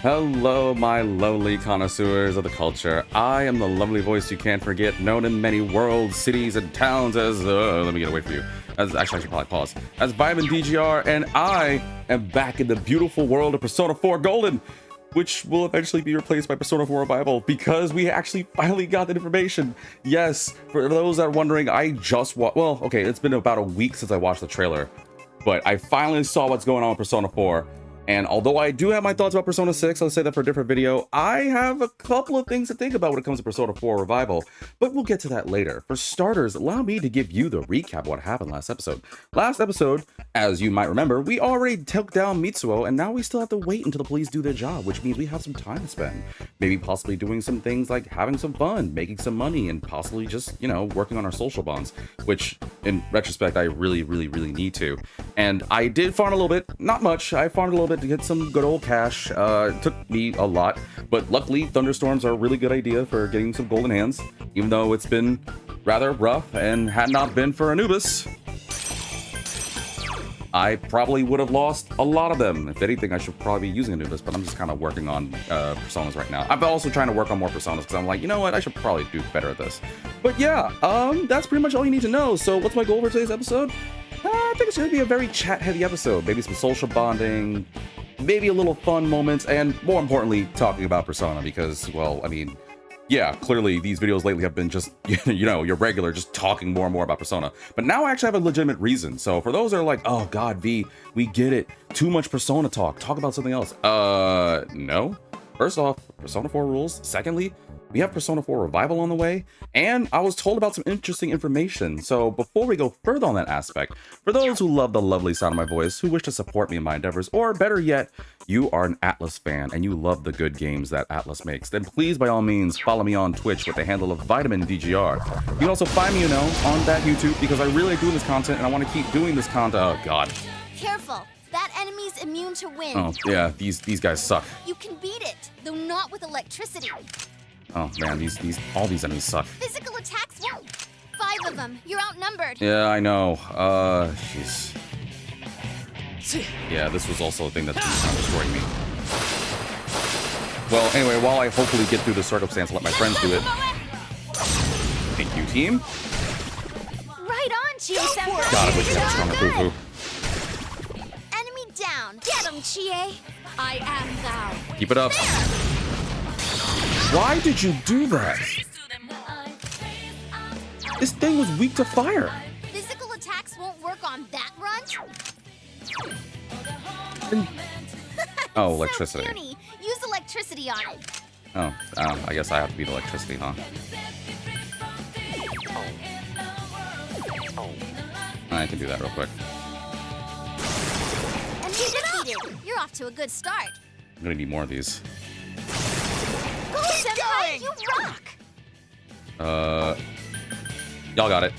Hello, my lovely connoisseurs of the culture. I am the lovely voice you can't forget, known in many worlds, cities, and towns as, let me get away from you. Actually, I should probably pause. As Vitamin DGR, and I am back in the beautiful world of Persona 4 Golden, which will eventually be replaced by Persona 4 Revival, because we actually finally got that information. Yes, for those that are wondering, I just watched, well, okay, it's been about a week since I watched the trailer, but I finally saw what's going on with Persona 4. And although I do have my thoughts about Persona 6, I'll say that for a different video, I have a couple of things to think about when it comes to Persona 4 Revival, but we'll get to that later. For starters, allow me to give you the recap of what happened last episode. Last episode, as you might remember, we already took down Mitsuo, and now we still have to wait until the police do their job, which means we have some time to spend. Maybe possibly doing some things like having some fun, making some money, and possibly just, you know, working on our social bonds, which in retrospect, I really need to. And I did farm a little bit, not much, I farmed a little bit to get some good old cash. It took me a lot, but luckily thunderstorms are a really good idea for getting some golden hands, even though it's been rather rough, and had not been for Anubis, I probably would have lost a lot of them. If anything, I should probably be using Anubis, but I'm just kind of working on personas right now. I'm also trying to work on more personas because I'm like, you know what, I should probably do better at this. But yeah, that's pretty much all you need to know. So what's my goal for today's episode? I think it's going to be a very chat-heavy episode. Maybe some social bonding, maybe a little fun moments, and more importantly, talking about Persona because, well, I mean, yeah, clearly these videos lately have been just, you know, your regular, just talking more and more about Persona. But now I actually have a legitimate reason. So for those that are like, oh God, V, we get it. Too much Persona talk about something else. No. First off, Persona 4 rules. Secondly, we have Persona 4 Revival on the way, and I was told about some interesting information. So before we go further on that aspect, for those who love the lovely sound of my voice, who wish to support me in my endeavors, or better yet, you are an Atlus fan and you love the good games that Atlus makes, then please by all means follow me on Twitch with the handle of Vitamin DGR. You can also find me, you know, on that YouTube because I really like doing this content and I want to keep doing this content. Oh God. Careful. That enemy's immune to wind. Oh yeah, these guys suck. You can beat it, though not with electricity. Oh man, all these enemies suck. Physical attacks won't. 5 of them. You're outnumbered. Yeah, I know. Jeez. Yeah, this was also a thing that's kind of destroying me. Well, anyway, while I hopefully get through the circumstance and let my friends do it. Thank you, team. Right on, Chie-senpai. God, I wish I had a stronger Fufu. Enemy down. Get him, Chie. I am thou. Keep it up. Why did you do that? This thing was weak to fire. Physical attacks won't work on that run. Oh, electricity. So puny. Use electricity on it. Oh, I guess I have to beat electricity, huh? I can do that real quick. And you defeated. You're off to a good start. I'm gonna need more of these. Go, senpai, you rock. Y'all got it.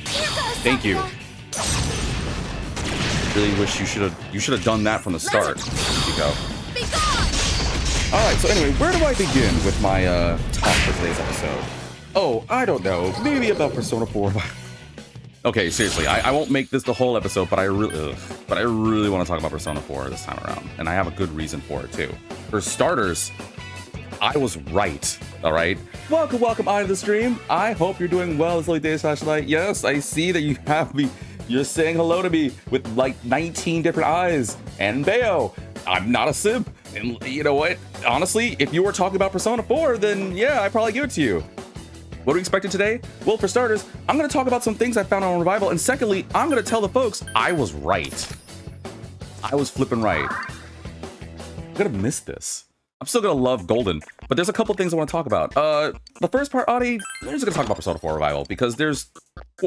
Here goes Thank you. Sakura. Really wish you should have done that from the start. Here you go. Be gone. All right. So anyway, where do I begin with my talk for today's episode? Oh, I don't know. Maybe about Persona 4. Okay, seriously, I won't make this the whole episode, but I really want to talk about Persona 4 this time around, and I have a good reason for it too. For starters, I was right. All right, welcome on to the stream. I hope you're doing well this late day /night. Yes, I see that you have me. You're saying hello to me with like 19 different eyes. And Bayo, I'm not a simp. And you know what? Honestly, if you were talking about Persona 4, then yeah, I'd probably give it to you. What are we expecting today? Well, for starters, I'm going to talk about some things I found on Revival, and secondly, I'm going to tell the folks I was right. I was flipping right. I'm going to miss this. I'm still going to love Golden, but there's a couple things I want to talk about. The first part, Adi, we're just going to talk about Persona 4 Revival, because there's...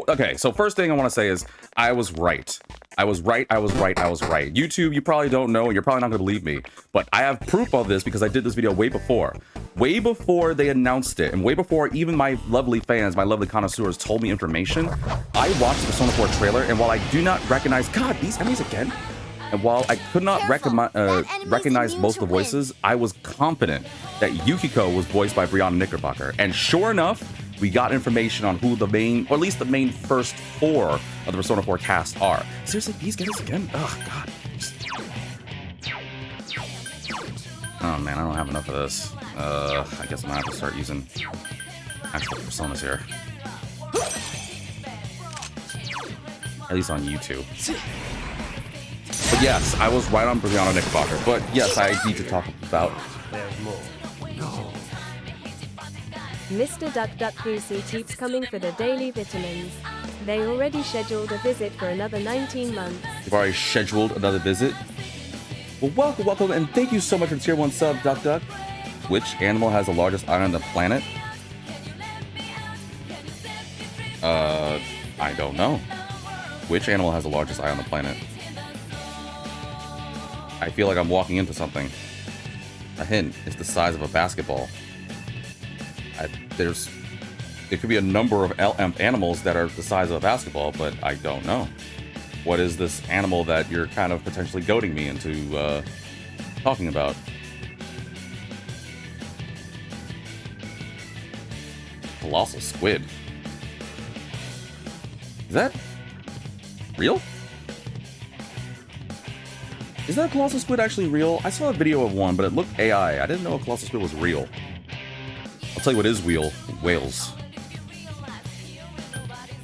Okay, so first thing I want to say is, I was right. I was right. YouTube, you probably don't know, you're probably not going to believe me, but I have proof of this because I did this video way before. Way before they announced it, and way before even my lovely fans, my lovely connoisseurs told me information, I watched the Persona 4 trailer, and while I do not recognize... God, these enemies again? And while I could not recognize most of the voices, I was confident that Yukiko was voiced by Brianna Knickerbocker. And sure enough, we got information on who the main, or at least the main first 4 of the Persona 4 cast are. Seriously, these guys again? Oh, God. Oh man, I don't have enough of this. I guess I'm gonna have to start using actual personas here. At least on YouTube. But yes, I was right on Brianna Knickerbocker. But yes, I need to talk about. There's more. No. Mr. Duck Duck Goosey keeps coming for the daily vitamins. They already scheduled a visit for another 19 months. You've already scheduled another visit? Well, welcome, and thank you so much for tier 1 sub, Duck Duck. Which animal has the largest eye on the planet? I don't know. Which animal has the largest eye on the planet? I feel like I'm walking into something. A hint, it's the size of a basketball. It could be a number of animals that are the size of a basketball, but I don't know. What is this animal that you're kind of potentially goading me into talking about? Colossal squid. Is that real? Is that colossal squid actually real? I saw a video of one, but it looked AI. I didn't know a colossal squid was real. I'll tell you what is real. Whales.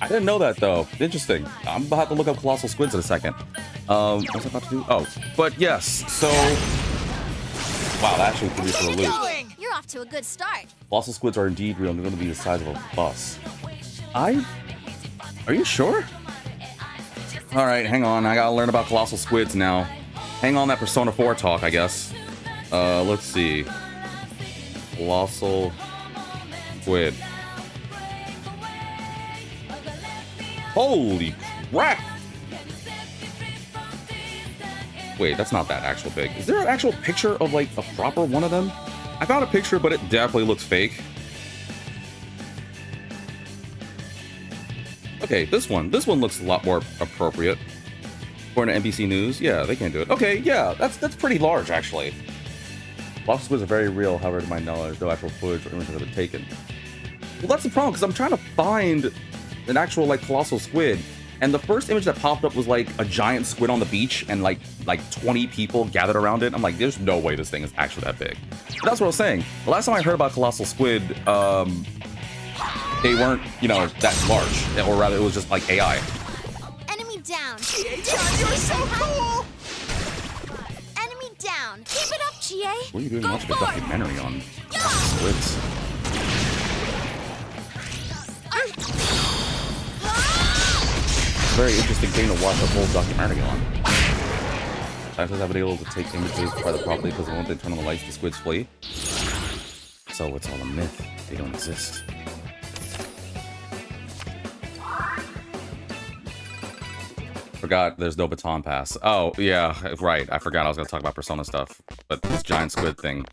I didn't know that though. Interesting. I'm about to look up colossal squids in a second. What was I about to do? Oh, but yes. So, wow, that actually threw me for a loop. You're off to a good start. Colossal squids are indeed real. They're going to be the size of a bus. Are you sure? All right, hang on. I gotta learn about colossal squids now. Hang on that Persona 4 talk, I guess. Let's see. Colossal squid. Holy crap! Wait, that's not that actual big. Is there an actual picture of like a proper one of them? I found a picture, but it definitely looks fake. Okay, this one looks a lot more appropriate. According to NBC News, yeah, they can do it. Okay, yeah, that's pretty large actually. Colossal squids are very real, however, to my knowledge, no actual footage or images have been taken. Well, that's the problem, because I'm trying to find an actual like colossal squid, and the first image that popped up was like a giant squid on the beach and like 20 people gathered around it. I'm like, there's no way this thing is actually that big. But that's what I was saying. The last time I heard about colossal squid, they weren't, you know, that large, or rather, it was just like AI. Enemy down. John, you're so cool! Enemy down. Keep it up, Chie. What are you doing Go watching a for it. documentary on squids? Very interesting thing to watch a whole documentary on. Scientists have been able to take images rather properly because once they turn on the lights, the squids flee. So it's all a myth. They don't exist. Forgot there's no baton pass. Oh, yeah, right. I forgot I was going to talk about Persona stuff. But this giant squid thing.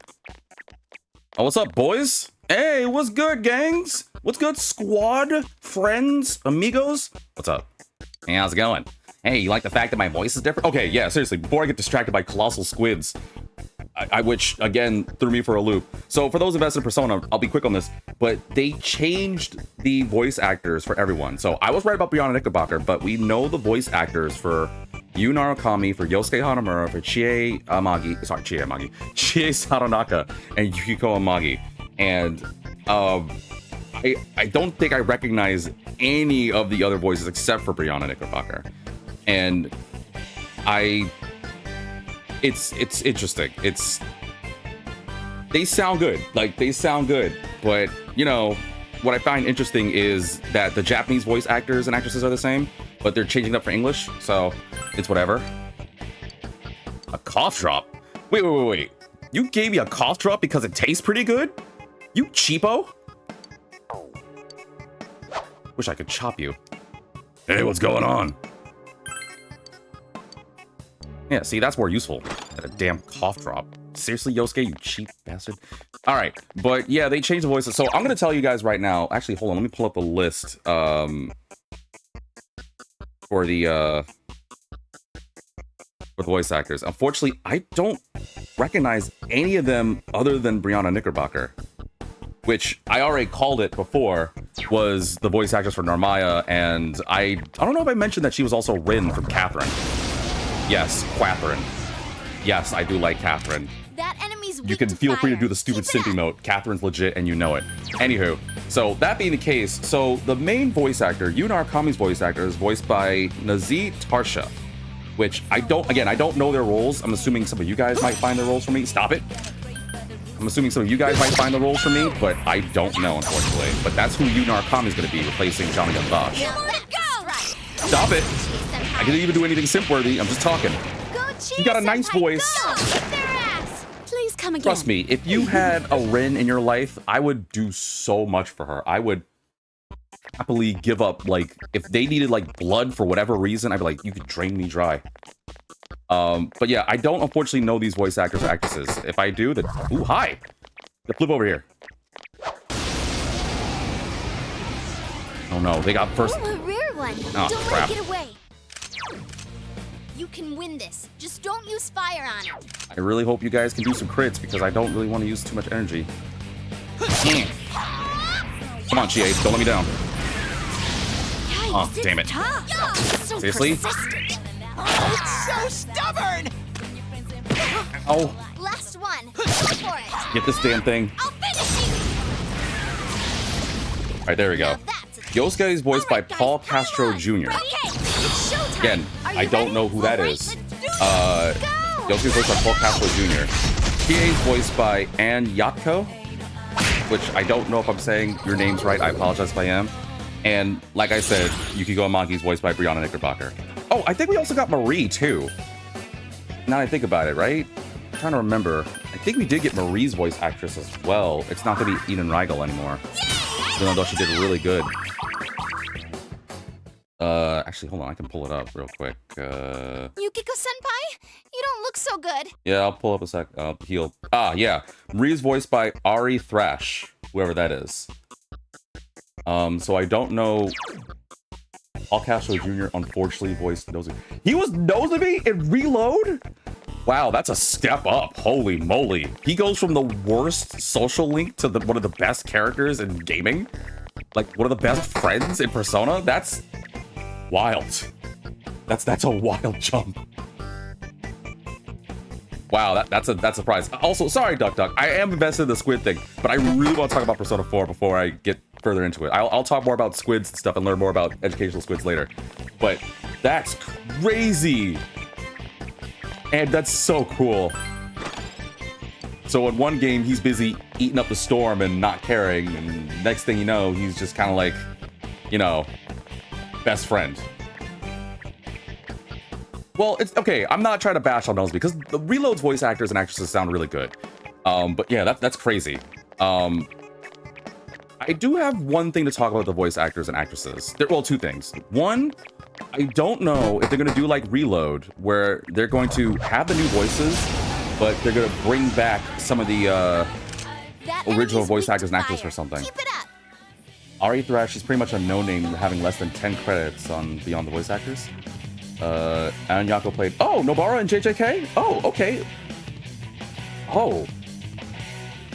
Oh, what's up, boys? Hey, what's good, gangs? What's good, squad? Friends? Amigos? What's up? Hey, how's it going? Hey, you like the fact that my voice is different? Okay, yeah, seriously, before I get distracted by colossal squids, which, again, threw me for a loop. So for those invested in Persona, I'll be quick on this, but they changed the voice actors for everyone. So I was right about Brianna Knickerbocker, but we know the voice actors for Yu Narukami, for Yosuke Hanamura, for Chie Satonaka, and Yukiko Amagi. And I don't think I recognize any of the other voices except for Brianna Knickerbocker. And it's interesting. They sound good. Like, they sound good. But, you know, what I find interesting is that the Japanese voice actors and actresses are the same, but they're changing it up for English, so it's whatever. A cough drop? Wait. You gave me a cough drop because it tastes pretty good? You cheapo? Wish I could chop you. Hey, what's going on? Yeah, see, that's more useful than a damn cough drop. Seriously, Yosuke, you cheap bastard. All right, but yeah, they changed the voices. So I'm going to tell you guys right now. Actually, hold on. Let me pull up the list for the voice actors. Unfortunately, I don't recognize any of them other than Brianna Knickerbocker, which I already called it before, was the voice actress for Narmaya, and I don't know if I mentioned that she was also Rin from Catherine. Yes, Catherine. Yes, I do like Catherine. That enemy Enemy's you weak can to feel free to fire. do the stupid Keep it simpy up. mode. Catherine's legit, and you know it. Anywho, so that being the case, so the main voice actor, Yunar Kami's voice actor, is voiced by Nazi Tarsha, which I don't know their roles. I'm assuming some of you guys might find their roles for me. Stop it. I'm assuming some of you guys might find the roles for me, but I don't know, unfortunately. But that's who Yunar Kami is going to be, replacing Johnny Gundash. Stop it. I didn't even do anything simp-worthy. I'm just talking. You got a nice voice. Please come again. Trust me, if you had a Rin in your life, I would do so much for her. I would happily give up, like, if they needed, like, blood for whatever reason, I'd be like, you could drain me dry. But yeah, I don't unfortunately know these voice actors or actresses. If I do, then... Ooh, hi! Flip over here. Oh no, they got first... Ooh, a rare one. Oh, Don't crap. let it get away. You can win this. Just don't use fire on it. I really hope you guys can do some crits, because I don't really want to use too much energy. Come on, Chie, don't let me down. Oh, damn it. So Seriously? persistent. It's so stubborn! Oh, Last one. Go for it. get this damn thing. I'll finish you. Alright, there we go. Now that's a Yosuke is voiced by Alright, guys, Paul come Castro on. Jr. Okay, it's showtime. Again, Are you I don't ready? know who that Alright, is. let's do it. Yosuke is voiced by Paul Castro Jr. TA is voiced by Ann Yatko, which I don't know if I'm saying your name's right. I apologize if I am. And like I said, Yukiko Amagi is voiced by Brianna Knickerbocker. Oh, I think we also got Marie too. Now that I think about it, right? I'm trying to remember. I think we did get Marie's voice actress as well. It's not gonna be Eden Reigel anymore. Even though she did really good. Actually, hold on. I can pull it up real quick. Yukiko-senpai, you don't look so good. Yeah, I'll pull up a sec. Heal. Ah, yeah. Marie's voiced by Ari Thrash, whoever that is. So I don't know. Paul Castro Jr. unfortunately voiced Nozomi. He was Nozomi in Reload? Wow, that's a step up. Holy moly. He goes from the worst social link to one of the best characters in gaming. Like, one of the best friends in Persona? That's wild. That's a wild jump. Wow, that's a surprise. Also, sorry, Duck. I am invested in the squid thing, but I really want to talk about Persona 4 before I get further into it. I'll talk more about squids and stuff and learn more about educational squids later. But that's crazy. And that's so cool. So in one game, he's busy eating up the storm and not caring, and next thing you know, he's just kind of like, you know, best friend. Well, it's okay. I'm not trying to bash on those because the Reload's voice actors and actresses sound really good. But yeah, that's crazy. I do have one thing to talk about the voice actors and actresses. Well, two things. One, I don't know if they're going to do like Reload, where they're going to have the new voices, but they're going to bring back some of the That original enemy's voice weak to actors and actors fire. or something. Keep it up. Ari Thrash is pretty much a no-name, having less than 10 credits on Beyond the Voice Actors. Aaron Yako played... Oh, Nobara and JJK? Oh, okay. Oh.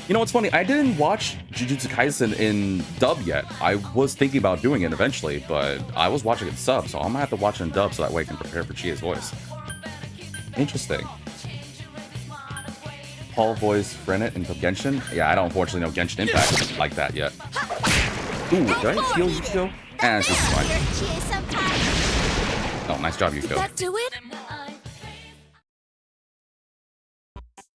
You know what's funny? I didn't watch Jujutsu Kaisen in dub yet. I was thinking about doing it eventually, but I was watching it sub, so I'm gonna have to watch it in dub so that way I can prepare for Chie's voice. Interesting. Paul voiced Frenet in Genshin? Yeah, I don't unfortunately know Genshin Impact like that yet. Ooh, did I heal Yukiko? This is fine. Oh, nice job, Did Yukiko. that do it?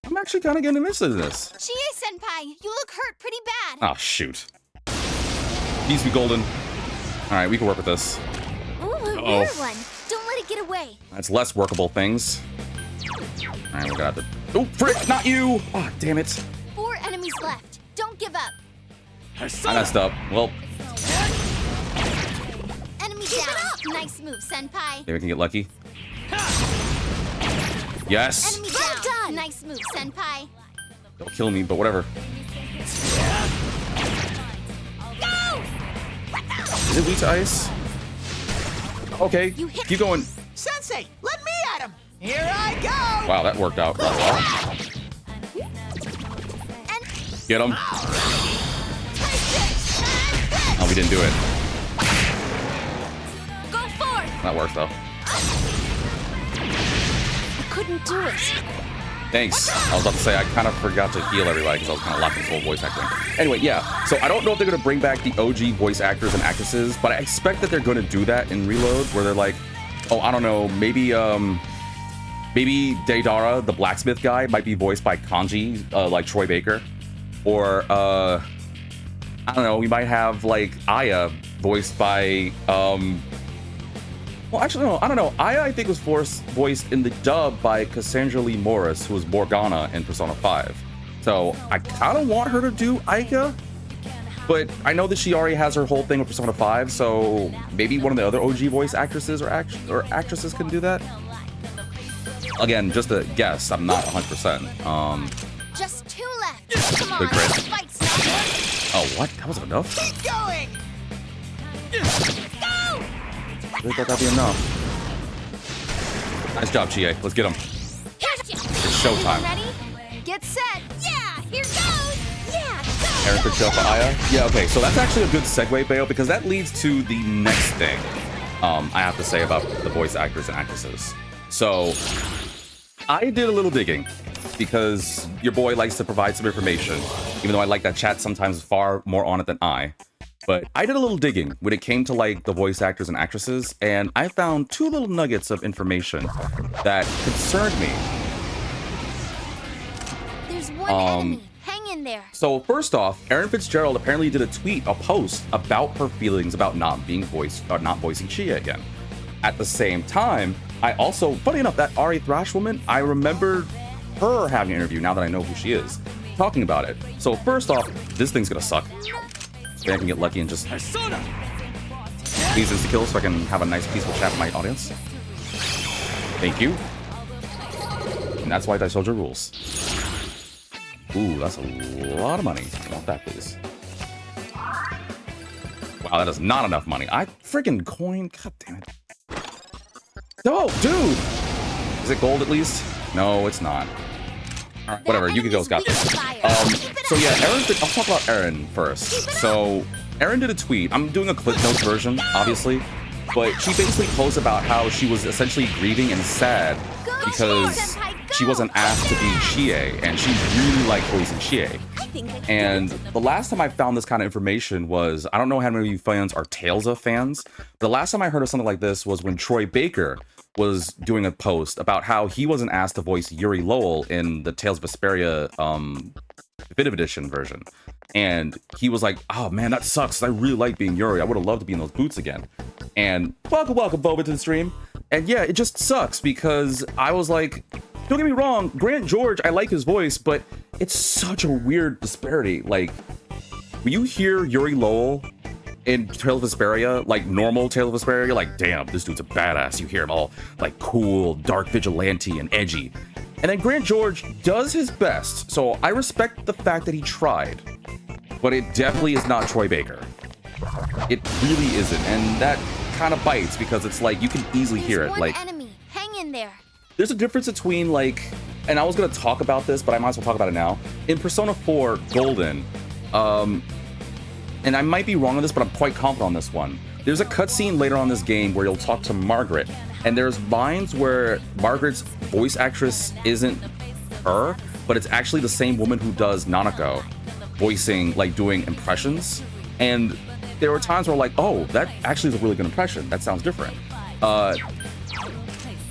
I'm actually kind of getting interested in this. Chie-senpai, you look hurt pretty bad. Oh, shoot. Needs to be golden. Alright, we can work with this. Ooh, a Uh-oh. rare one. Don't let it get away. That's less workable things. Alright, we got the... Oh, frick! Not you! Oh, damn it. 4 enemies left. Don't give up. I messed up. Well, Enemy down. Nice move, senpai. maybe we can get lucky. Yes! Enemy down. Nice move, senpai. Don't kill me, but whatever. Go! Is it weak to ice? Okay, You hit- keep going. Sensei, let me at him! Here I go! Wow, that worked out really well. And Get him. Oh, we didn't do it. go forth. That worked, though. I couldn't do it. Thanks. I was about to say, I kind of forgot to heal everybody because I was kind of locked into full voice acting. Anyway, yeah. So I don't know if they're going to bring back the OG voice actors and actresses, but I expect that they're going to do that in Reload, where they're like, oh, I don't know, maybe Deidara, the blacksmith guy, might be voiced by Kanji, like Troy Baker. Or, I don't know, we might have, like, Aya voiced by, well, actually, no, I don't know. Aya, I think, was voiced in the dub by Cassandra Lee Morris, who was Morgana in Persona 5. So I kind of want her to do Aika, but I know that she already has her whole thing with Persona 5, so maybe one of the other OG voice actresses or actresses can do that. Again, just a guess. I'm not 100%. Just 2 left. Come on, great. fight's not working. Oh, what? That was enough? Keep going. Go! I think that'd be enough. Nice job, Chie. Let's get him. Gotcha. It's showtime. Ready? Get set. Yeah, here goes. Yeah, go. Aaron Fitzgerald for Aya? Yeah, okay, so that's actually a good segue, Bayo, because that leads to the next thing I have to say about the voice actors and actresses. So, I did a little digging, because your boy likes to provide some information, even though I like that chat sometimes is far more on it than I. But I did a little digging when it came to like the voice actors and actresses, and I found 2 little nuggets of information that concerned me. There's one enemy. Hang in there. So first off, Aaron Fitzgerald apparently did a post about her feelings about not voicing Chie again. At the same time, I also, funny enough, that Ari Thrash woman, I remember her having an interview, now that I know who she is, talking about it. So first off, this thing's gonna suck. Maybe I can get lucky and just please insta-kill so I can have a nice peaceful chat with my audience. Thank you. And that's why Dice Soldier rules. Ooh, that's a lot of money. I want that, please. Wow, that is not enough money. I freaking coin. God damn it. Oh, dude! Is it gold at least? No, it's not. All right, whatever, you can go, Scott. So yeah, I'll talk about Aaron first. So Aaron did a tweet. I'm doing a Clip Notes version, obviously, but she basically posted about how she was essentially grieving and sad because she wasn't asked to be Chie, and she really liked voicing Chie. And the last time I found this kind of information was, I don't know how many of you fans are Tales of fans. The last time I heard of something like this was when Troy Baker was doing a post about how he wasn't asked to voice Yuri Lowell in the Tales of Vesperia Definitive Edition version. And he was like, oh man, that sucks. I really like being Yuri. I would have loved to be in those boots again. And welcome Boba to the stream. And yeah, it just sucks because I was like, don't get me wrong, Grant George, I like his voice, but it's such a weird disparity. Like, when you hear Yuri Lowell in Tales of Vesperia, like normal Tales of Vesperia, you're like, damn, this dude's a badass. You hear him all like cool, dark vigilante and edgy. And then Grant George does his best, so I respect the fact that he tried, but it definitely is not Troy Baker. It really isn't, and that kind of bites because it's like you can easily hear it. Like, enemy. Hang in there. There's a difference between like, and I was gonna talk about this, but I might as well talk about it now. In Persona 4 Golden, and I might be wrong on this, but I'm quite confident on this one. There's a cutscene later on in this game where you'll talk to Margaret, and there's lines where Margaret's voice actress isn't her, but it's actually the same woman who does Nanako, voicing, like doing impressions. And there were times where like, oh, that actually is a really good impression. That sounds different.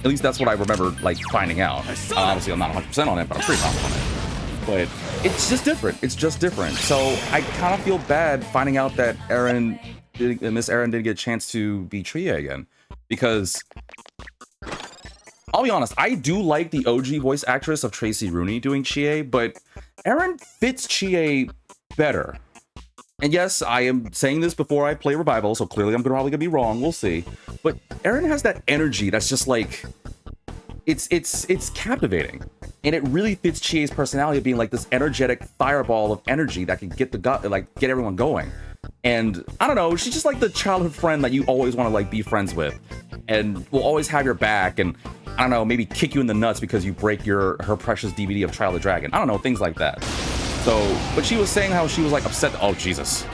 At least that's what I remember like finding out. Obviously, I'm not 100% on it, but I'm pretty confident on it. But it's just different. It's just different. So I kind of feel bad finding out that Miss Aaron didn't get a chance to be Chie again, because I'll be honest, I do like the OG voice actress of Tracy Rooney doing Chie, but Aaron fits Chie better. And yes, I am saying this before I play Revival, so clearly I'm probably gonna be wrong. We'll see. But Aaron has that energy that's just like, it's captivating, and it really fits Chie's personality of being like this energetic fireball of energy that can get get everyone going. And I don't know, she's just like the childhood friend that you always want to like be friends with, and will always have your back, and I don't know, maybe kick you in the nuts because you break her precious DVD of Child of the Dragon. I don't know, things like that. So, but she was saying how she was like upset. Oh Jesus!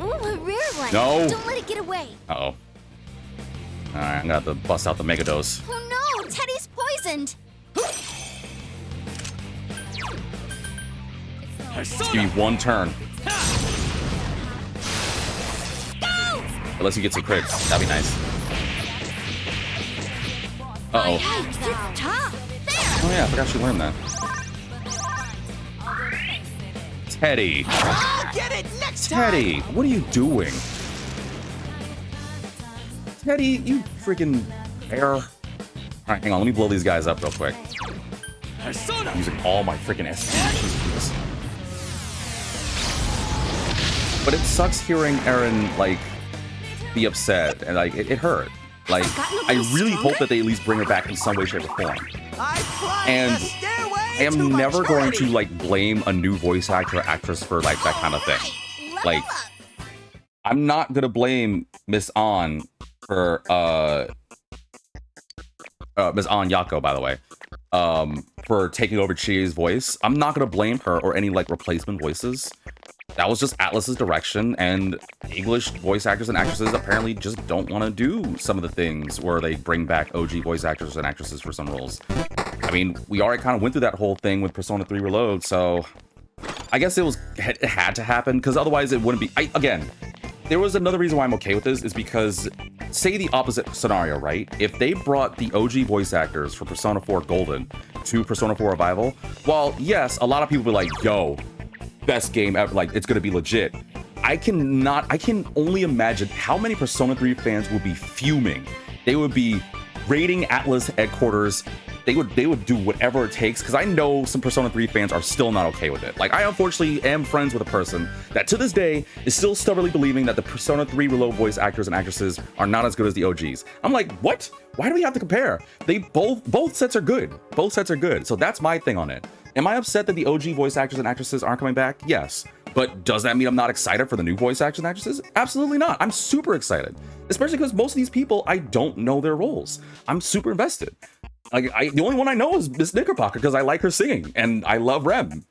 Ooh, a rare one. No! Don't let it get away. Uh oh. All right, I'm gonna have to bust out the mega dose. Oh no, Teddy's poisoned. Just give me one turn. Unless you get some crits. That'd be nice. Uh-oh. Oh yeah, I forgot she learned that. Teddy. I'll get it next time. Teddy, what are you doing? Teddy, you freaking bear. All right, hang on. Let me blow these guys up real quick. Using all my freaking SP. But it sucks hearing Aaron, like, be upset. And, like, it hurt. Like, I really hope that they at least bring her back in some way, shape, or form. And I am never going to, like, blame a new voice actor or actress for, like, that kind of thing. Like, I'm not gonna blame Miss An for, Miss An Yako, by the way, for taking over Chie's voice. I'm not gonna blame her or any, like, replacement voices. That was just Atlas's direction, and English voice actors and actresses apparently just don't want to do some of the things where they bring back OG voice actors and actresses for some roles. I mean, we already kind of went through that whole thing with Persona 3 Reload, so I guess it had to happen, because otherwise it wouldn't be... Again, there was another reason why I'm okay with this, is because, say the opposite scenario, right? If they brought the OG voice actors for Persona 4 Golden to Persona 4 Revival, well, yes, a lot of people would be like, yo, best game ever, like, it's gonna be legit. I can only imagine how many Persona 3 fans would be fuming. They would be raiding Atlas headquarters. They would do whatever it takes, because I know some Persona 3 fans are still not okay with it. Like, I unfortunately am friends with a person that to this day is still stubbornly believing that the Persona 3 Reload voice actors and actresses are not as good as the OGs. I'm like, what? Why do we have to compare? They both sets are good. Both sets are good. So that's my thing on it. Am I upset that the OG voice actors and actresses aren't coming back? Yes. But does that mean I'm not excited for the new voice actors and actresses? Absolutely not. I'm super excited. Especially because most of these people, I don't know their roles. I'm super invested. Like, the only one I know is Miss Knickerbocker, because I like her singing, and I love Rem.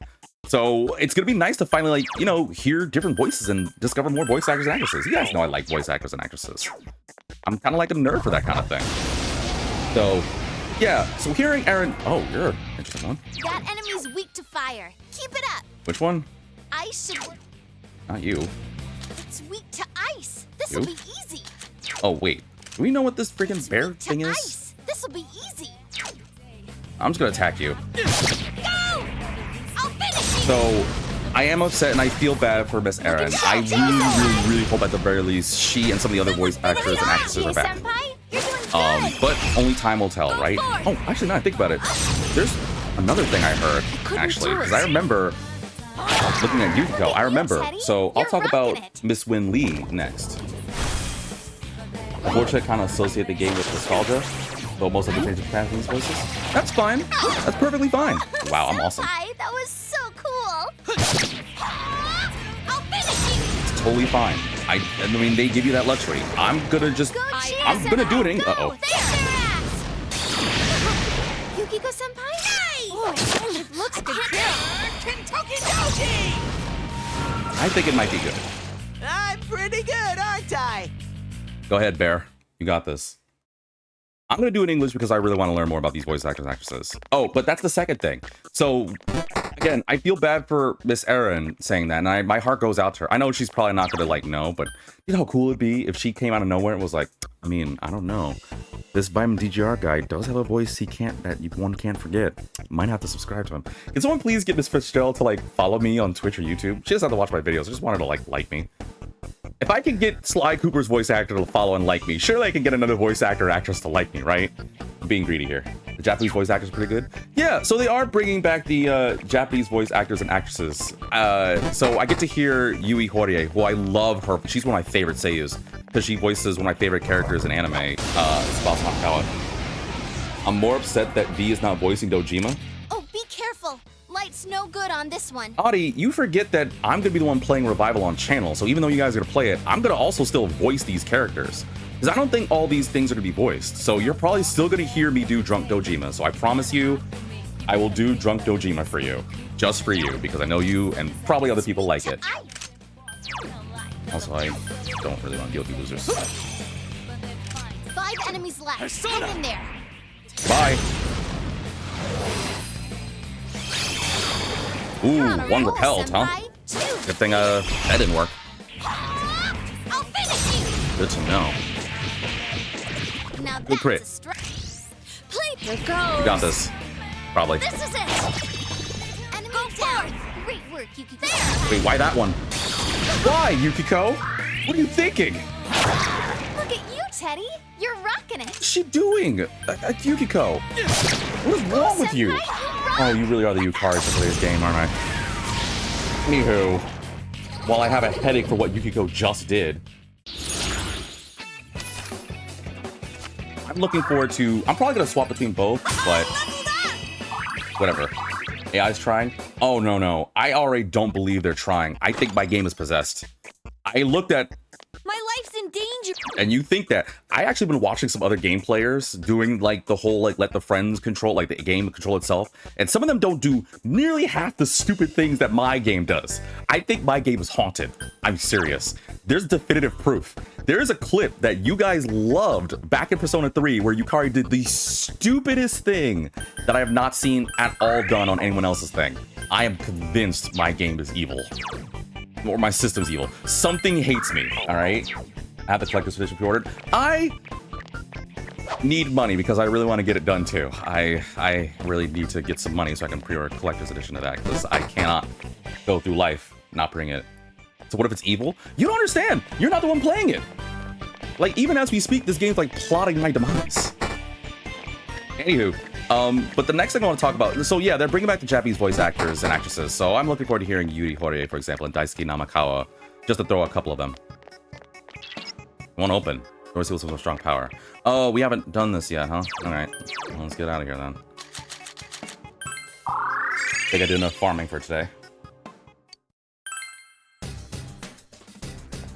So it's gonna be nice to finally, like, you know, hear different voices and discover more voice actors and actresses. You guys know I like voice actors and actresses. I'm kind of like a nerd for that kind of thing. So, yeah, so hearing Aaron... Oh, you're an interesting one. That enemy's weak to fire. Keep it up. Which one? Ice should... Not you. It's weak to ice. This'll You? be easy. Oh, wait. Do we know what this freaking bear Weak to thing is? ice. This'll be easy. I'm just gonna attack you. Go! I'll finish you. So, I am upset and I feel bad for Miss Aaron. I really hope at the very least she and some of the other voice actors and actresses are back. Senpai, you're doing good. But only time will tell, right? Oh, actually, now I think about it. There's another thing I heard, actually, because I remember looking at Yukiko. I remember. So I'll talk about Miss Win Lee next. Unfortunately, I kind of associate the game with nostalgia, though most of the changes pass in these voices. That's fine. That's perfectly fine. Wow, I'm awesome. Senpai, that was so cool. I'll finish you. It's totally fine. I mean, they give you that luxury. I'm gonna just... I'm gonna do it in... Uh-oh. Yukiko senpai? Oh, it looks good. Kentucky Doji! I think it might be good. I'm pretty good, aren't I? Go ahead, Bear. You got this. I'm gonna do it in English because I really want to learn more about these voice actors and actresses. Oh, but that's the second thing. So, again, I feel bad for Miss Aaron saying that, and my heart goes out to her. I know she's probably not gonna, like, know, but you know how cool it'd be if she came out of nowhere and was like, I mean, I don't know. This Vitamin DGR guy does have a voice one can't forget. Might have to subscribe to him. Can someone please get Miss Fitzgerald to, like, follow me on Twitch or YouTube? She doesn't have to watch my videos. I just want her to, like me. If I can get Sly Cooper's voice actor to follow and like me, surely I can get another voice actor or actress to like me, right? I'm being greedy here. The Japanese voice actors are pretty good. Yeah, so they are bringing back the Japanese voice actors and actresses. So I get to hear Yui Horie, who I love her. She's one of my favorite seiyus because she voices one of my favorite characters in anime, Spouse Hanakawa. I'm more upset that V is not voicing Dojima. Oh, be careful. Light's no good on this one. Audie, you forget that I'm gonna be the one playing Revival on channel, so even though you guys are gonna play it, I'm gonna also still voice these characters. Because I don't think all these things are gonna be voiced, so you're probably still gonna hear me do Drunk Dojima. So I promise you, I will do Drunk Dojima for you. Just for you, because I know you and probably other people like it. Also, I don't really want to deal with you losers. 5 enemies left. Hang in there. Bye. Ooh, On a one roll, repelled, huh? senpai. Two. Good thing that didn't work. I'll finish you. Good to know. Now Good that's crit. a strike. Play. Here goes. You got this. Probably. This is it. Enemy Go down. Great work, Yuki. There. Wait, why that one? Why, Yukiko? What are you thinking? Look at you, Teddy. You're rocking it. What's she doing? Yukiko. What is wrong with you? Oh, you really are the Yukari for today's game, aren't I? Anywho, while I have a headache for what Yukiko just did, I'm looking forward to... I'm probably going to swap between both, but... Whatever. AI's trying? Oh, no. I already don't believe they're trying. I think my game is possessed. I looked at... My life's in danger. And you think that I actually been watching some other game players doing like the whole like let the friends control like the game control itself, and some of them don't do nearly half the stupid things that my game does. I think my game is haunted. I'm serious. There's definitive proof. There is a clip that you guys loved back in Persona 3 where Yukari did the stupidest thing that I have not seen at all done on anyone else's thing. I am convinced my game is evil. Or my system's evil. Something hates me, all right? I have the collector's edition pre-ordered. I need money because I really want to get it done too. I really need to get some money so I can pre-order collector's edition of that because I cannot go through life not bringing it. So what if it's evil? You don't understand. You're not the one playing it. Like, even as we speak, this game's like plotting my demise. Anywho, but the next thing I want to talk about, so yeah, they're bringing back the Japanese voice actors and actresses, so I'm looking forward to hearing Yuri Horie, for example, and Daisuke Namakawa, just to throw a couple of them. One open. Or see what's with strong power. Oh, we haven't done this yet, huh? Alright, well, let's get out of here then. Think I did enough farming for today.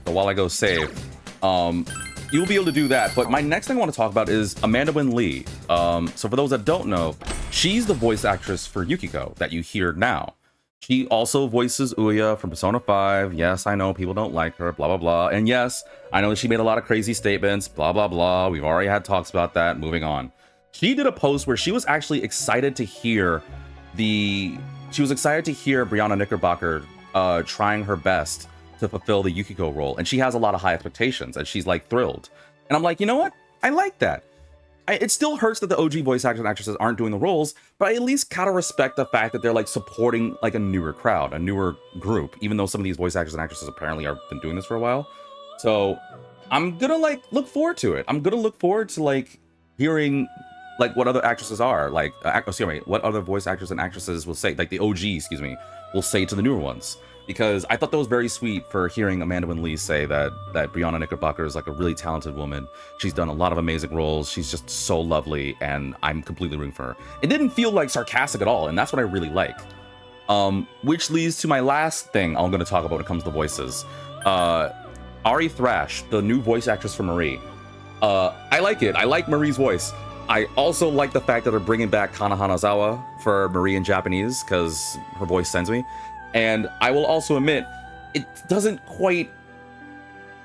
So while I go save, you'll be able to do that. But my next thing I want to talk about is Amanda Wynn Lee. So for those that don't know, she's the voice actress for Yukiko that you hear now. She also voices Ouya from Persona 5. Yes, I know people don't like her, blah, blah, blah. And yes, I know that she made a lot of crazy statements, blah, blah, blah. We've already had talks about that. Moving on. She did a post where she was actually excited to hear Brianna Knickerbocker trying her best to fulfill the Yukiko role. And she has a lot of high expectations and she's like thrilled. And I'm like, you know what? I like that. It still hurts that the OG voice actors and actresses aren't doing the roles, but I at least kind of respect the fact that they're like supporting like a newer crowd, a newer group, even though some of these voice actors and actresses apparently have been doing this for a while. So I'm gonna like look forward to it. I'm gonna look forward to like hearing like what other actresses are like, what other voice actors and actresses will say, like the OG, will say to the newer ones. Because I thought that was very sweet for hearing Amanda Wynn Lee say that Brianna Knickerbocker is like a really talented woman. She's done a lot of amazing roles. She's just so lovely, and I'm completely rooting for her. It didn't feel like sarcastic at all, and that's what I really like. Which leads to my last thing I'm going to talk about when it comes to voices. Ari Thrash, the new voice actress for Marie. I like it. I like Marie's voice. I also like the fact that they're bringing back Kana Hanazawa for Marie in Japanese, because her voice sends me. And I will also admit, it doesn't quite,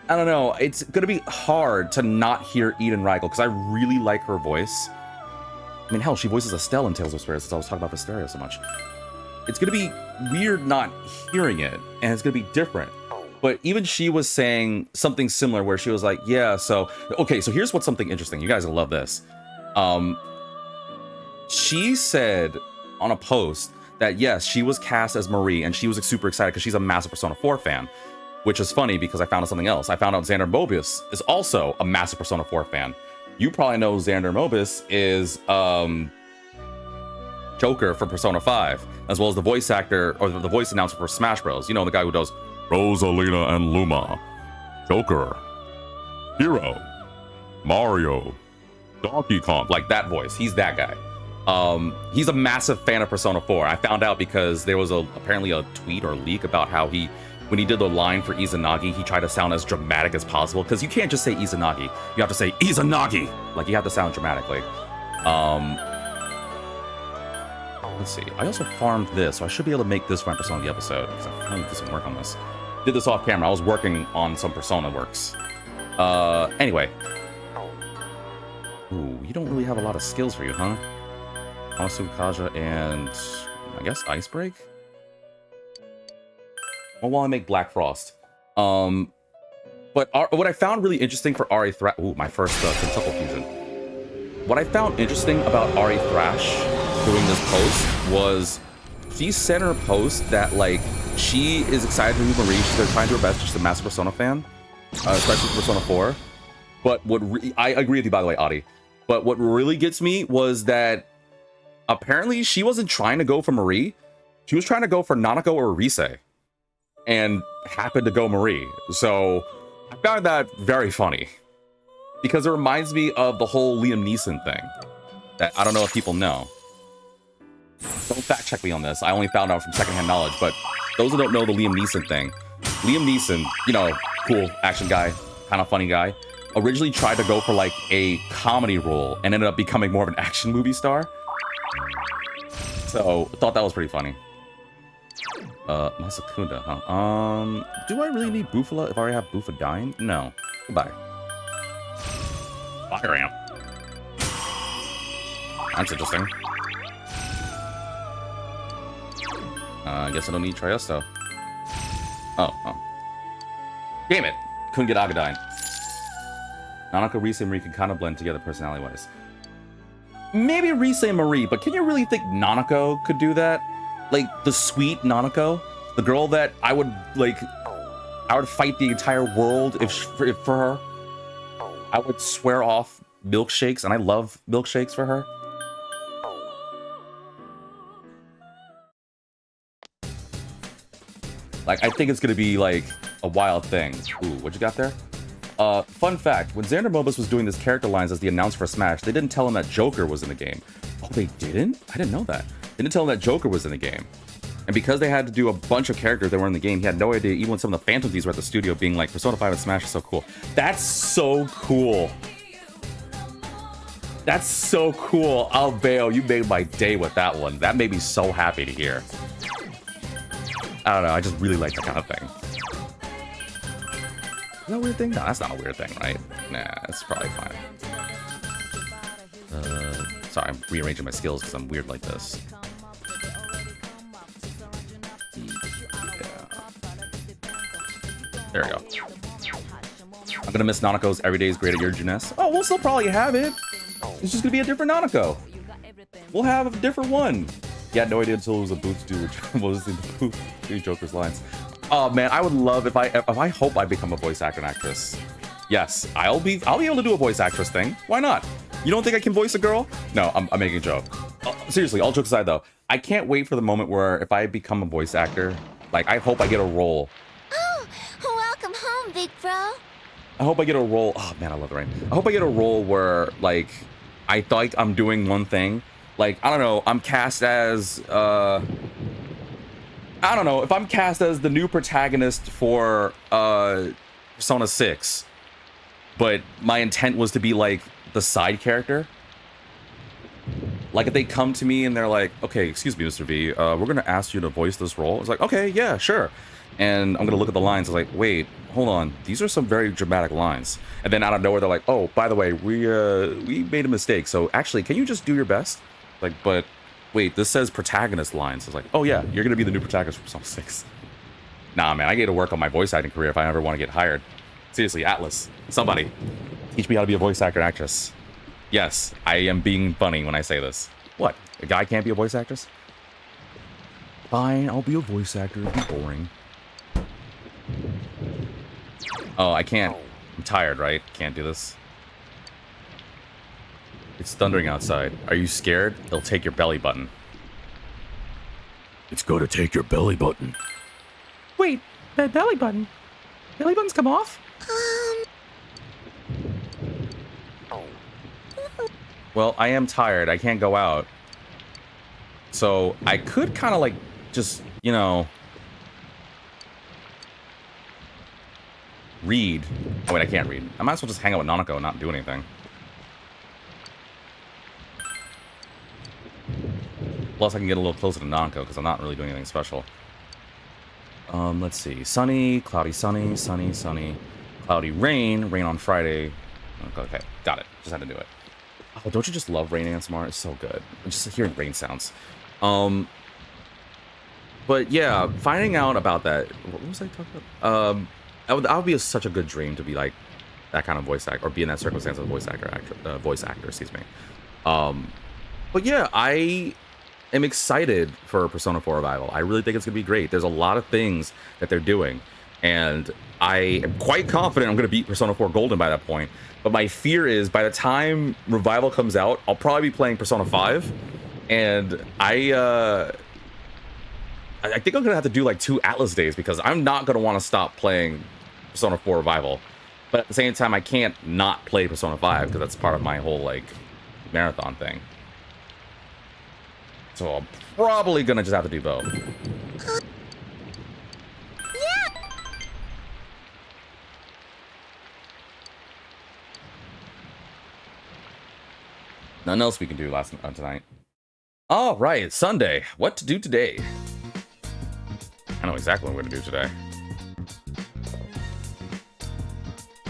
I don't know, it's going to be hard to not hear Eden Reigel, because I really like her voice. I mean, hell, she voices Estelle in Tales of Vesperia, since I was talking about Vesperia so much. It's going to be weird not hearing it, and it's going to be different. But even she was saying something similar, where she was like, yeah, so, okay, so here's what's something interesting. You guys will love this. She said on a post that yes, she was cast as Marie, and she was super excited because she's a massive Persona 4 fan, which is funny because I found out something else. I found out Xander Mobius is also a massive Persona 4 fan. You probably know Xander Mobius is Joker from Persona 5, as well as the voice actor, or the voice announcer for Smash Bros. You know, the guy who does Rosalina and Luma, Joker, Hero, Mario, Donkey Kong, like that voice. He's that guy. He's a massive fan of Persona 4. I found out because there was apparently a tweet or leak about how when he did the line for Izanagi, he tried to sound as dramatic as possible, because you can't just say Izanagi. You have to say Izanagi! Like, you have to sound dramatically. Let's see. I also farmed this, so I should be able to make this for my Persona the episode, because I finally did some work on this. Did this off camera. I was working on some Persona works. Anyway. Ooh, you don't really have a lot of skills for you, huh? Masu Kaja and I guess Icebreak? Or while I make Black Frost. But what I found really interesting for Ari Thrash... Ooh, my first Kentucky fusion. What I found interesting about Ari Thrash doing this post was she said in her post that, like, she is excited to do Marie. She's trying to do her best. She's a massive Persona fan, especially for Persona 4. But what I agree with you, by the way, Adi. But what really gets me was that apparently she wasn't trying to go for Marie. She was trying to go for Nanako or Rise, and happened to go Marie. So I found that very funny because it reminds me of the whole Liam Neeson thing that I don't know if people know. Don't fact check me on this. I only found out from secondhand knowledge, but those who don't know the Liam Neeson thing, Liam Neeson, you know, cool action guy, kind of funny guy, originally tried to go for like a comedy role and ended up becoming more of an action movie star. So I thought that was pretty funny. Masakunda, huh? Do I really need Bufala if I already have Bufa dying? No. Goodbye. Fire ramp. That's interesting. I guess I don't need Triosto. Oh. Damn it! Couldn't get Agadine. Nanako, Rise, and Marie can kind of blend together personality-wise. Maybe Rise and Marie, but can you really think Nanako could do that? Like, the sweet Nanako? The girl that I would fight the entire world if for her. I would swear off milkshakes, and I love milkshakes for her. Like, I think it's gonna be, like, a wild thing. Ooh, what you got there? Fun fact, when Xander Mobus was doing this character lines as the announcer for Smash, they didn't tell him that Joker was in the game. Oh, they didn't? I didn't know that. They didn't tell him that Joker was in the game. And because they had to do a bunch of characters that were in the game, he had no idea, even when some of the Phantom Thieves were at the studio being like, Persona 5 and Smash is so cool. That's so cool. That's so cool. Alveo, you made my day with that one. That made me so happy to hear. I don't know, I just really like that kind of thing. Is that a weird thing? No, that's not a weird thing, right? Nah, that's probably fine. Sorry, I'm rearranging my skills because I'm weird like this. There we go. I'm gonna miss Nanako's Every Day is Great at Your Juness. Oh, we'll still probably have it. It's just gonna be a different Nanako. We'll have a different one. Yeah, no idea until it was a booth to do, which was in the booth to Joker's lines. Oh man, I would love if I hope I become a voice actor and actress. Yes, I'll be able to do a voice actress thing. Why not? You don't think I can voice a girl? No, I'm making a joke. Seriously, all jokes aside though, I can't wait for the moment where if I become a voice actor, like I hope I get a role. Oh, welcome home, big bro. I hope I get a role. Oh man, I love the rain. I hope I get a role where like I thought I'm doing one thing. Like, I don't know, I'm cast as, I don't know, if I'm cast as the new protagonist for Persona 6, but my intent was to be, like, the side character. Like, if they come to me and they're like, okay, excuse me, Mr. V, we're going to ask you to voice this role. It's like, okay, yeah, sure. And I'm going to look at the lines. I was like, wait, hold on. These are some very dramatic lines. And then out of nowhere, they're like, oh, by the way, we made a mistake. So actually, can you just do your best? Like, but wait, this says protagonist lines. It's like, oh yeah, you're gonna be the new protagonist for Persona 6. Nah, man, I get to work on my voice acting career if I ever want to get hired. Seriously, Atlas, somebody, teach me how to be a voice actor and actress. Yes, I am being funny when I say this. What? A guy can't be a voice actress? Fine, I'll be a voice actor. It'll be boring. Oh, I can't. I'm tired, right? Can't do this. It's thundering outside. Are you scared? They'll take your belly button. It's going to take your belly button. Wait, that belly button? Belly buttons come off? Well, I am tired. I can't go out. So I could kind of like just, you know, read. Oh wait, I can't read. I might as well just hang out with Nanako and not do anything. Plus, I can get a little closer to Nanako because I'm not really doing anything special. Let's see. Sunny, cloudy, sunny, sunny, sunny, cloudy, rain, rain on Friday. Okay, got it. Just had to do it. Oh, don't you just love rain ASMR? It's so good. Just hearing rain sounds. But yeah, finding out about that. What was I talking about? That would be such a good dream to be like that kind of voice actor, or be in that circumstance of voice actor. Excuse me. But yeah, I am excited for Persona 4 Revival. I really think it's gonna be great. There's a lot of things that they're doing, and I am quite confident I'm gonna beat Persona 4 Golden by that point. But my fear is by the time Revival comes out, I'll probably be playing Persona 5, and I think I'm gonna have to do like 2 Atlas days because I'm not gonna want to stop playing Persona 4 Revival. But at the same time, I can't not play Persona 5 because that's part of my whole like marathon thing. So I'm probably gonna just have to do both. Nothing else we can do tonight. All right, it's Sunday. What to do today? I know exactly what I'm gonna do today.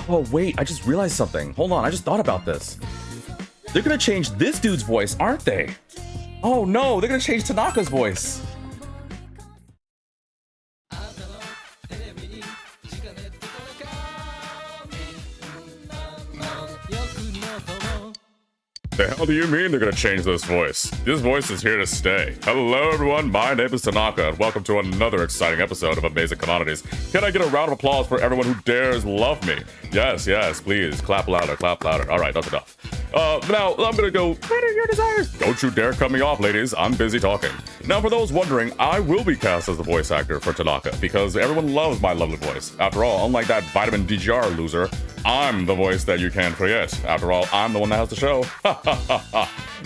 Oh wait, I just realized something. Hold on, I just thought about this. They're gonna change this dude's voice, aren't they? Oh no, they're gonna change Tanaka's voice. The hell do you mean they're gonna change this voice? This voice is here to stay. Hello everyone, my name is Tanaka, and welcome to another exciting episode of Amazing Commodities. Can I get a round of applause for everyone who dares love me? Yes, please, clap louder, clap louder. Alright, that's enough. Now, I'm gonna go, what are your desires? Don't you dare cut me off, ladies, I'm busy talking. Now, for those wondering, I will be cast as the voice actor for Tanaka, because everyone loves my lovely voice. After all, unlike that vitamin DGR loser, I'm the voice that you can't forget. After all, I'm the one that has the show.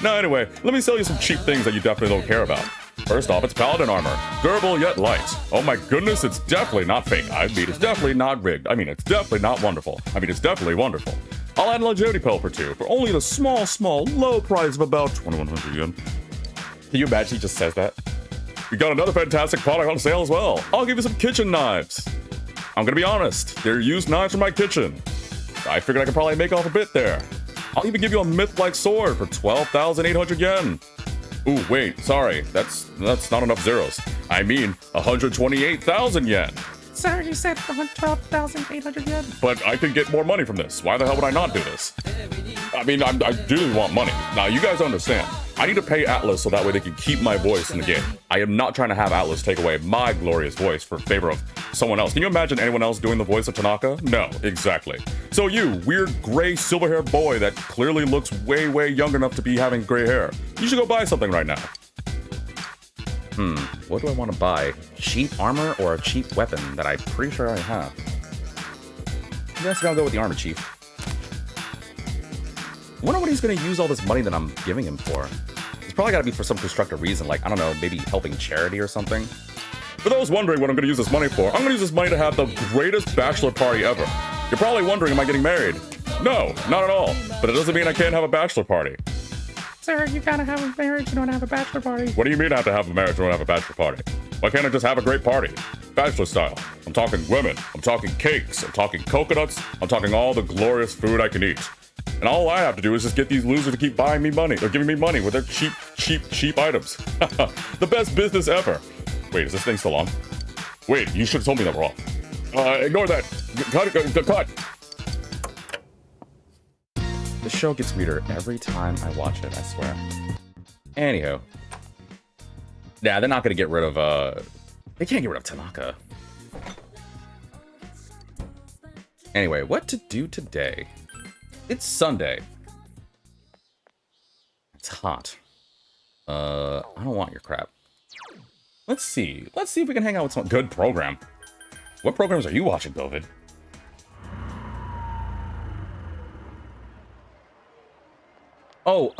Now anyway, let me sell you some cheap things that you definitely don't care about. First off, it's paladin armor. Durable yet light. Oh my goodness, it's definitely not fake. I mean, it's definitely not rigged. I mean, it's definitely not wonderful. I mean, it's definitely wonderful. I'll add a longevity pill for 2 for only the small, low price of about 2,100 yen. Can you imagine he just says that? We got another fantastic product on sale as well. I'll give you some kitchen knives. I'm gonna be honest, they're used knives from my kitchen. I figured I could probably make off a bit there. I'll even give you a myth-like sword for 12,800 yen. Ooh, wait, sorry, that's not enough zeros. I mean, 128,000 yen. Sir, you said 12,800 yen. But I could get more money from this. Why the hell would I not do this? I mean, I do want money. Now, you guys understand. I need to pay Atlas so that way they can keep my voice in the game. I am not trying to have Atlas take away my glorious voice for favor of someone else. Can you imagine anyone else doing the voice of Tanaka? No, exactly. So you, weird gray silver-haired boy that clearly looks way, way young enough to be having gray hair, you should go buy something right now. What do I want to buy? Cheap armor or a cheap weapon that I'm pretty sure I have? I guess I'll go with the armor, chief. I wonder what he's going to use all this money that I'm giving him for. It's probably got to be for some constructive reason, like, I don't know, maybe helping charity or something. For those wondering what I'm going to use this money for, I'm going to use this money to have the greatest bachelor party ever. You're probably wondering, am I getting married? No, not at all. But it doesn't mean I can't have a bachelor party. Sir, you gotta have a marriage, you don't have a bachelor party. What do you mean I have to have a marriage when I have a bachelor party? Why can't I just have a great party? Bachelor style. I'm talking women. I'm talking cakes. I'm talking coconuts. I'm talking all the glorious food I can eat. And all I have to do is just get these losers to keep buying me money, or giving me money with their cheap items. The best business ever. Wait, is this thing still on? Wait, you should have told me that we're off. Ignore that. Cut. This show gets weirder every time I watch it, I swear. Anywho. Yeah, they're not gonna get rid of, they can't get rid of Tanaka. Anyway, what to do today? It's Sunday. It's hot. I don't want your crap. Let's see. Let's see if we can hang out with some good program. What programs are you watching, Bovid? Oh,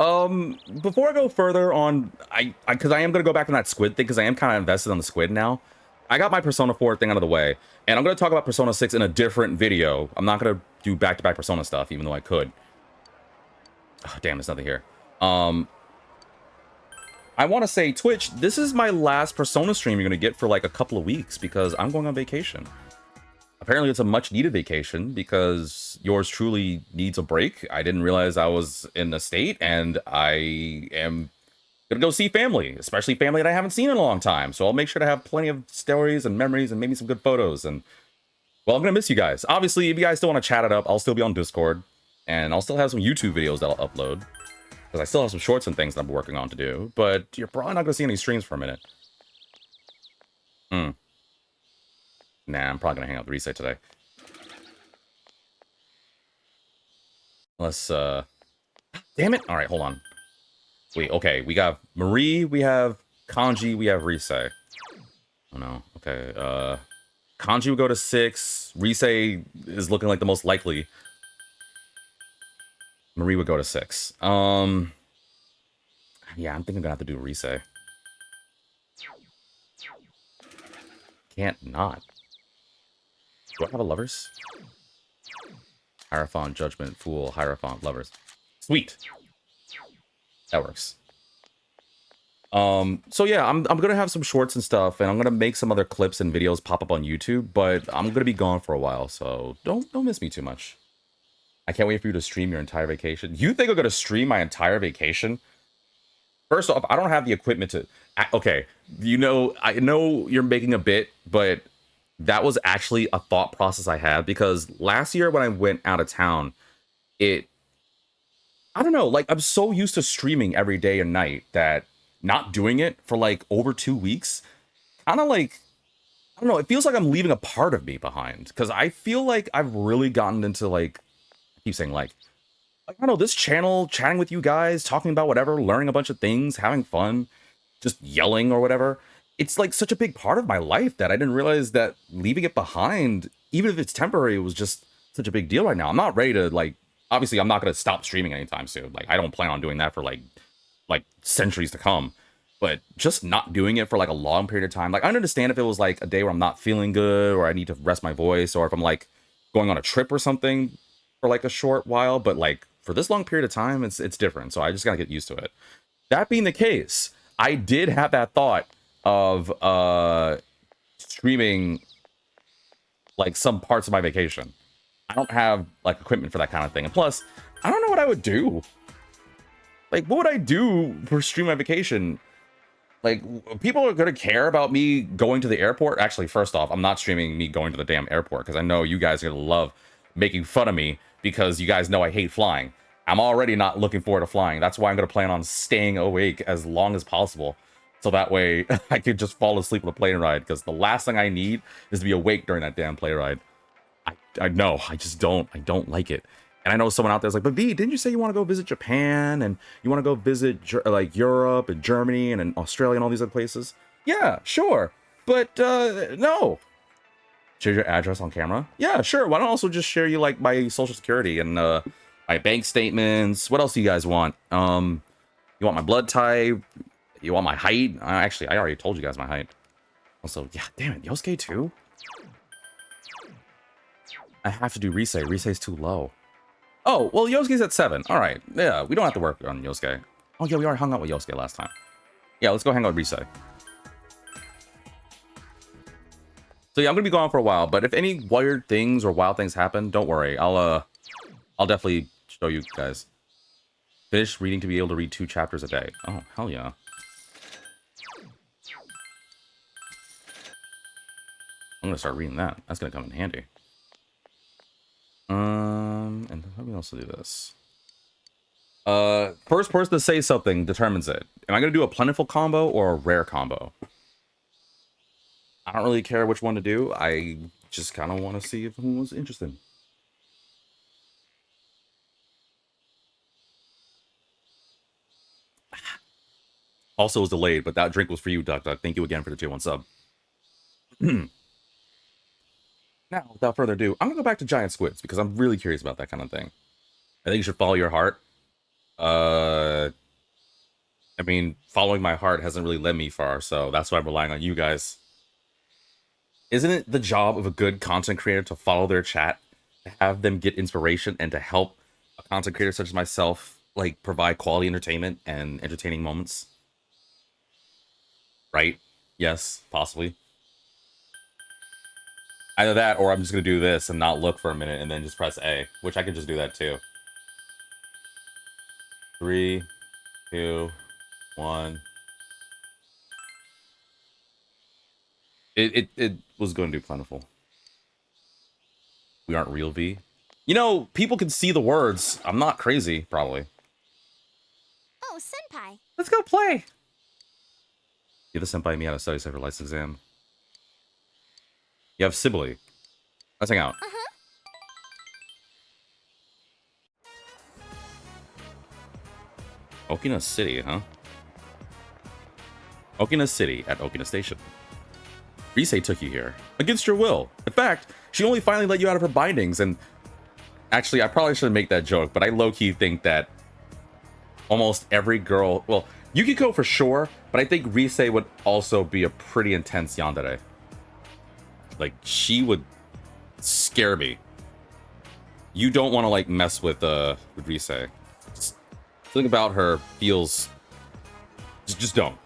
before I go further on, because I am going to go back on that squid thing, because I am kind of invested on the squid now. I got my Persona 4 thing out of the way, and I'm going to talk about Persona 6 in a different video. I'm not going to do back-to-back Persona stuff, even though I could. Oh, damn, there's nothing here. I want to say, Twitch, this is my last Persona stream you're going to get for like a couple of weeks, because I'm going on vacation. Apparently, it's a much-needed vacation, because yours truly needs a break. I didn't realize I was in a state, and I am Gonna go see family, especially family that I haven't seen in a long time. So I'll make sure to have plenty of stories and memories and maybe some good photos. And well, I'm gonna miss you guys. Obviously, if you guys still want to chat it up, I'll still be on Discord, and I'll still have some YouTube videos that I'll upload because I still have some shorts and things that I'm working on to do. But you're probably not gonna see any streams for a minute. Nah, I'm probably gonna hang out with Reset today. Let's damn it. All right, hold on. Wait, okay, we got Marie, we have Kanji, we have Risei. Oh no, okay. Kanji will go to 6. Risei is looking like the most likely. Marie would go to 6. Yeah, I'm thinking I'm gonna have to do Risei. Can't not. Do I have a lovers? Hierophant, Judgment, Fool, Hierophant, lovers. Sweet. That works. So yeah, I'm gonna have some shorts and stuff, and I'm gonna make some other clips and videos pop up on YouTube, but I'm gonna be gone for a while, so don't miss me too much. I can't wait for you to stream your entire vacation. You think I'm gonna stream my entire vacation? First off, I don't have the equipment to. Okay, I know you're making a bit, but that was actually a thought process I had because last year when I went out of town, I don't know, like I'm so used to streaming every day and night that not doing it for like over 2 weeks, kind of like, I don't know, it feels like I'm leaving a part of me behind because I feel like I've really gotten into like, I keep saying like, I don't know, this channel, chatting with you guys, talking about whatever, learning a bunch of things, having fun, just yelling or whatever. It's like such a big part of my life that I didn't realize that leaving it behind, even if it's temporary, was just such a big deal right now. I'm not ready to like, obviously I'm not going to stop streaming anytime soon. Like I don't plan on doing that for like centuries to come, but just not doing it for like a long period of time. Like I understand if it was like a day where I'm not feeling good or I need to rest my voice, or if I'm like going on a trip or something for like a short while, but like for this long period of time, it's different. So I just gotta get used to it. That being the case, I did have that thought of streaming like some parts of my vacation. I don't have like equipment for that kind of thing, and plus I don't know what I would do. Like, what would I do for stream my vacation? Like, people are gonna care about me going to the airport? Actually, first off, I'm not streaming me going to the damn airport because I know you guys are gonna love making fun of me because you guys know I hate flying. I'm already not looking forward to flying. That's why I'm gonna plan on staying awake as long as possible. So that way I could just fall asleep on a plane ride, because the last thing I need is to be awake during that damn plane ride. I know, I don't like it. And I know someone out there's like, but V, didn't you say you want to go visit Japan and you want to go visit like Europe and Germany and Australia and all these other places? Yeah, sure. But no. Share your address on camera? Yeah, sure. Why don't I also just share you like my social security and my bank statements? What else do you guys want? You want my blood type? You want my height? Actually, I already told you guys my height. Also, yeah, damn it, Yosuke too? I have to do Risei. Risei's too low. Oh, well, Yosuke's at 7. All right. Yeah, we don't have to work on Yosuke. Oh, yeah, we already hung out with Yosuke last time. Yeah, let's go hang out with Risei. So yeah, I'm gonna be gone for a while, but if any weird things or wild things happen, don't worry. I'll definitely show you guys. Finish reading to be able to read 2 chapters a day. Oh, hell yeah. I'm gonna start reading that. That's gonna come in handy. And let me also do this. First person to say something determines it. Am I gonna do a plentiful combo or a rare combo? I don't really care which one to do. I just kind of want to see if anyone was interested. Also was delayed, but that drink was for you, Duck Duck. Thank you again for the tier 1 sub. Now, without further ado, I'm gonna go back to giant squids because I'm really curious about that kind of thing. I think you should follow your heart. I mean, following my heart hasn't really led me far, so that's why I'm relying on you guys. Isn't it the job of a good content creator to follow their chat, to have them get inspiration, and to help a content creator such as myself, like, provide quality entertainment and entertaining moments? Right? Yes, possibly. Either that, or I'm just gonna do this and not look for a minute and then just press A, which I could just do that too. 3, 2, 1. It was going to do plentiful. We aren't real V. You know, people can see the words. I'm not crazy, probably. Oh, senpai. Let's go play. Give the senpai and me how to study for license exam. You have Sibylle. Let's hang out. Okina City, huh? Okina City at Okina Station. Rise took you here. Against your will. In fact, she only finally let you out of her bindings, and... Actually, I probably shouldn't make that joke, but I low-key think that almost every girl... Well, Yukiko for sure, but I think Rise would also be a pretty intense yandere. Like, she would scare me. You don't want to, like, mess with Rise. Something about her feels... Just don't.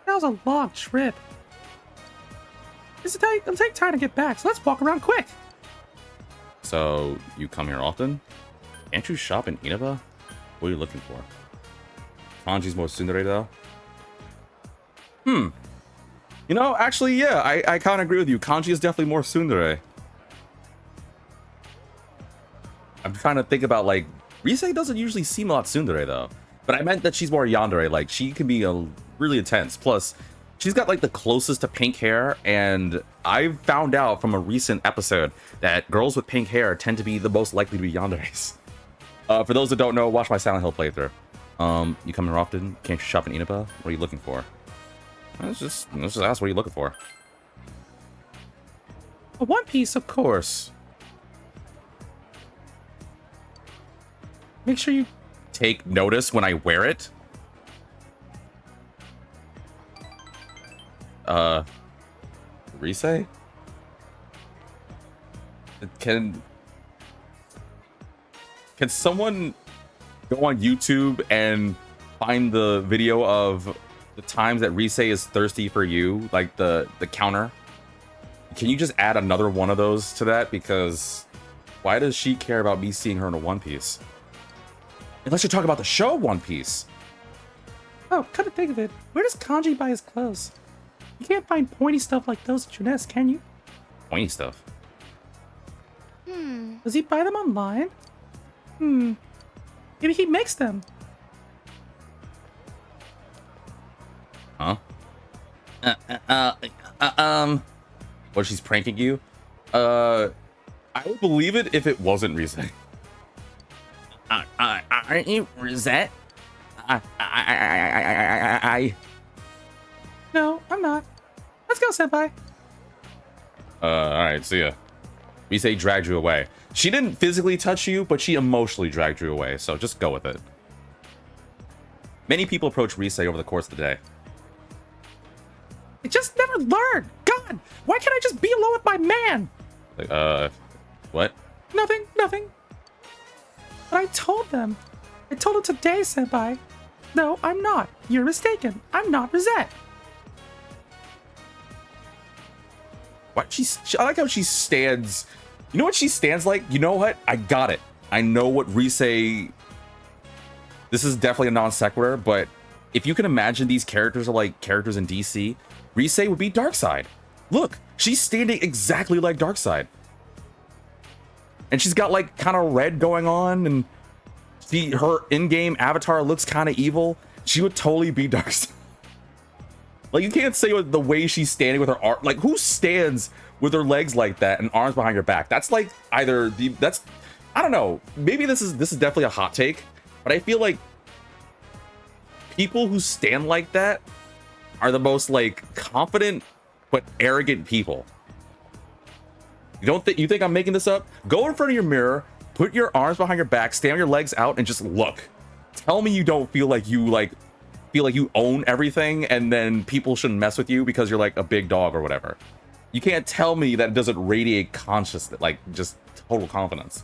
That was a long trip. It'll take time to get back, so let's walk around quick. So, you come here often? Can't you shop in Inaba? What are you looking for? Kanji's more tsundere, though? You know, actually, yeah, I kind of agree with you. Kanji is definitely more tsundere. I'm trying to think about, like, Rise doesn't usually seem a lot tsundere, though. But I meant that she's more yandere. Like, she can be really intense. Plus, she's got, like, the closest to pink hair. And I found out from a recent episode that girls with pink hair tend to be the most likely to be yanderes. For those that don't know, watch my Silent Hill playthrough. You come here often? Can't you shop in Inaba? What are you looking for? Let's just ask what are you looking for. A One Piece, of course. Make sure you take notice when I wear it. Rise? Can someone go on YouTube and find the video of the times that Rise is thirsty for you, like the counter? Can you just add another one of those to that? Because why does she care about me seeing her in a One Piece? Unless you're talking about the show One Piece. Oh, come to think of it, where does Kanji buy his clothes? You can't find pointy stuff like those at Junes, can you? Pointy stuff? Does he buy them online? Maybe he makes them. Huh? What, she's pranking you? I would believe it if it wasn't Rise. Aren't you Rosette? No, I'm not. Let's go, senpai. Alright, see ya. Rise dragged you away. She didn't physically touch you, but she emotionally dragged you away, so just go with it. Many people approach Rise over the course of the day. I just never learn. God, why can't I just be alone with my man? Like, what? Nothing. But I told them. I told him today, senpai. No, I'm not. You're mistaken. I'm not Rosette. Why I like how she stands. You know what she stands like? You know what? I got it. I know what Rise... This is definitely a non sequitur, but if you can imagine these characters are like characters in DC, Rise would be Darkseid. Look, she's standing exactly like Darkseid. And she's got like kind of red going on, and her in-game avatar looks kind of evil. She would totally be Darkseid. Like, you can't say the way she's standing with her arm. Like, who stands with her legs like that and arms behind her back? That's like either that's, I don't know. Maybe this is definitely a hot take, but I feel like people who stand like that are the most like confident but arrogant people. You think I'm making this up? Go in front of your mirror, put your arms behind your back, stand on your legs out, and just look. Tell me you don't feel like you own everything, and then people shouldn't mess with you because you're like a big dog or whatever. You can't tell me that it doesn't radiate consciousness, like just total confidence.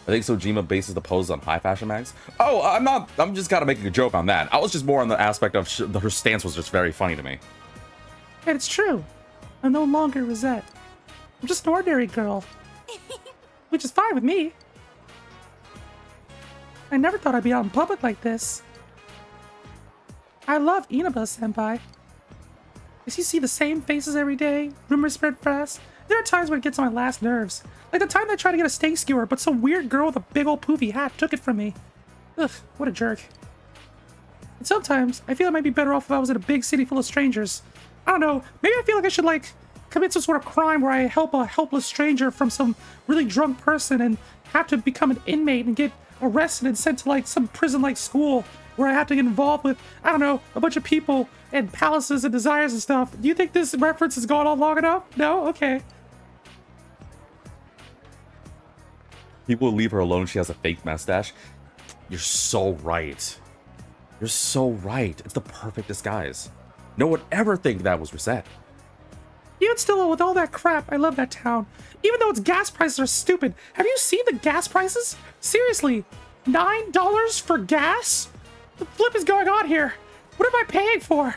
I think Sojima bases the poses on high fashion mags. Oh, I'm just gotta make a joke on that. I was just more on the aspect of her stance was just very funny to me. And it's true. I'm no longer Rosette. I'm just an ordinary girl. Which is fine with me. I never thought I'd be out in public like this. I love Inaba-senpai. Does he see the same faces every day? Rumors spread fast. There are times when it gets on my last nerves. Like the time I tried to get a steak skewer, but some weird girl with a big old poofy hat took it from me. Ugh, what a jerk. And sometimes, I feel I might be better off if I was in a big city full of strangers. I don't know, maybe I feel like I should, like, commit some sort of crime where I help a helpless stranger from some really drunk person and have to become an inmate and get arrested and sent to, like, some prison-like school where I have to get involved with, I don't know, a bunch of people and palaces and desires and stuff. Do you think this reference has gone on long enough? No? Okay. People will leave her alone. She has a fake mustache. You're so right. You're so right. It's the perfect disguise. No one would ever think that was Reset. Even still, with all that crap, I love that town. Even though its gas prices are stupid. Have you seen the gas prices? Seriously, $9 for gas? The flip is going on here. What am I paying for?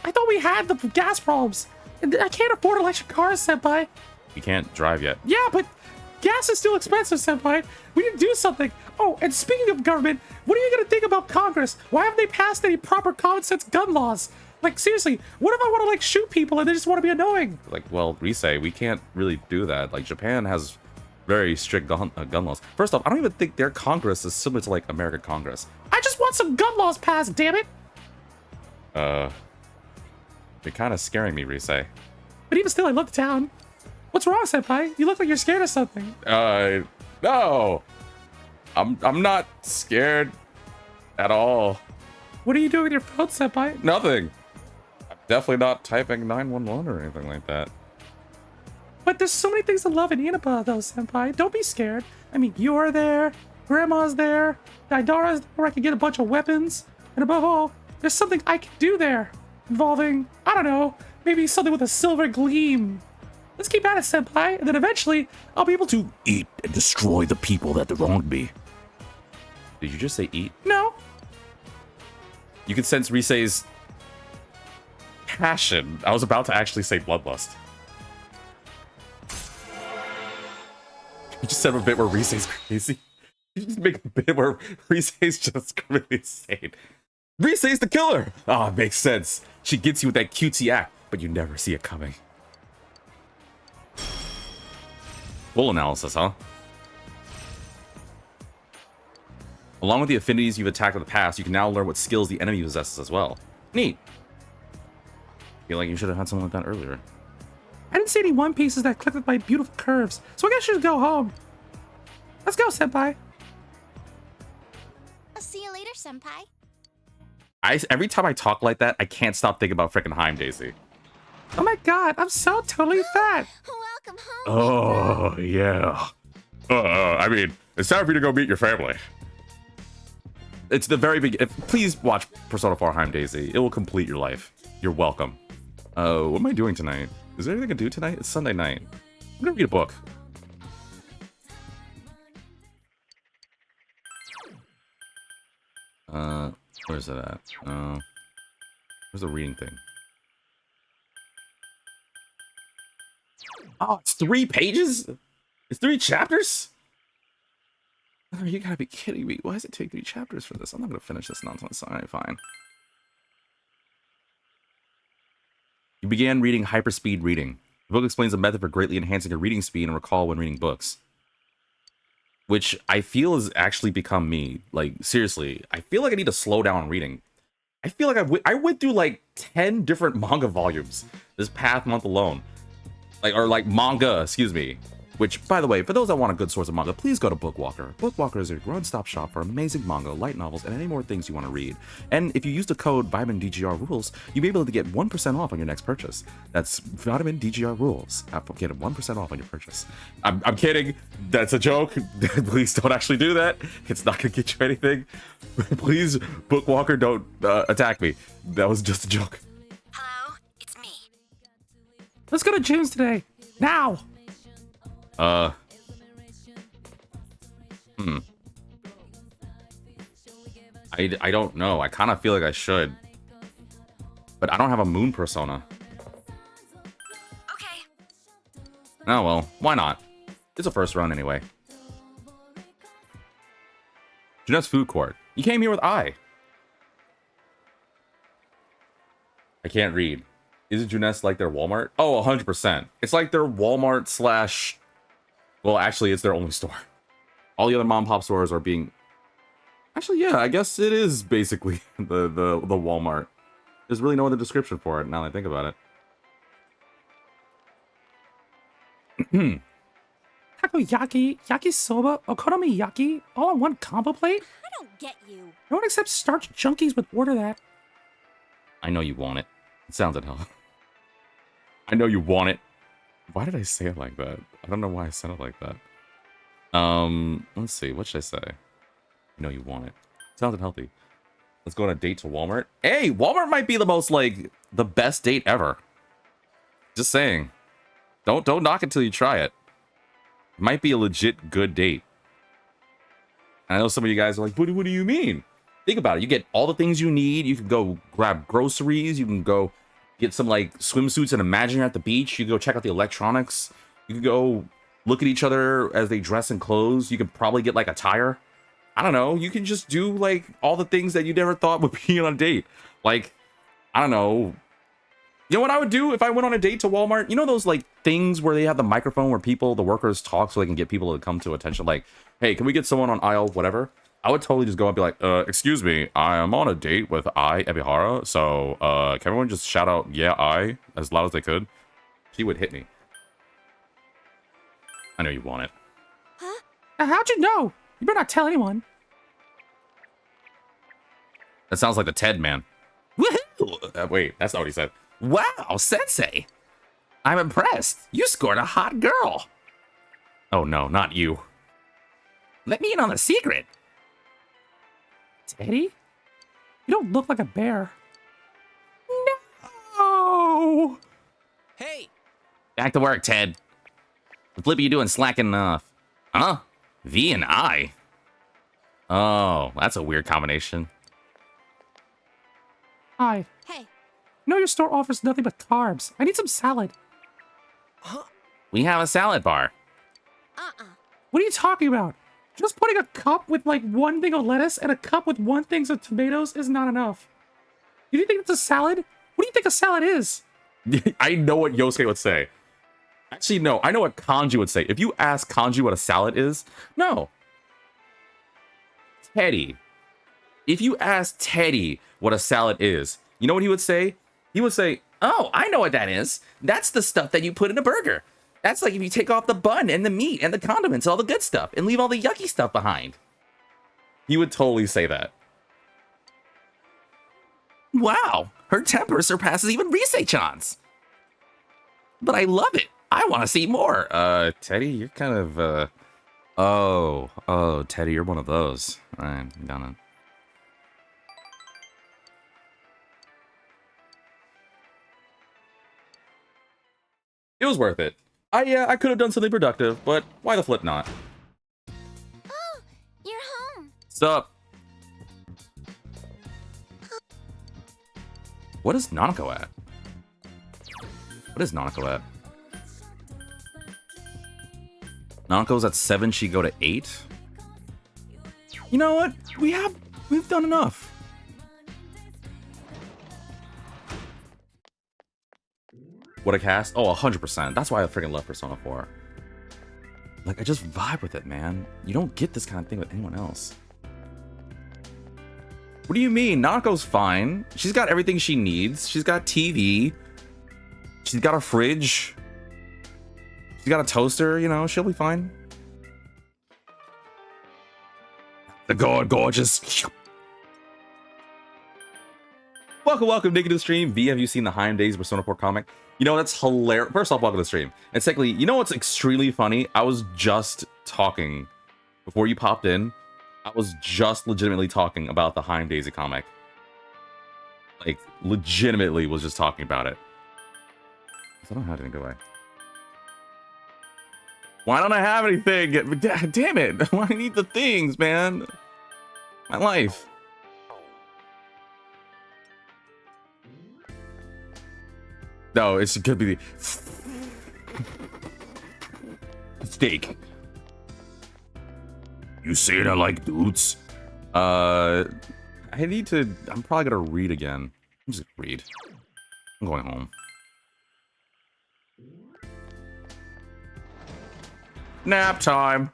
I thought we had the gas problems. And I can't afford electric cars, senpai. You can't drive yet. Yeah, but gas is still expensive, senpai. We need to do something. Oh, and speaking of government, what are you gonna think about Congress? Why haven't they passed any proper common sense gun laws? Like, seriously, what if I want to, like, shoot people and they just want to be annoying? Like, well, Rise, we can't really do that. Like, Japan has very strict gun laws. First off, I don't even think their Congress is similar to, like, American Congress. I just want some gun laws passed, damn it! You're kind of scaring me, Rise. But even still, I love the town. What's wrong, senpai? You look like you're scared of something. No! I'm not scared at all. What are you doing with your phone, senpai? Nothing. I'm definitely not typing 911 or anything like that. But there's so many things to love in Inaba, though, senpai. Don't be scared. I mean, you're there, Grandma's there, Daidara's there where I can get a bunch of weapons. And above all, there's something I can do there. Involving, I don't know, maybe something with a silver gleam. Let's keep at it, senpai, and then eventually, I'll be able to eat and destroy the people that wronged me. Did you just say eat? No. You can sense Rise's passion. I was about to actually say bloodlust. You just said a bit where Rise's crazy. You just make a bit where Rise's just really insane. Rise's the killer! Ah, it makes sense. She gets you with that cutesy act, but you never see it coming. Full analysis, huh? Along with the affinities you've attacked in the past, you can now learn what skills the enemy possesses as well. Neat. Feel like you should have had something like that earlier. I didn't see any One Pieces that clicked with my beautiful curves, so I guess I should go home. Let's go, senpai. I'll see you later, senpai. Every time I talk like that, I can't stop thinking about frickin' Heim Daisy. Oh my god, I'm so totally fat. Welcome home. Oh, yeah. I mean, it's time for you to go meet your family. It's the very big. Please watch Persona 4 Heim Daisy. It will complete your life. You're welcome. What am I doing tonight? Is there anything I can do tonight? It's Sunday night. I'm gonna read a book. Where's it at? Where's the reading thing? Oh, it's 3 pages? It's 3 chapters? Oh, you gotta be kidding me. Why does it take 3 chapters for this? I'm not gonna finish this nonsense. Alright, fine. You began reading hyperspeed reading. The book explains a method for greatly enhancing your reading speed and recall when reading books. Which I feel has actually become me. Like, seriously, I feel like I need to slow down reading. I feel like I went through like 10 different manga volumes this past month alone. Like manga, excuse me. Which, by the way, for those that want a good source of manga, please go to Bookwalker. Bookwalker is your one-stop shop for amazing manga, light novels, and any more things you want to read. And if you use the code VitaminDGRRules, you'll be able to get 1% off on your next purchase. That's VitaminDGRRules. Get 1% off on your purchase. I'm kidding. That's a joke. Please don't actually do that. It's not going to get you anything. Please, Bookwalker, don't attack me. That was just a joke. Hello, it's me. Let's go to June's today. Now. I don't know. I kind of feel like I should. But I don't have a moon persona. Okay. Oh well, why not? It's a first run anyway. Jeunesse Food Court. You came here with I can't read. Is it Jeunesse like their Walmart? Oh, 100%. It's like their Walmart slash... Well, actually, it's their only store. All the other mom and pop stores are being... Actually, yeah, I guess it is basically the Walmart. There's really no other description for it now that I think about it. Takoyaki, yakisoba, okonomiyaki, all on one combo plate? I don't get you. No one except starch junkies would order that. I know you want it. It sounds like hell. I know you want it. Why did I say it like that? I don't know why I said it like that. Let's see. What should I say? I know you want it. Sounds unhealthy. Let's go on a date to Walmart. Hey, Walmart might be the most, like, the best date ever. Just saying. Don't knock it till you try it. It might be a legit good date. And I know some of you guys are like, what do you mean? Think about it. You get all the things you need. You can go grab groceries. You can go get some, like, swimsuits and imagine you're at the beach. You can go check out the electronics. You can go look at each other as they dress in clothes. You can probably get, like, a tire. I don't know. You can just do, like, all the things that you never thought would be on a date. Like, I don't know. You know what I would do if I went on a date to Walmart? You know those, like, things where they have the microphone where the workers talk so they can get people to come to attention? Like, hey, can we get someone on aisle whatever? I would totally just go and be like, excuse me, I am on a date with Ebihara, so, can everyone just shout out, yeah, I, as loud as they could? She would hit me. I know you want it. Huh? How'd you know? You better not tell anyone. That sounds like the Ted man. Woohoo! Wait, that's not what he said. Wow, Sensei! I'm impressed. You scored a hot girl. Oh no, not you. Let me in on the secret. Teddy? You don't look like a bear. No! Hey, Back to work, Ted. What flip are you doing slacking off? Huh? V and I? Oh, that's a weird combination. Hi. Hey, You know your store offers nothing but carbs. I need some salad. We have a salad bar. What are you talking about? Just putting a cup with like one thing of lettuce and a cup with one thing of tomatoes is not enough. You think it's a salad? What do you think a salad is? I know what Yosuke would say. Actually, no. I know what Kanji would say. If you ask Kanji what a salad is, no. Teddy. If you ask Teddy what a salad is, you know what he would say? He would say, oh, I know what that is. That's the stuff that you put in a burger. That's like if you take off the bun and the meat and the condiments, all the good stuff, and leave all the yucky stuff behind. He would totally say that. Wow, her temper surpasses even Risei-chan's. But I love it. I want to see more. Teddy, you're kind of, Oh, Teddy, you're one of those. I'm gonna... It was worth it. I could have done something productive, but why the flip not? oh, you're home. Sup? What is Nanako at? What is Nanako at? Nanako's at 7, she go to 8? You know what? We've done enough. What a cast? Oh, 100%. That's why I freaking love Persona 4. Like, I just vibe with it, man. You don't get this kind of thing with anyone else. What do you mean? Nanako's fine. She's got everything she needs. She's got TV. She's got a fridge. She's got a toaster, you know, she'll be fine. The gorgeous. Welcome, Nick, to the stream. V, have you seen the Heim Days Persona 4 comic? You know, that's hilarious. First off, welcome to the stream. And secondly, you know what's extremely funny? I was just talking, before you popped in, I was just legitimately talking about the Heim Daisy comic. Like, legitimately was just talking about it. I don't have anything. Go away. Why don't I have anything? Damn it. I need the things, man. My life. No, it could be the steak. You saying I like dudes? I need to. I'm probably gonna read again. I'm just gonna read. I'm going home. Nap time.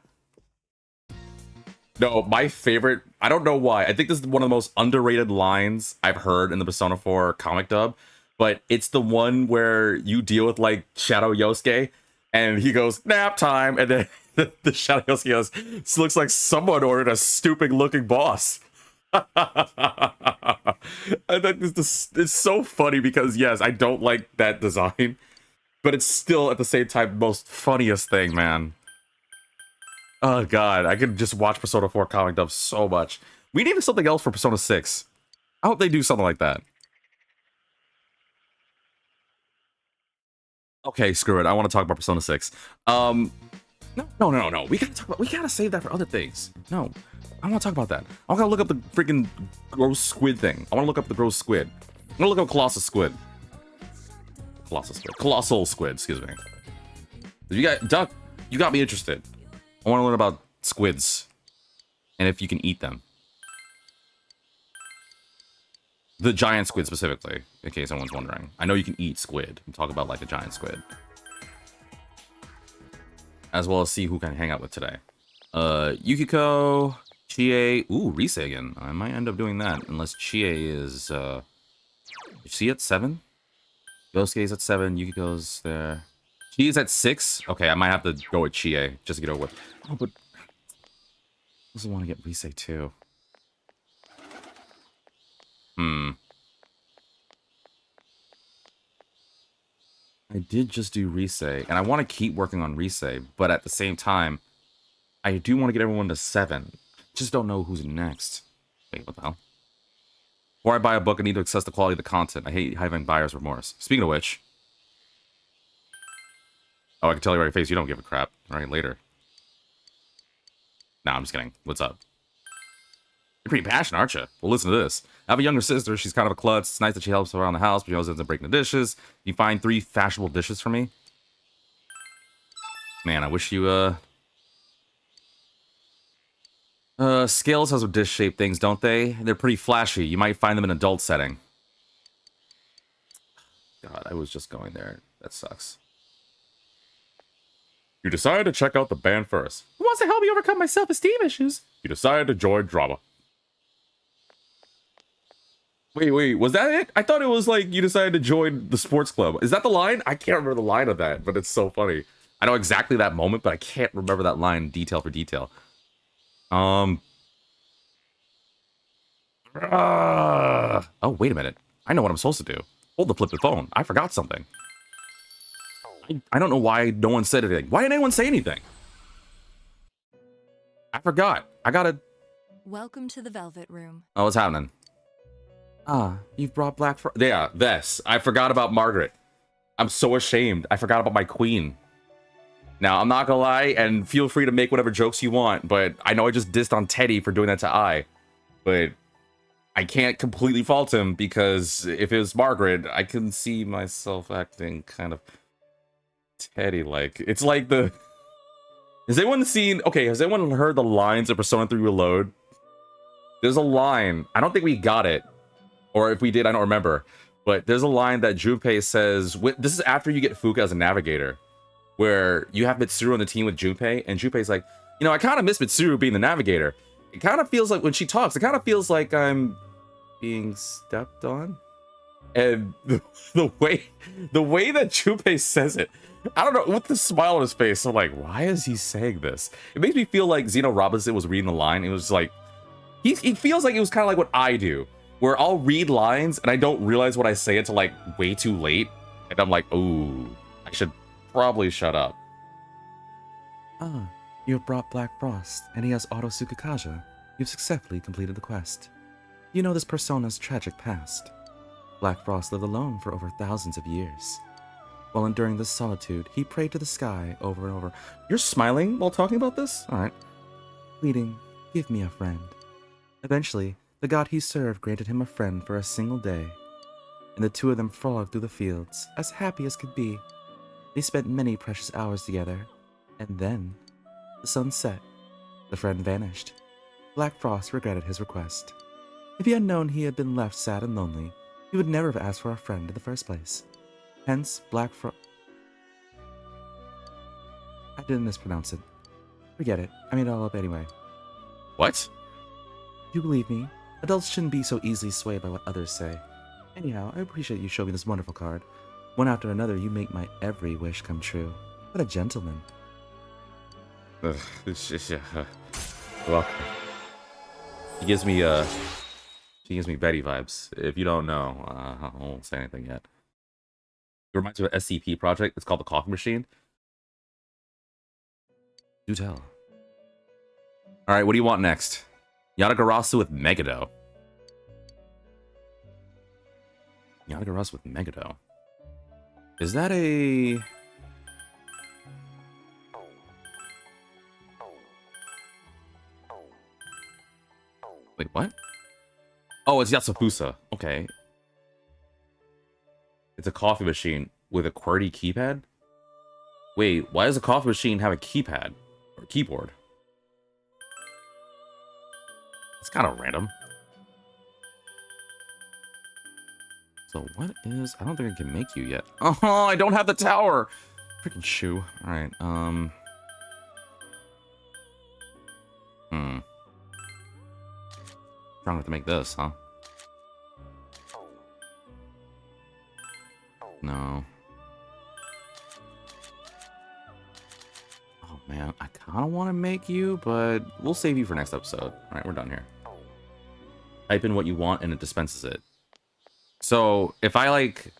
No, my favorite. I don't know why. I think this is one of the most underrated lines I've heard in the Persona 4 comic dub. But it's the one where you deal with like Shadow Yosuke, and he goes nap time, and then the Shadow Yosuke goes, "This looks like someone ordered a stupid looking boss." I think it's so funny because yes, I don't like that design, but it's still at the same time the most funniest thing, man. Oh god, I could just watch Persona 4 comic dub so much. We needed something else for Persona 6. I hope they do something like that. Okay, screw it. I want to talk about Persona 6. No. We gotta save that for other things. No, I want to talk about that. I want to look up the freaking gross squid thing. I want to look up the gross squid. I'm gonna look up Colossal Squid. Colossal Squid, excuse me. You got Duck. You got me interested. I want to learn about squids and if you can eat them. The giant squid specifically, in case anyone's wondering. I know you can eat squid. I'm talking about like a giant squid. As well as see who can hang out with today. Yukiko, Chie. Ooh, Rise again. I might end up doing that unless Chie is she at 7? Yosuke's at 7, Yukiko's there. Chie's at 6? Okay, I might have to go with Chie just to get over with. Oh, but I also want to get Rise too. I did just do Rise, and I want to keep working on Rise, but at the same time, I do want to get everyone to 7. Just don't know who's next. Wait, what the hell? Before I buy a book, I need to assess the quality of the content. I hate having buyer's remorse. Speaking of which... Oh, I can tell you right in your face, you don't give a crap. Alright, later. Nah, I'm just kidding. What's up? You're pretty passionate, aren't you? Well, listen to this. I have a younger sister. She's kind of a klutz. It's nice that she helps around the house, but she always ends up breaking the dishes. You find 3 fashionable dishes for me? Man, I wish you, Scales has some dish-shaped things, don't they? They're pretty flashy. You might find them in an adult setting. God, I was just going there. That sucks. You decided to check out the band first. Who wants to help me overcome my self-esteem issues? You decided to join drama. Wait, was that it? I thought it was like you decided to join the sports club. Is that the line? I can't remember the line of that, but it's so funny. I know exactly that moment, but I can't remember that line detail for detail. Oh, wait a minute. I know what I'm supposed to do. Hold the flipped phone. I forgot something. I don't know why no one said anything. Why didn't anyone say anything? I forgot. I gotta... Welcome to the Velvet Room. Oh, what's happening? Ah, you've brought Black Friday. Yeah, this. I forgot about Margaret. I'm so ashamed. I forgot about my queen. Now, I'm not gonna lie, and feel free to make whatever jokes you want, but I know I just dissed on Teddy for doing that to I. But I can't completely fault him, because if it was Margaret, I can see myself acting kind of Teddy-like. It's like the... Has anyone seen... Okay, has anyone heard the lines of Persona 3 Reload? There's a line. I don't think we got it. Or if we did, I don't remember. But there's a line that Junpei says... This is after you get Fuka as a navigator. Where you have Mitsuru on the team with Junpei. And Junpei's like, you know, I kind of miss Mitsuru being the navigator. It kind of feels like, when she talks, it kind of feels like I'm being stepped on. And the way that Junpei says it... I don't know, with the smile on his face, I'm like, why is he saying this? It makes me feel like Zeno Robinson was reading the line. It was like... He feels like it was kind of like what I do. Where I'll read lines and I don't realize what I say until like way too late. And I'm like, ooh, I should probably shut up. Ah, you have brought Black Frost, and he has Auto Tsukakaja. You've successfully completed the quest. You know this persona's tragic past. Black Frost lived alone for over thousands of years. While enduring this solitude, he prayed to the sky over and over. You're smiling while talking about this? Alright. Pleading, give me a friend. Eventually, the god he served granted him a friend for a single day, and the two of them frolicked through the fields, as happy as could be. They spent many precious hours together, and then the sun set. The friend vanished. Black Frost regretted his request. If he had known he had been left sad and lonely, he would never have asked for a friend in the first place. Hence, Black Frost... I didn't mispronounce it. Forget it. I made it all up anyway. What? You believe me? Adults shouldn't be so easily swayed by what others say. Anyhow, I appreciate you showing me this wonderful card. One after another, you make my every wish come true. What a gentleman. Ugh, it's just, well, he gives me Betty vibes. If you don't know, I won't say anything yet. It reminds me of an SCP project. It's called the Coffee Machine. Do tell. All right, what do you want next? Yanagarasu with Megado. Yanagarasu with Megado. Is that a... Wait, what? Oh, it's Yatsufusa. Okay. It's a coffee machine with a QWERTY keypad? Wait, why does a coffee machine have a keypad? Or keyboard? It's kind of random. So what is... I don't think I can make you yet. Oh, I don't have the tower! Freaking shoe. Alright, Strong enough to make this, huh? No. Oh man, I kind of want to make you, but we'll save you for next episode. Alright, we're done here. Type in what you want and it dispenses it. So, if I like,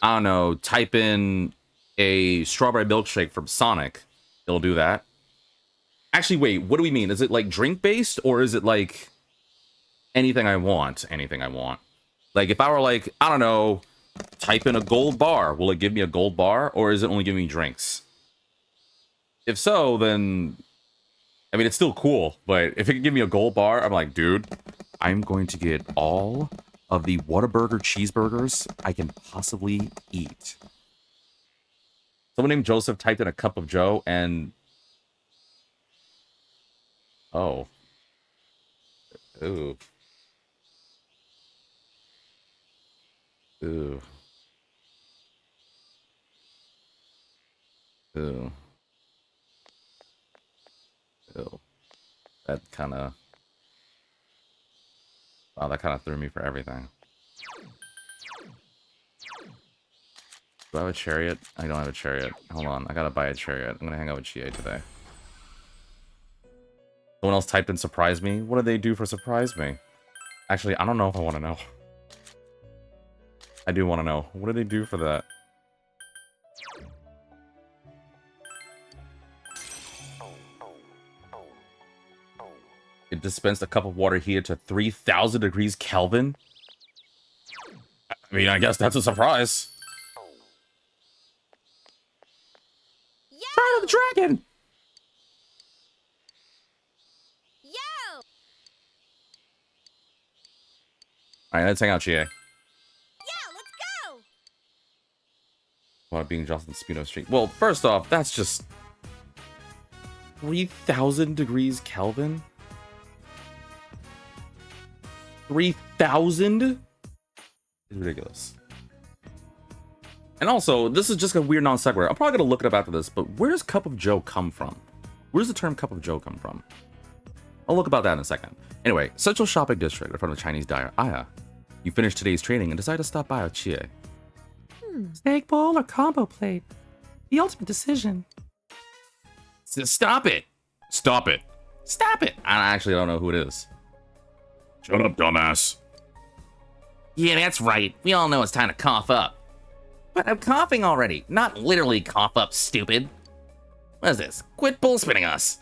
I don't know, type in a strawberry milkshake from Sonic, it'll do that. Actually, wait, what do we mean? Is it like drink-based, or is it like anything I want? Anything I want. Like, if I were like, I don't know, type in a gold bar, will it give me a gold bar, or is it only giving me drinks? If so, then, I mean, it's still cool, but if it can give me a gold bar, I'm like, dude, I'm going to get all of the Whataburger cheeseburgers I can possibly eat. Someone named Joseph typed in a cup of Joe, and... Oh. Ooh. Ooh. Ooh. Ew. That kind of... Wow, that kind of threw me for everything. Do I have a chariot? I don't have a chariot. Hold on, I gotta buy a chariot. I'm gonna hang out with Chie today. Someone else typed in surprise me. What did they do for surprise me? Actually, I don't know if I want to know. I do want to know. What did they do for that? It dispensed a cup of water heated to 3,000 degrees Kelvin? I mean, I guess that's a surprise. Yo! Turn of the dragon! Yo! Alright, let's hang out, Chie. Yeah, let's go! While being jostled in Speedo Street. Well, first off, that's just... 3,000 degrees Kelvin? 3,000 is ridiculous. And also, this is just a weird non sequitur. I'm probably gonna look it up after this, but where does Cup of Joe come from? Where does the term Cup of Joe come from? I'll look about that in a second. Anyway, Central Shopping District in front of the Chinese diner Aya. You finished today's training and decided to stop by with Chie. Steak bowl or combo plate? The ultimate decision. Stop it! Stop it! Stop it! I actually don't know who it is. Shut up, dumbass. Yeah, that's right. We all know it's time to cough up. But I'm coughing already. Not literally cough up, stupid. What is this? Quit bullspitting us.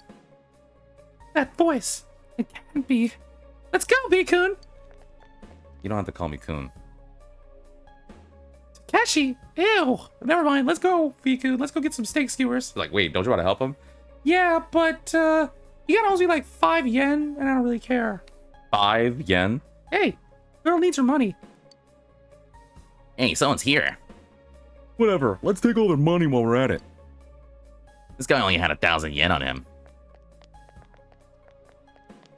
That voice. It can't be. Let's go, V-kun. You don't have to call me Kun. Takeshi. Ew. Never mind. Let's go, V-kun. Let's go get some steak skewers. Like, wait, don't you want to help him? Yeah, but you gotta always be like 5 yen, and I don't really care. 5 yen? Hey, girl needs her money. Hey, someone's here. Whatever. Let's take all their money while we're at it. This guy only had 1,000 yen on him.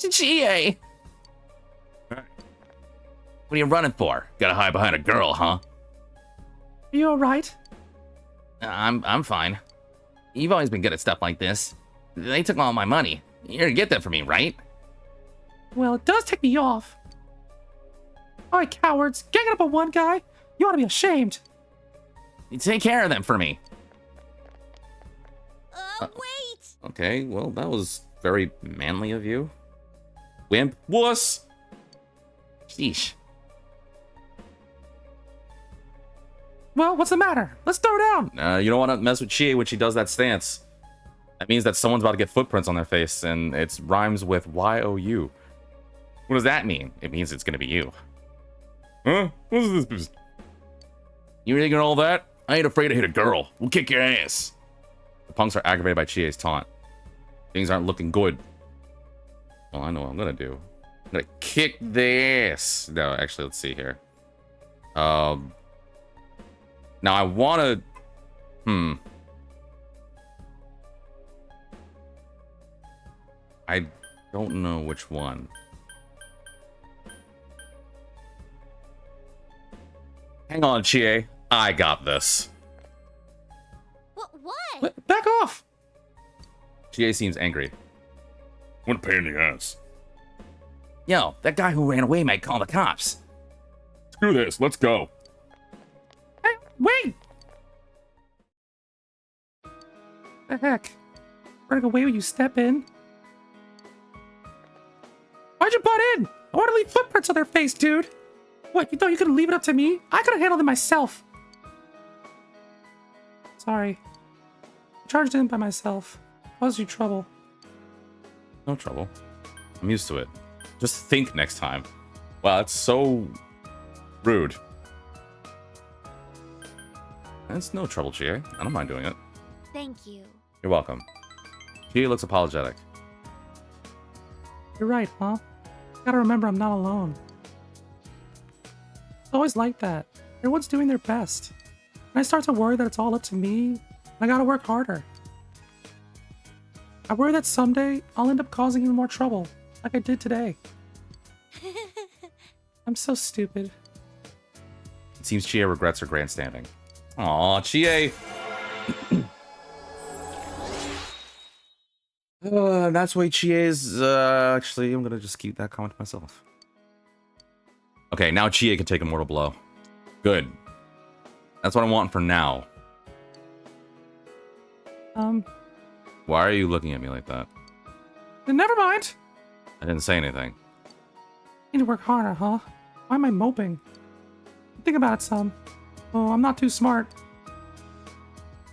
GA! What are you running for? Gotta hide behind a girl, huh? Are you alright? I'm fine. You've always been good at stuff like this. They took all my money. You're gonna get that for me, right? Well, it does tick me off. Alright, cowards. Ganging up on one guy? You ought to be ashamed. You take care of them for me. Wait! Okay, well, that was very manly of you. Wimp. Wuss! Sheesh. Well, what's the matter? Let's throw down. You don't want to mess with Chie when she does that stance. That means that someone's about to get footprints on their face, and it rhymes with Y-O-U. What does that mean? It means it's gonna be you. Huh? What is this? You really gonna all that? I ain't afraid to hit a girl. We'll kick your ass. The punks are aggravated by Chie's taunt. Things aren't looking good. Well, I know what I'm gonna do. I'm gonna kick their ass. No, actually, let's see here. Now I wanna... I don't know which one. Hang on, Chie. I got this. What? Back off. Chie seems angry. What a pain in the ass. Yo, that guy who ran away might call the cops. Screw this. Let's go. Hey, wait. The heck? Running away when you step in? Why'd you butt in? I want to leave footprints on their face, dude. What, you thought you could leave it up to me? I could have handled it myself. Sorry. I charged in by myself. Caused you trouble. No trouble. I'm used to it. Just think next time. Wow, that's so rude. That's no trouble, Chie. I don't mind doing it. Thank you. You're welcome. Chie looks apologetic. You're right, huh? Gotta remember I'm not alone. It's always like that. Everyone's doing their best. And I start to worry that it's all up to me, I gotta work harder. I worry that someday I'll end up causing even more trouble, like I did today. I'm so stupid. It seems Chie regrets her grandstanding. Aw, Chie! That's why Chie is, actually, I'm gonna just keep that comment to myself. Okay, now Chie can take a mortal blow. Good. That's what I want for now. Why are you looking at me like that? Then never mind. I didn't say anything. Need to work harder, huh? Why am I moping? Think about it some. Oh, I'm not too smart.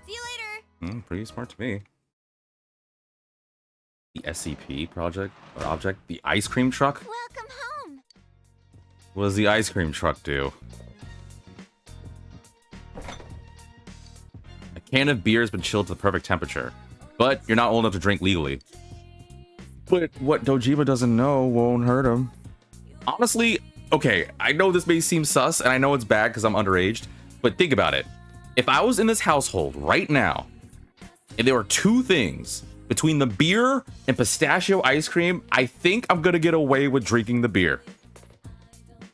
See you later. Pretty smart to me. The SCP project or object, the ice cream truck. Welcome home. What does the ice cream truck do? A can of beer has been chilled to the perfect temperature, but you're not old enough to drink legally. But what Dojima doesn't know won't hurt him. Honestly, okay, I know this may seem sus, and I know it's bad because I'm underaged, but think about it. If I was in this household right now, and there were two things between the beer and pistachio ice cream, I think I'm gonna get away with drinking the beer.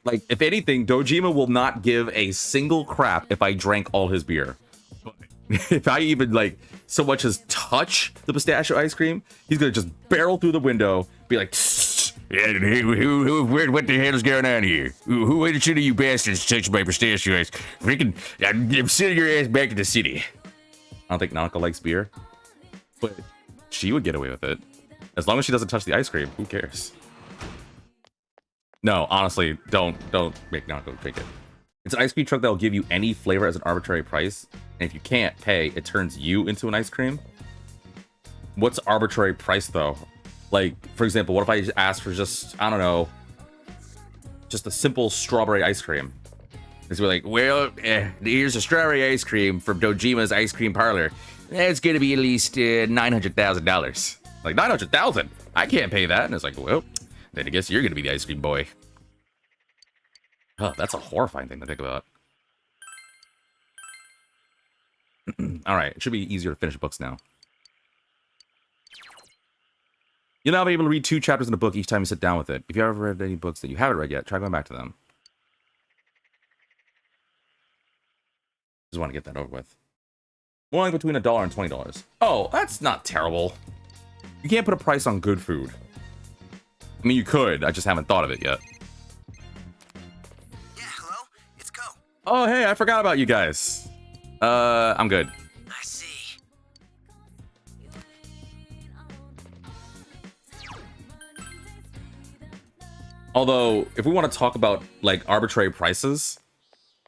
Like, if anything, Dojima will not give a single crap if I drank all his beer. If I even, like, so much as touch the pistachio ice cream, he's gonna just barrel through the window, be like, what the hell is going on here? Who ain't shit of you bastards touch my pistachio ice? Freaking, I'm sending your ass back to the city. I don't think Nanako likes beer, but she would get away with it. As long as she doesn't touch the ice cream, who cares? No, honestly, don't make Nanako drink it. It's an ice cream truck that will give you any flavor as an arbitrary price, and if you can't pay, it turns you into an ice cream. What's arbitrary price, though? Like, for example, what if I ask for just, I don't know, just a simple strawberry ice cream? It's like, well, here's a strawberry ice cream from Dojima's Ice Cream Parlor. It's going to be at least $900,000. Like, $900,000? I can't pay that. And it's like, well, then I guess you're going to be the ice cream boy. Oh, that's a horrifying thing to think about. All right, it should be easier to finish books now. You'll now be able to read 2 chapters in a book each time you sit down with it. If you ever read any books that you haven't read yet, try going back to them. Just want to get that over with. More like between $1 and $20. Oh, that's not terrible. You can't put a price on good food. I mean, you could. I just haven't thought of it yet. Yeah, hello? It's Ko. Oh, hey, I forgot about you guys. I'm good. I see. Although, if we want to talk about, like, arbitrary prices,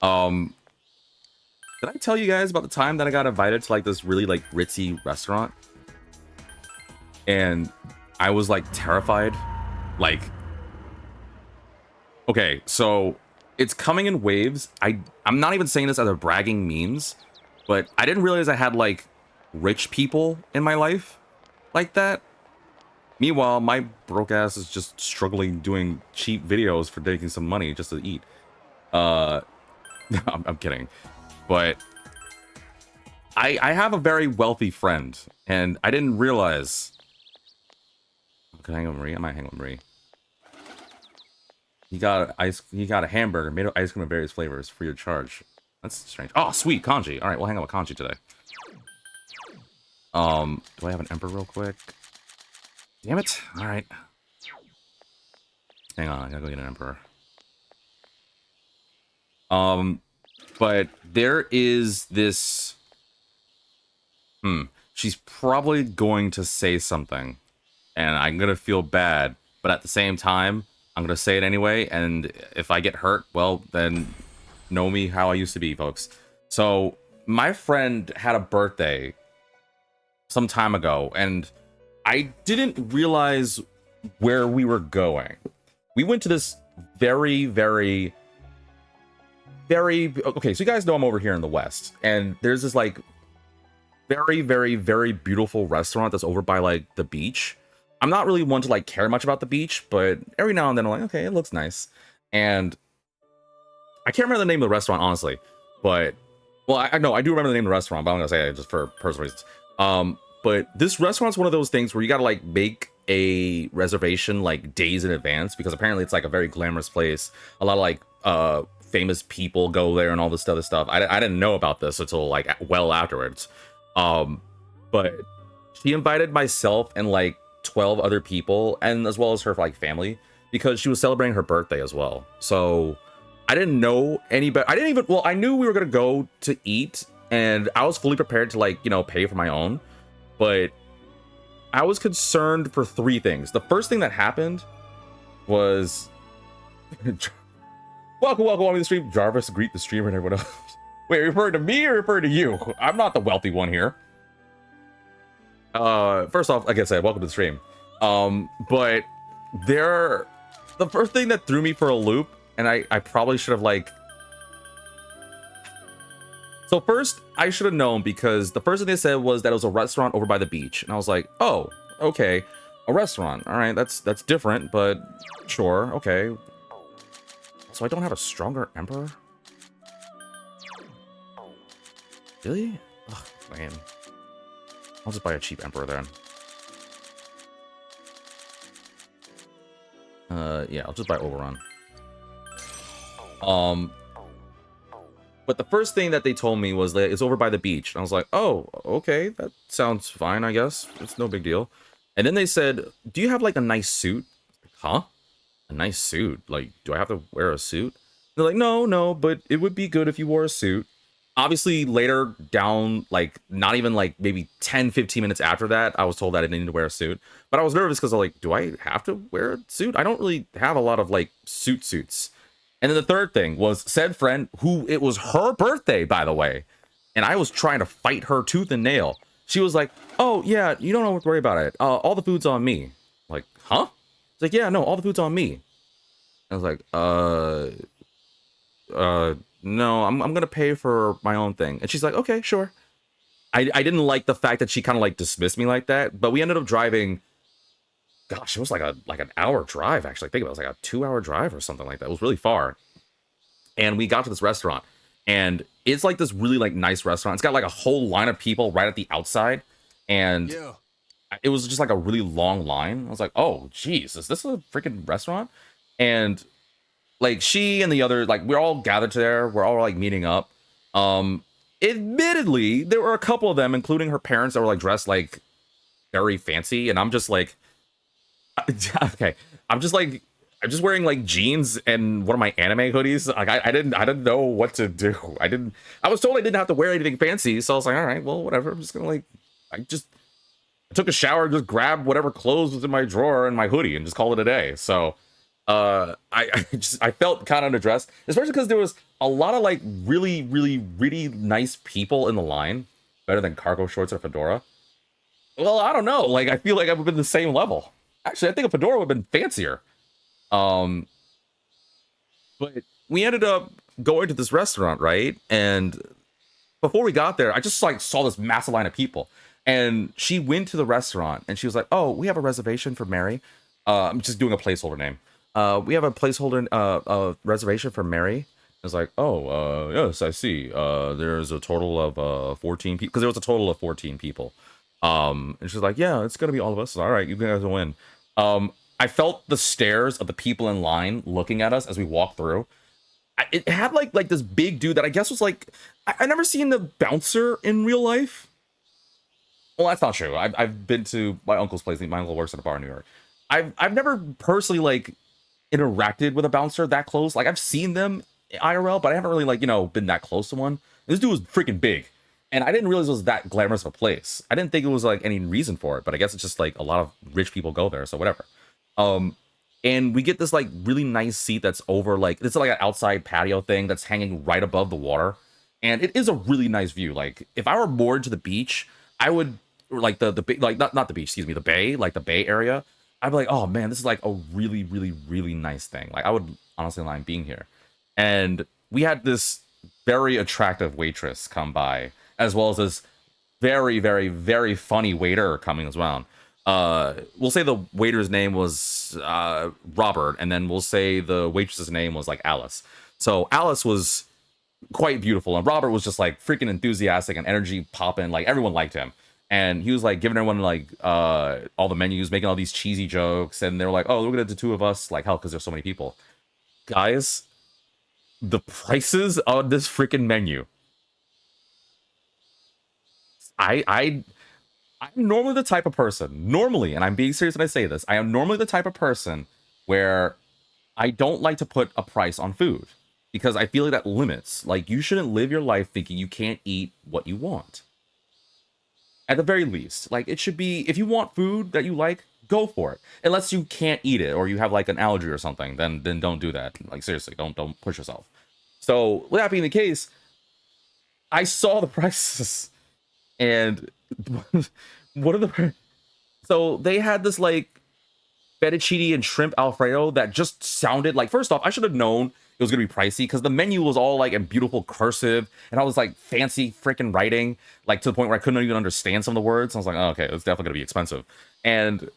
did I tell you guys about the time that I got invited to, like, this really, like, ritzy restaurant? And I was, like, terrified. Like, okay, so it's coming in waves. I'm not even saying this as a bragging means, but I didn't realize I had, like, rich people in my life like that. Meanwhile, my broke ass is just struggling doing cheap videos for taking some money just to eat. I'm kidding. But I have a very wealthy friend, and I didn't realize... Can I hang with Marie? I might hang with Marie. He got a hamburger made of ice cream of various flavors free of charge. That's strange. Oh, sweet, Kanji. All right, we'll hang out with Kanji today. Do I have an emperor real quick? Damn it. All right. Hang on, I gotta go get an emperor. But there is this... She's probably going to say something. And I'm gonna feel bad. But at the same time, I'm gonna say it anyway. And if I get hurt, well, then know me how I used to be, folks. So, my friend had a birthday some time ago. And I didn't realize where we were going. We went to this very, very... Okay, so you guys know I'm over here in the West. And there's this, like, very, very, very beautiful restaurant that's over by, like, the beach. I'm not really one to, like, care much about the beach, but every now and then I'm like, okay, it looks nice. And I can't remember the name of the restaurant, honestly. But, well, I know, I do remember the name of the restaurant, but I'm gonna say it just for personal reasons. But this restaurant's one of those things where you gotta, like, make a reservation, like, days in advance, because apparently it's, like, a very glamorous place. A lot of, like, famous people go there and all this other stuff. I didn't know about this until, like, well afterwards. But she invited myself and, like, 12 other people, and as well as her, like, family, because she was celebrating her birthday as well. So I didn't know any better. I didn't even, well, I knew we were gonna go to eat, and I was fully prepared to, like, you know, pay for my own. But I was concerned for 3 things. The first thing that happened was... welcome to the stream. Jarvis, greet the streamer and everyone else. Wait, referring to me or referring to you? I'm not the wealthy one here. First off, like I said, welcome to the stream. But the first thing that threw me for a loop, and I probably should have, like... So first, I should have known, because the first thing they said was that it was a restaurant over by the beach. And I was like, oh, okay, a restaurant. All right, that's different, but sure, okay. So I don't have a stronger emperor? Really? Ugh, man. I'll just buy a cheap emperor then. Yeah, I'll just buy Oberon. But the first thing that they told me was that it's over by the beach. And I was like, oh, okay, that sounds fine, I guess. It's no big deal. And then they said, do you have, like, a nice suit? Huh? A nice suit? Like, do I have to wear a suit? They're like, no, but it would be good if you wore a suit. Obviously, later down, like, not even, like, maybe 10, 15 minutes after that, I was told that I needed to wear a suit. But I was nervous because I was like, do I have to wear a suit? I don't really have a lot of, like, suits. And then the third thing was said friend, who it was her birthday, by the way. And I was trying to fight her tooth and nail. She was like, oh, yeah, you don't have to worry about it. All the food's on me. I'm like, huh? It's like, yeah, no, all the food's on me. I was like, no, I'm going to pay for my own thing. And she's like, okay, sure. I didn't like the fact that she kind of, like, dismissed me like that. But we ended up driving... Gosh, it was like an hour drive, actually. I think it was like a 2-hour drive or something like that. It was really far. And we got to this restaurant. And it's like this really, like, nice restaurant. It's got, like, a whole line of people right at the outside. And it was just like a really long line. I was like, oh, geez, is this a freaking restaurant? And like she and the other, like we're all gathered there. We're all like meeting up. Admittedly, there were a couple of them, including her parents, that were like dressed like very fancy. And I'm just like, okay, I'm just wearing like jeans and one of my anime hoodies. Like I didn't know what to do. I was told I didn't have to wear anything fancy. So I was like, all right, well, whatever. I'm just gonna like, I took a shower, just grabbed whatever clothes was in my drawer and my hoodie and just called it a day. So I felt kind of underdressed, especially because there was a lot of like really, really, really nice people in the line, better than cargo shorts or fedora. Well, I don't know. Like, I feel like I've been the same level. Actually, I think a fedora would have been fancier. But we ended up going to this restaurant, right? And before we got there, I just like saw this massive line of people. And she went to the restaurant and she was like, "Oh, we have a reservation for Mary." I'm just doing a placeholder name. We have a placeholder reservation for Mary. I was like, "Oh, yes, I see. There's a total of 14 people," because there was a total of 14 people. And she's like, "Yeah, it's gonna be all of us. All right, you guys will win." I felt the stares of the people in line looking at us as we walked through. It had like this big dude that I guess was like, I never seen the bouncer in real life. Well, that's not true. I've been to my uncle's place. My uncle works at a bar in New York. I've never personally like interacted with a bouncer that close. Like I've seen them IRL, but I haven't really like, you know, been that close to one. This dude was freaking big. And I didn't realize it was that glamorous of a place. I didn't think it was like any reason for it, but I guess it's just like a lot of rich people go there, so whatever. And we get this like really nice seat that's over like, it's like an outside patio thing that's hanging right above the water. And it is a really nice view. Like if I were moored to the beach, I would like the like not the beach, excuse me, the bay, like the bay area. I'd be like, oh man, this is like a really, really, really nice thing. Like I would honestly mind being here. And we had this very attractive waitress come by, as well as this very, very, very funny waiter coming as well. We'll say the waiter's name was Robert, and then we'll say the waitress's name was like Alice. So Alice was quite beautiful, and Robert was just like freaking enthusiastic and energy popping. Like everyone liked him. And he was like giving everyone like all the menus, making all these cheesy jokes, and they were like, "Oh, look at the two of us!" Like hell, because there's so many people. Guys, the prices on this freaking menu. I'm normally the type of person. Normally, and I'm being serious when I say this, I am normally the type of person where I don't like to put a price on food because I feel like that limits. Like you shouldn't live your life thinking you can't eat what you want. At the very least, like it should be, if you want food that you like, go for it. Unless you can't eat it or you have like an allergy or something, then don't do that. Like seriously, don't push yourself. So with that being the case, I saw the prices and what are the, so they had this like fettuccine and shrimp Alfredo that just sounded like, first off, I should have known it was gonna be pricey because the menu was all like in beautiful cursive and all this like fancy freaking writing, like to the point where I couldn't even understand some of the words. I was like, oh, okay, it's definitely gonna be expensive. And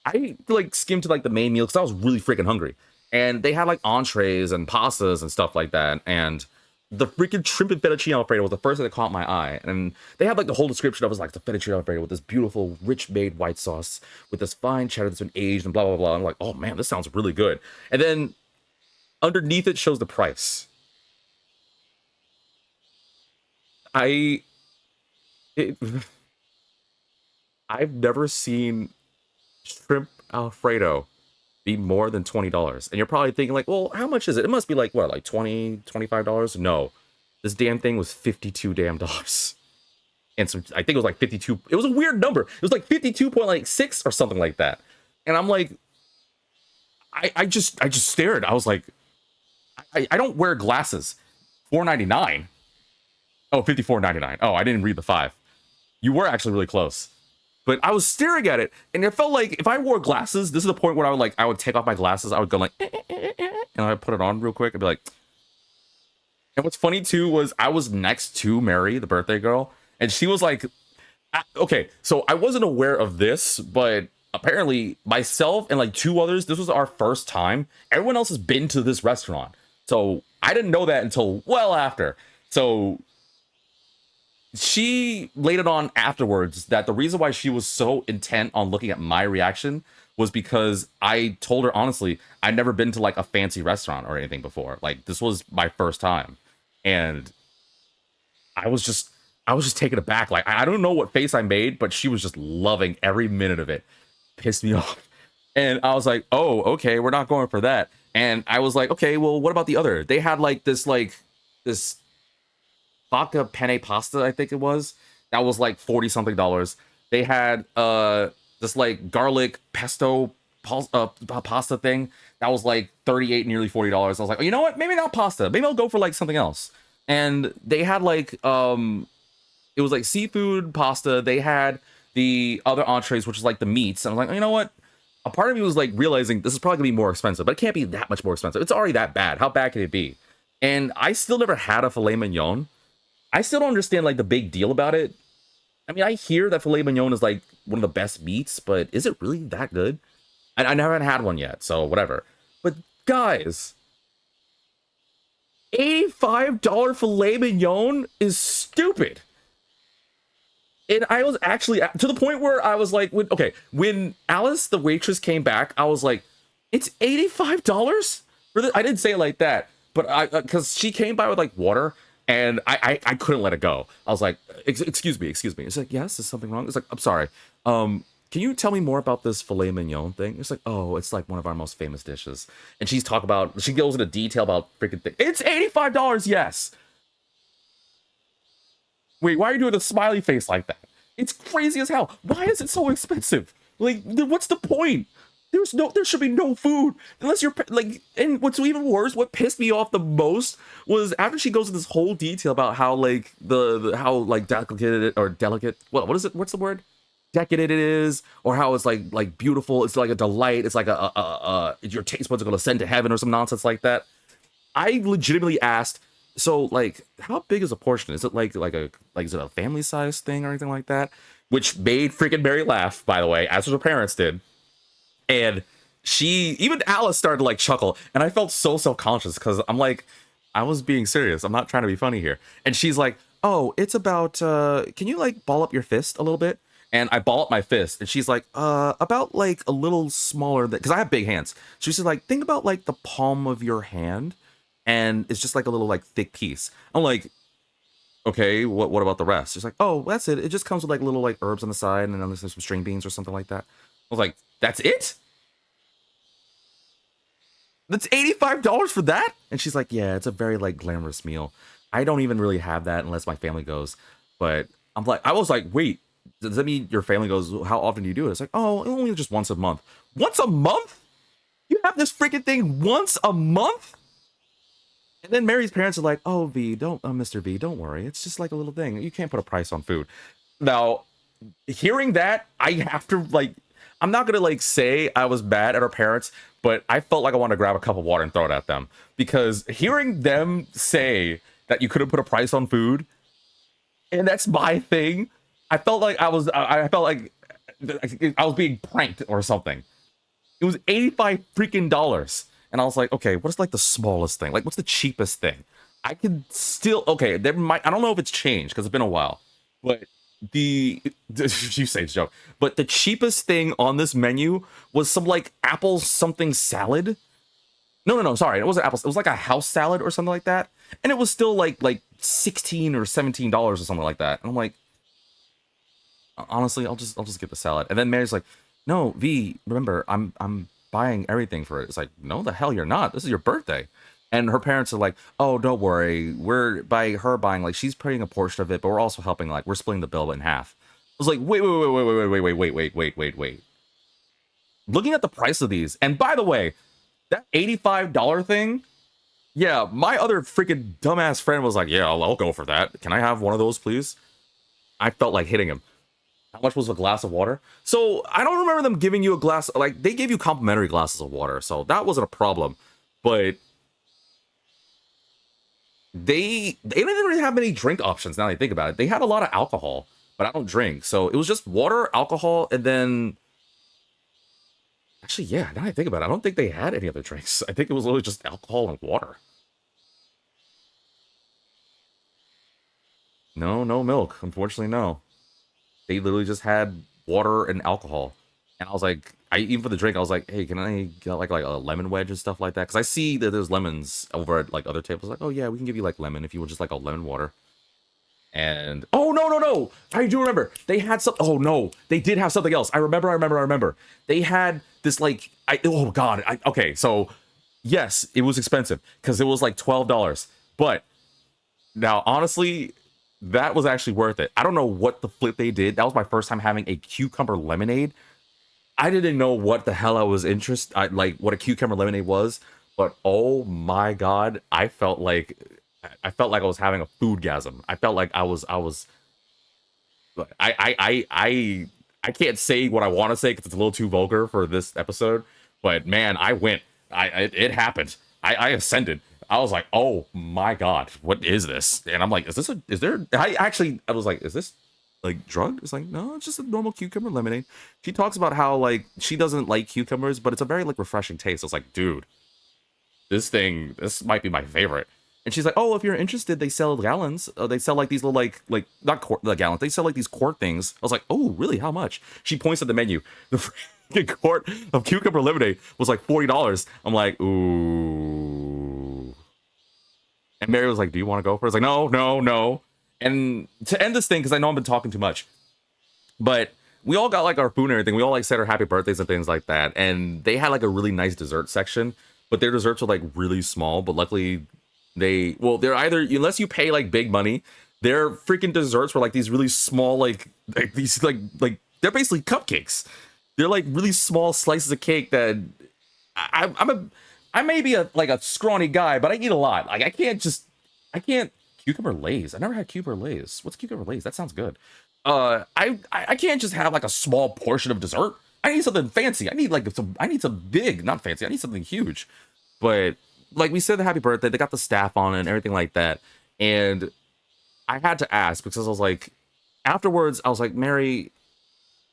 I like skimmed to like the main meal because I was really freaking hungry. And they had like entrees and pastas and stuff like that. And the freaking shrimp and fettuccine Alfredo was the first thing that caught my eye. And they had like the whole description of it was like the fettuccine Alfredo with this beautiful, rich made white sauce with this fine cheddar that's been aged and blah, blah, blah. I'm like, oh man, this sounds really good. And then underneath it shows the price. I've never seen shrimp Alfredo be more than $20. And you're probably thinking like, well, how much is it? It must be like what, like $20, $25? No, this damn thing was $52 damn dollars. And so I think it was like 52. It was a weird number. It was like 52.6 or something like that. And I'm like, I just stared. I was like, I don't wear glasses. $4.99. Oh, $54.99. Oh, I didn't read the 5. You were actually really close. But I was staring at it, and it felt like if I wore glasses, this is the point where I would take off my glasses, I would go like, and I would put it on real quick. I'd be like, and what's funny too was I was next to Mary, the birthday girl, and she was like, okay, so I wasn't aware of this, but apparently myself and like 2 others, this was our first time. Everyone else has been to this restaurant. So I didn't know that until well after. So she laid it on afterwards that the reason why she was so intent on looking at my reaction was because I told her honestly, I'd never been to like a fancy restaurant or anything before. Like this was my first time. And I was just taken aback. Like I don't know what face I made, but she was just loving every minute of it. Pissed me off. And I was like, oh, okay, we're not going for that. And I was like, okay, well, what about the other? They had like this vodka penne pasta, I think it was. That was like 40 something dollars. They had this like garlic pesto pasta thing that was like 38, nearly $40. I was like, oh, you know what? Maybe not pasta. Maybe I'll go for like something else. And they had like it was like seafood pasta. They had the other entrees, which is like the meats. And I was like, oh, you know what? A part of me was like realizing this is probably gonna be more expensive, but it can't be that much more expensive. It's already that bad. How bad can it be? And I still never had a filet mignon. I still don't understand like the big deal about it. I mean, I hear that filet mignon is like one of the best meats, but is it really that good? I never had one yet, so whatever. But guys, $85 filet mignon is stupid. And I was actually to the point where I was like, when Alice, the waitress, came back, I was like, it's $85 for this? I didn't say it like that, but because she came by with like water, and I couldn't let it go. I was like, excuse me. It's like, yes, is something wrong? It's like, I'm sorry. Can you tell me more about this filet mignon thing? It's like, oh, it's like one of our most famous dishes. And she goes into detail about freaking thing. It's $85, yes. Wait, why are you doing a smiley face like that? It's crazy as hell. Why is it so expensive? Like, what's the point? There should be no food unless you're like. And what's even worse, what pissed me off the most was after she goes into this whole detail about how like how like delicate. What is it? What's the word? Decadent it is, or how it's like beautiful. It's like a delight. It's like your taste buds are gonna send to heaven or some nonsense like that. I legitimately asked. So like, how big is a portion? Is it is it a family size thing or anything like that? Which made freaking Mary laugh, by the way, as her parents did. And even Alice started to like chuckle, and I felt so self-conscious because I'm like, I was being serious. I'm not trying to be funny here. And she's like, oh, it's about, can you like ball up your fist a little bit? And I ball up my fist, and she's like, about like a little smaller because I have big hands. She's like, think about like the palm of your hand. And it's just like a little like thick piece. I'm like, okay, what about the rest? She's like, oh, that's it. It just comes with like little like herbs on the side, and then there's some string beans or something like that. I was like, that's it? That's $85 for that? And she's like, yeah, it's a very like glamorous meal. I don't even really have that unless my family goes. But I was like, wait, does that mean your family goes? How often do you do it? It's like, oh, only just once a month. Once a month? You have this freaking thing once a month? And then Mary's parents are like, oh, Mr. V, don't worry. It's just like a little thing. You can't put a price on food. Now, hearing that, I have to like, I'm not going to like say I was bad at our parents, but I felt like I wanted to grab a cup of water and throw it at them. Because hearing them say that you couldn't put a price on food, and that's my thing, I felt like I was being pranked or something. It was $85 freaking dollars. And I was like, okay, what's like the smallest thing? Like, what's the cheapest thing? I could still, okay, I don't know if it's changed because it's been a while, but you say it's a joke, but the cheapest thing on this menu was some like apple something salad. No, sorry, it wasn't apples. It was like a house salad or something like that. And it was still like $16 or $17 or something like that. And I'm like, honestly, I'll just get the salad. And then Mary's like, no, V, remember, I'm buying everything for it. It's like, no, the hell you're not. This is your birthday. And her parents are like, oh, don't worry. We're by her buying, like, she's paying a portion of it, but we're also helping, like, we're splitting the bill in half. I was like, wait. Looking at the price of these, and by the way, that $85 thing, yeah, my other freaking dumbass friend was like, yeah, I'll go for that. Can I have one of those, please? I felt like hitting him. How much was a glass of water? So I don't remember them giving you a glass, like they gave you complimentary glasses of water, so that wasn't a problem. But they didn't really have many drink options now that I think about it. They had a lot of alcohol, but I don't drink. So it was just water, alcohol, and then actually, yeah, now I think about it, I don't think they had any other drinks. I think it was literally just alcohol and water. no milk. Unfortunately, no. They literally just had water and alcohol. And I was like, even for the drink, I was like, hey, can I get like a lemon wedge and stuff like that? Because I see that there's lemons over at like other tables. Like, oh yeah, we can give you like lemon if you would just like a lemon water. And oh no, I do remember they had some. Oh no, they did have something else. I remember. They had this like oh god. Okay, so yes, it was expensive because it was like $12. But now honestly, that was actually worth it. I don't know what the flip they did. That was my first time having a cucumber lemonade. I didn't know what the hell I was like what a cucumber lemonade was, but oh my god, I felt like I was having a foodgasm. I felt like I can't say what I want to say because it's a little too vulgar for this episode. But man, I went. It happened. I ascended. I was like, oh my god, what is this? And I'm like, is there? I was like, is this like drugged? It's like, no, it's just a normal cucumber lemonade. She talks about how like she doesn't like cucumbers, but it's a very like refreshing taste. I was like, dude, this might be my favorite. And she's like, oh, if you're interested, they sell gallons. They sell like these little like not quart the gallons. They sell like these quart things. I was like, oh, really? How much? She points at the menu. The freaking quart of cucumber lemonade was like $40. I'm like, ooh. And Mary was like, do you want to go for it? I was like, no. And to end this thing, because I know I've been talking too much, but we all got like our food and everything. We all like said our happy birthdays and things like that. And they had like a really nice dessert section, but their desserts were like really small. But luckily, they're either, unless you pay like big money, their freaking desserts were like these really small, like these like they're basically cupcakes. They're like really small slices of cake that I may be a scrawny guy, but I eat a lot. Like I can't cucumber lays. I never had cucumber lays. What's cucumber lays? That sounds good. I can't just have like a small portion of dessert. I need something fancy. I need some big, not fancy. I need something huge. But like we said, the happy birthday, they got the staff on it and everything like that. And I had to ask because I was like, afterwards, I was like, Mary,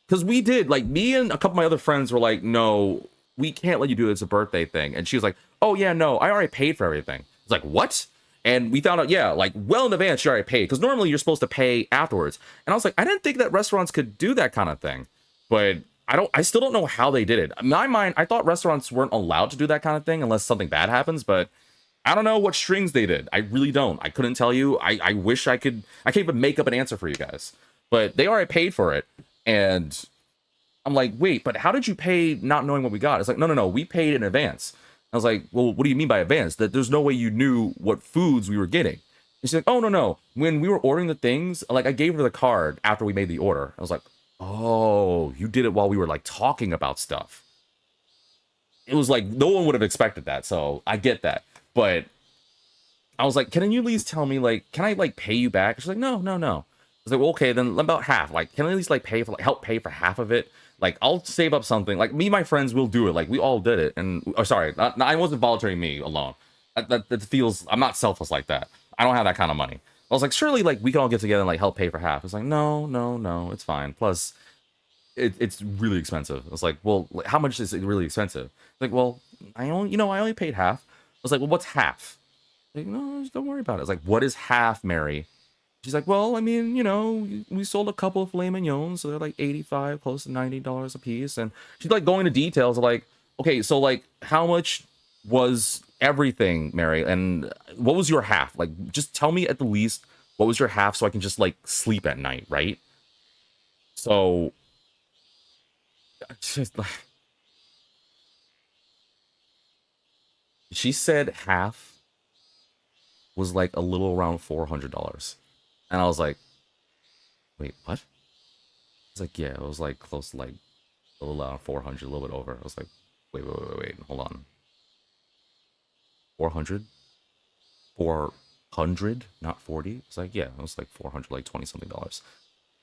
because we did, like, me and a couple of my other friends were like, no, we can't let you do it. It's a birthday thing. And she was like, oh yeah, no, I already paid for everything. It's like, what? And we found out, yeah, like well in advance, you already paid. Because normally you're supposed to pay afterwards. And I was like, I didn't think that restaurants could do that kind of thing. But I still don't know how they did it. In my mind, I thought restaurants weren't allowed to do that kind of thing unless something bad happens. But I don't know what strings they did. I really don't. I couldn't tell you. I wish I could. I can't even make up an answer for you guys. But they already paid for it. And I'm like, wait, but how did you pay not knowing what we got? It's like, no. We paid in advance. I was like, well, what do you mean by advance? That there's no way you knew what foods we were getting. And she's like, oh, no. When we were ordering the things, like I gave her the card after we made the order. I was like, oh, you did it while we were like talking about stuff. It was like, no one would have expected that. So I get that. But I was like, can you at least tell me, like, can I like pay you back? She's like, no. I was like, well, okay, then about half. Like, can I at least like help pay for half of it? Like, I'll save up something. Like, me and my friends will do it. Like, we all did it. And, I wasn't volunteering me alone. That feels, I'm not selfless like that. I don't have that kind of money. I was like, surely, like, we can all get together and, like, help pay for half. It's like, no, it's fine. Plus, it's really expensive. I was like, well, how much is it really expensive? Like, well, I only paid half. I was like, well, what's half? Like, no, just don't worry about it. I was like, what is half, Mary? She's like, well, I mean, we sold a couple of filet mignons, so they're like $85, close to $90 a piece. And she's like going into details of like, okay, so like how much was everything, Mary? And what was your half? Like, just tell me at the least what was your half so I can just like sleep at night, right? So just like she said half was like a little around $400. And I was like, wait, what? It's like, yeah, it was like close to like a little around 400, a little bit over. I was like, wait, hold on. 400? 400, not 40? It's like, yeah, it was like 400, like 20 something dollars.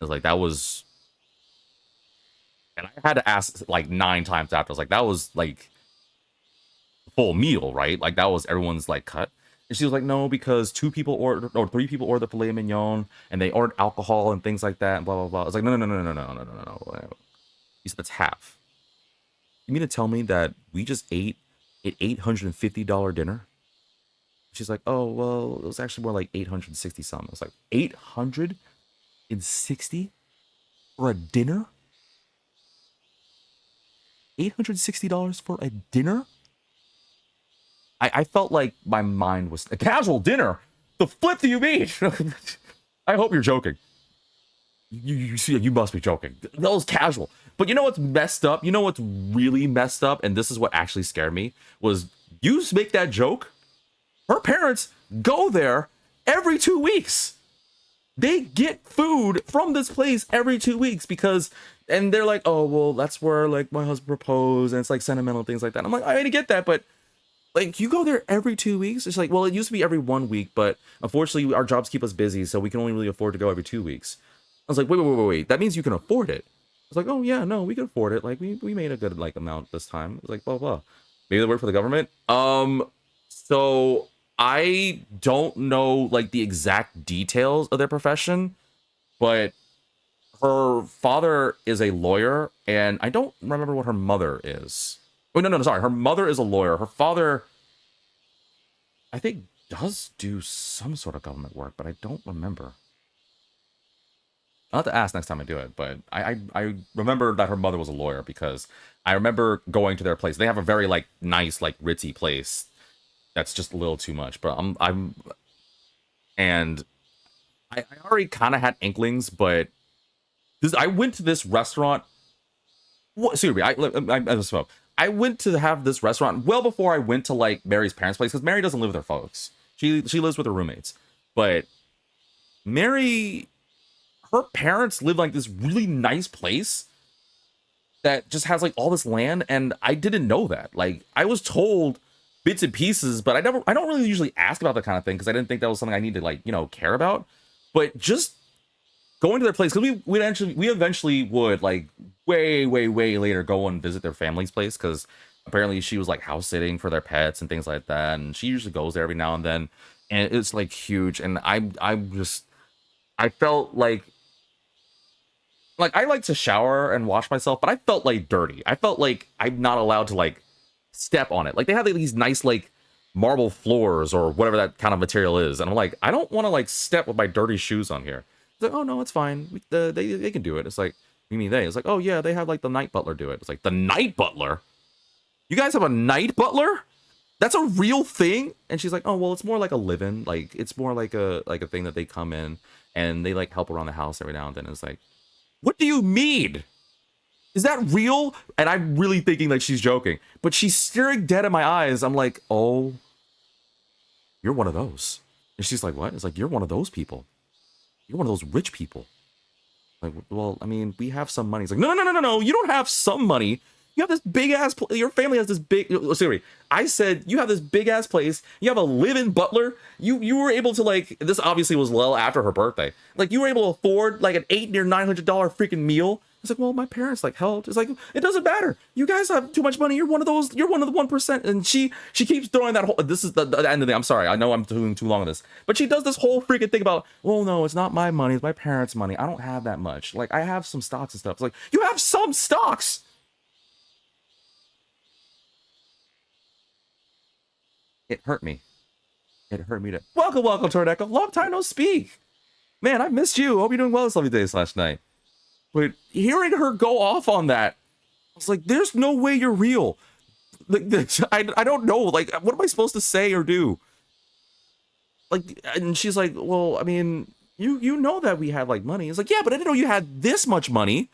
It was like, that was, and I had to ask like 9 times after. I was like, that was like full meal, right? Like that was everyone's like cut. And she was like, no, because 2 people ordered, or 3 people ordered the filet mignon, and they ordered alcohol and things like that, and blah, blah, blah. I was like, no. He said, that's half. You mean to tell me that we just ate an $850 dinner? She's like, oh, well, it was actually more like 860 something. I was like, 860 for a dinner? $860 for a dinner? I felt like my mind was a casual dinner. The flip do you mean? I hope you're joking. You see, you must be joking. That was casual. But you know what's messed up? You know what's really messed up? And this is what actually scared me was you make that joke. Her parents go there every 2 weeks. They get food from this place every 2 weeks because, and they're like, oh, well, that's where like my husband proposed and it's like sentimental things like that. I'm like, I get that, but like you go there every 2 weeks. It's like, well, it used to be every 1 week, but unfortunately our jobs keep us busy. So we can only really afford to go every 2 weeks. I was like, wait. That means you can afford it. I was like, oh yeah, no, we can afford it. Like we made a good like amount this time. It was like, blah, blah. Maybe they work for the government. So I don't know like the exact details of their profession, but her father is a lawyer and I don't remember what her mother is. Oh, no, sorry. Her mother is a lawyer. Her father, I think, does do some sort of government work, but I don't remember. I'll have to ask next time I do it, but I remember that her mother was a lawyer because I remember going to their place. They have a very, like, nice, like, ritzy place that's just a little too much, but and I already kind of had inklings, but I went to this restaurant. What, seriously, I went to have this restaurant well before I went to like Mary's parents' place because Mary doesn't live with her folks. She lives with her roommates. But Mary, her parents live like this really nice place that just has like all this land, and I didn't know that. Like I was told bits and pieces, but I don't really usually ask about that kind of thing because I didn't think that was something I need to like, you know, care about. But just going to their place, because we eventually would like way later go and visit their family's place because apparently she was like house sitting for their pets and things like that, and she usually goes there every now and then, and it's like huge. And I felt like I like to shower and wash myself, but I felt like dirty. I felt like I'm not allowed to like step on it. Like they have like, these nice like marble floors or whatever that kind of material is, and I'm like, I don't want to like step with my dirty shoes on here. It's like, oh no, it's fine. They can do it. It's like, you mean they? It's like, oh yeah, they have like the night butler do it. It's like the night butler. You guys have a night butler? That's a real thing? And she's like, oh well, it's more like a live-in. Like it's more like a thing that they come in and they like help around the house every now and then. It's like, what do you mean? Is that real? And I'm really thinking like she's joking, but she's staring dead in my eyes. I'm like, oh, you're one of those. And she's like, what? It's like, you're one of those people. You're one of those rich people. Like, well, I mean, we have some money. It's like, no. You don't have some money. You have this big ass. Your family has this big. Sorry, I said you have this big ass place. You have a live-in butler. You were able to like. This obviously was well after her birthday. Like you were able to afford like an $800 or $900 freaking meal. It's like, well, my parents like helped. It's like, it doesn't matter. You guys have too much money. You're one of those. You're one of the 1%. And she keeps throwing that whole. This is the end of the. I'm sorry. I know I'm doing too long on this, but she does this whole freaking thing about. Well, no, it's not my money. It's my parents' money. I don't have that much. Like I have some stocks and stuff. It's like you have some stocks. It hurt me. It hurt me to. Welcome, Tordeco. Long time no speak. Man, I missed you. Hope you're doing well this lovely day / night. But hearing her go off on that, I was like, there's no way you're real. Like, I don't know. Like, what am I supposed to say or do? Like, and she's like, well, I mean, you know that we have, like, money. It's like, yeah, but I didn't know you had this much money.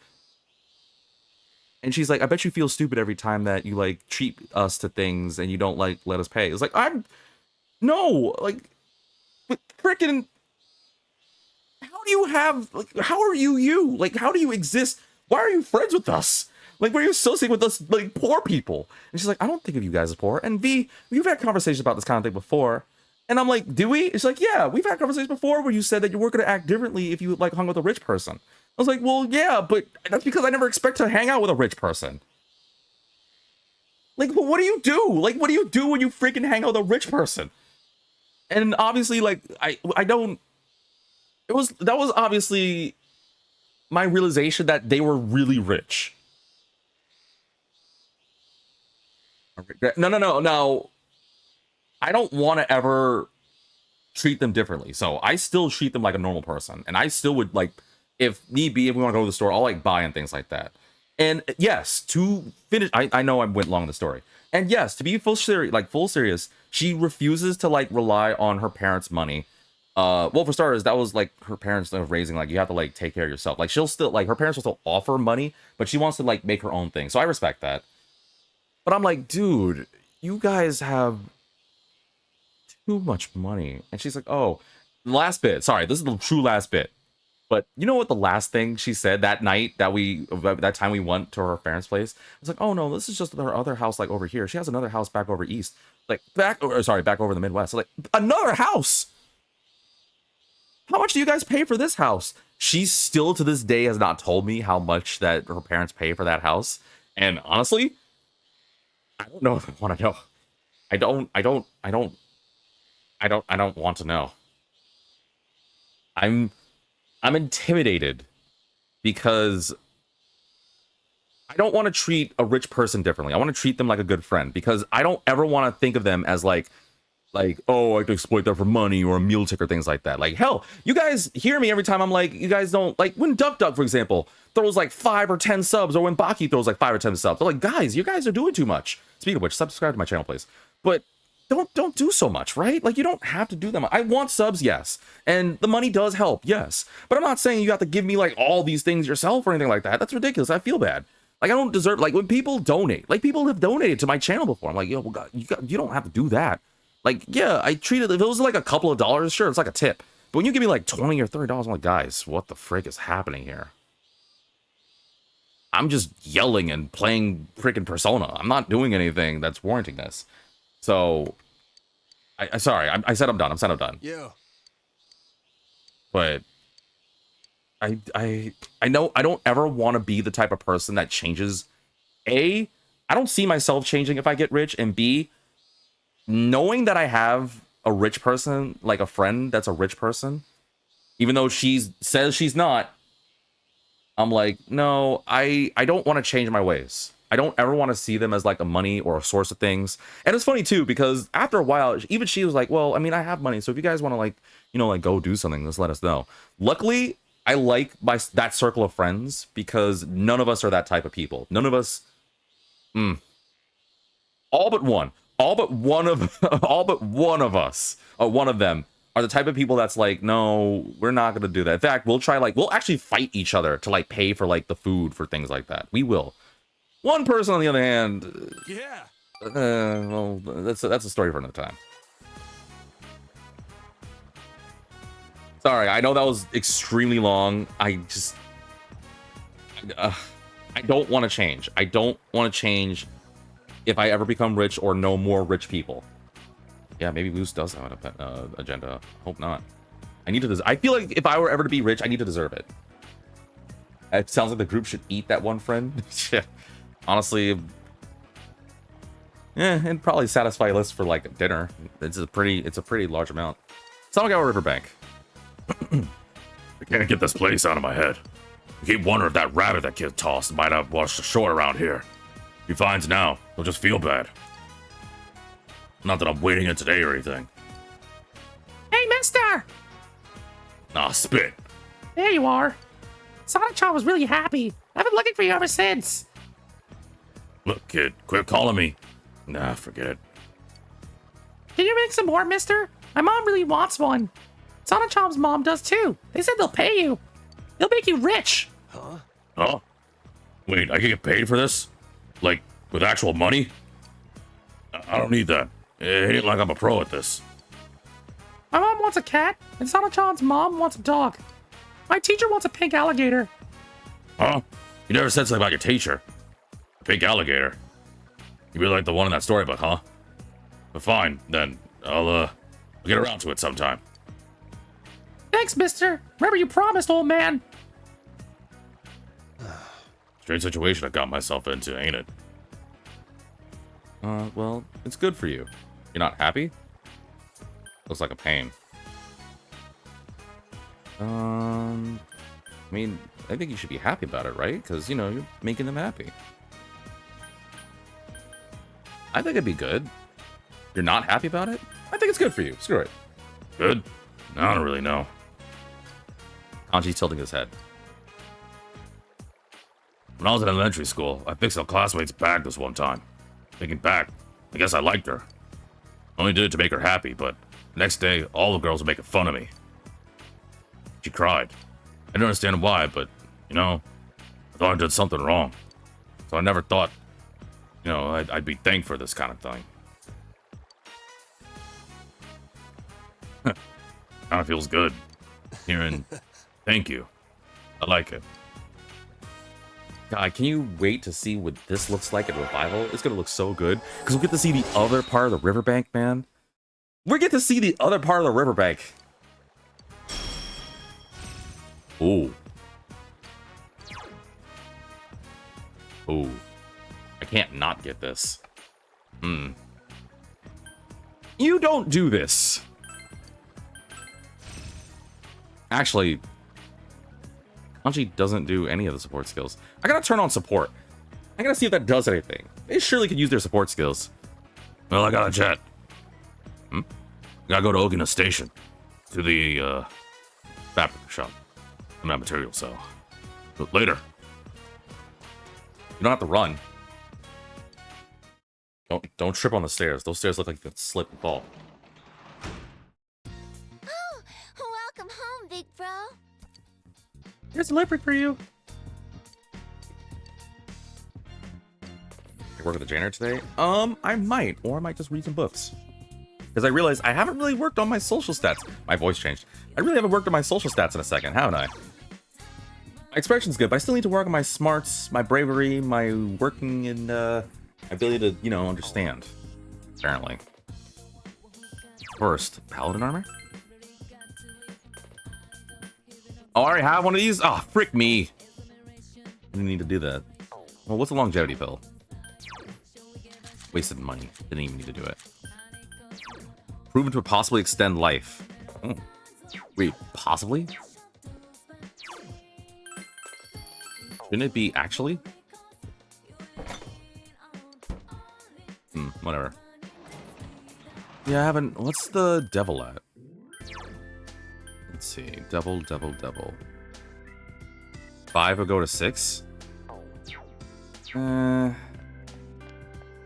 And she's like, I bet you feel stupid every time that you, like, treat us to things and you don't, like, let us pay. It's like, no, like, freaking... How do you have, like, how are you? Like, how do you exist? Why are you friends with us? Like, why are you associating with us, like, poor people? And she's like, I don't think of you guys as poor. And V, we've had conversations about this kind of thing before. And I'm like, do we? It's like, yeah, we've had conversations before where you said that you weren't going to act differently if you, like, hung with a rich person. I was like, well, yeah, but that's because I never expect to hang out with a rich person. Like, well, what do you do? Like, what do you do when you freaking hang out with a rich person? And obviously, like, I don't... That was obviously my realization that they were really rich. No. I don't want to ever treat them differently. So I still treat them like a normal person. And I still would, like, if need be, if we want to go to the store, I'll like buy and things like that. And yes, to finish, I know I went long in the story. And yes, to be full serious, she refuses to like rely on her parents' money. Well, for starters, that was like her parents raising, like, you have to like take care of yourself. Like, she'll still, like, her parents will still offer money, but she wants to like make her own thing. So I respect that. But I'm like, dude, you guys have too much money. And she's like, oh, last bit. Sorry, this is the true last bit. But you know what the last thing she said that night that time we went to her parents' place? It's like, oh no, this is just her other house, like over here. She has another house back over east. Like back over in the Midwest. So, like, another house. How much do you guys pay for this house? She still to this day has not told me how much that her parents pay for that house. And honestly, I don't know if I want to know. I don't want to know. I'm intimidated because I don't want to treat a rich person differently. I want to treat them like a good friend because I don't ever want to think of them as like, oh, I can exploit them for money or a meal ticket or things like that. Like, hell, you guys hear me every time I'm like, you guys don't, like, when Duck, for example, throws like 5 or 10 subs, or when Baki throws like 5 or 10 subs, they're like, guys, you guys are doing too much. Speaking of which, subscribe to my channel, please. But don't do so much, right? Like, you don't have to do them. I want subs, yes, and the money does help, yes, but I'm not saying you have to give me like all these things yourself or anything like that. That's ridiculous. I feel bad. Like, I don't deserve, like, when people donate, like, people have donated to my channel before. I'm like, yo, well, God, you don't have to do that. Like, yeah, I treat it, if it was like a couple of dollars, sure, it's like a tip. But when you give me like $20 or $30, I'm like, guys, what the frick is happening here? I'm just yelling and playing freaking Persona. I'm not doing anything that's warranting this. So, sorry, I said I'm done. I'm done. Yeah. But I know I don't ever want to be the type of person that changes. A, I don't see myself changing if I get rich, and B, knowing that I have a rich person, like a friend that's a rich person, even though she says she's not, I'm like, no, I don't want to change my ways. I don't ever want to see them as like a money or a source of things. And it's funny too, because after a while, even she was like, well, I mean, I have money, so if you guys want to, like, you know, like, go do something, just let us know. Luckily, I like that circle of friends because none of us are that type of people. None of us, all but one of us, or one of them, are the type of people that's like, no, we're not going to do that. In fact, we'll actually fight each other to like pay for like the food for things like that. We will. One person, on the other hand, Yeah. well, that's a story for another time. Sorry, I know that was extremely long. I don't want to change. I don't want to change if I ever become rich or know more rich people. Yeah, maybe Moose does have an agenda. Hope not. I feel like if I were ever to be rich, I need to deserve it. It sounds like the group should eat that one friend. Honestly, it'd probably satisfy us for like dinner. It's a pretty large amount. Sonic Hour Riverbank. I can't get this place out of my head. I keep wondering if that rabbit that kid tossed might have washed ashore around here. If he finds now, he'll just feel bad. Not that I'm waiting in today or anything. Hey, mister! Nah, spit. There you are. Sonic-chan was really happy. I've been looking for you ever since. Look, kid, quit calling me. Nah, forget it. Can you make some more, mister? My mom really wants one. Sonic-chan's mom does too. They said they'll pay you. They'll make you rich. Huh? Wait, I can get paid for this? Like, with actual money? I don't need that. It ain't like I'm a pro at this. My mom wants a cat, and Sonic-chan's mom wants a dog. My teacher wants a pink alligator. Huh? You never said something about your teacher. A pink alligator. You really like the one in that storybook, huh? But fine, then. I'll get around to it sometime. Thanks, mister. Remember you promised, old man. Strange situation I got myself into, ain't it? Well, it's good for you. You're not happy? Looks like a pain. I mean, I think you should be happy about it, right? Because, you know, you're making them happy. I think it'd be good. You're not happy about it? I think it's good for you. Screw it. Good? I don't really know. Anji's tilting his head. When I was in elementary school, I fixed a classmate's bag this one time. Thinking back, I guess I liked her. Only did it to make her happy, but the next day, all the girls were making fun of me. She cried. I didn't understand why, but, you know, I thought I did something wrong. So I never thought, you know, I'd be thanked for this kind of thing. Kind of feels good. Hearing, thank you. I like it. God, can you wait to see what this looks like at Revival? It's gonna look so good. Because we'll get to see the other part of the riverbank, man. We get to see the other part of the riverbank. Ooh. Ooh. I can't not get this. You don't do this. Actually, Anji doesn't do any of the support skills. I gotta turn on support. I gotta see if that does anything. They surely could use their support skills. Well, I gotta jet. Gotta go to Ogina Station. To the, fabric shop. I'm at material cell. But later. You don't have to run. Don't trip on the stairs. Those stairs look like they could slip and fall. Oh, welcome home, big bro. Here's a delivery for you. I work with the janitor today? I might. Or I might just read some books. Because I realized I haven't really worked on my social stats. My voice changed. I really haven't worked on my social stats in a second, haven't I? My expression's good, but I still need to work on my smarts, my bravery, my working, and my ability to, you know, understand. Apparently. First, paladin armor? Oh, I already have one of these? Oh, frick me. Didn't need to do that. Well, what's a longevity pill? Wasted money. Didn't even need to do it. Proven to possibly extend life. Oh. Wait, possibly? Shouldn't it be actually? Whatever. Yeah, I haven't... What's the devil at? Let's see. Devil. 5 will go to 6?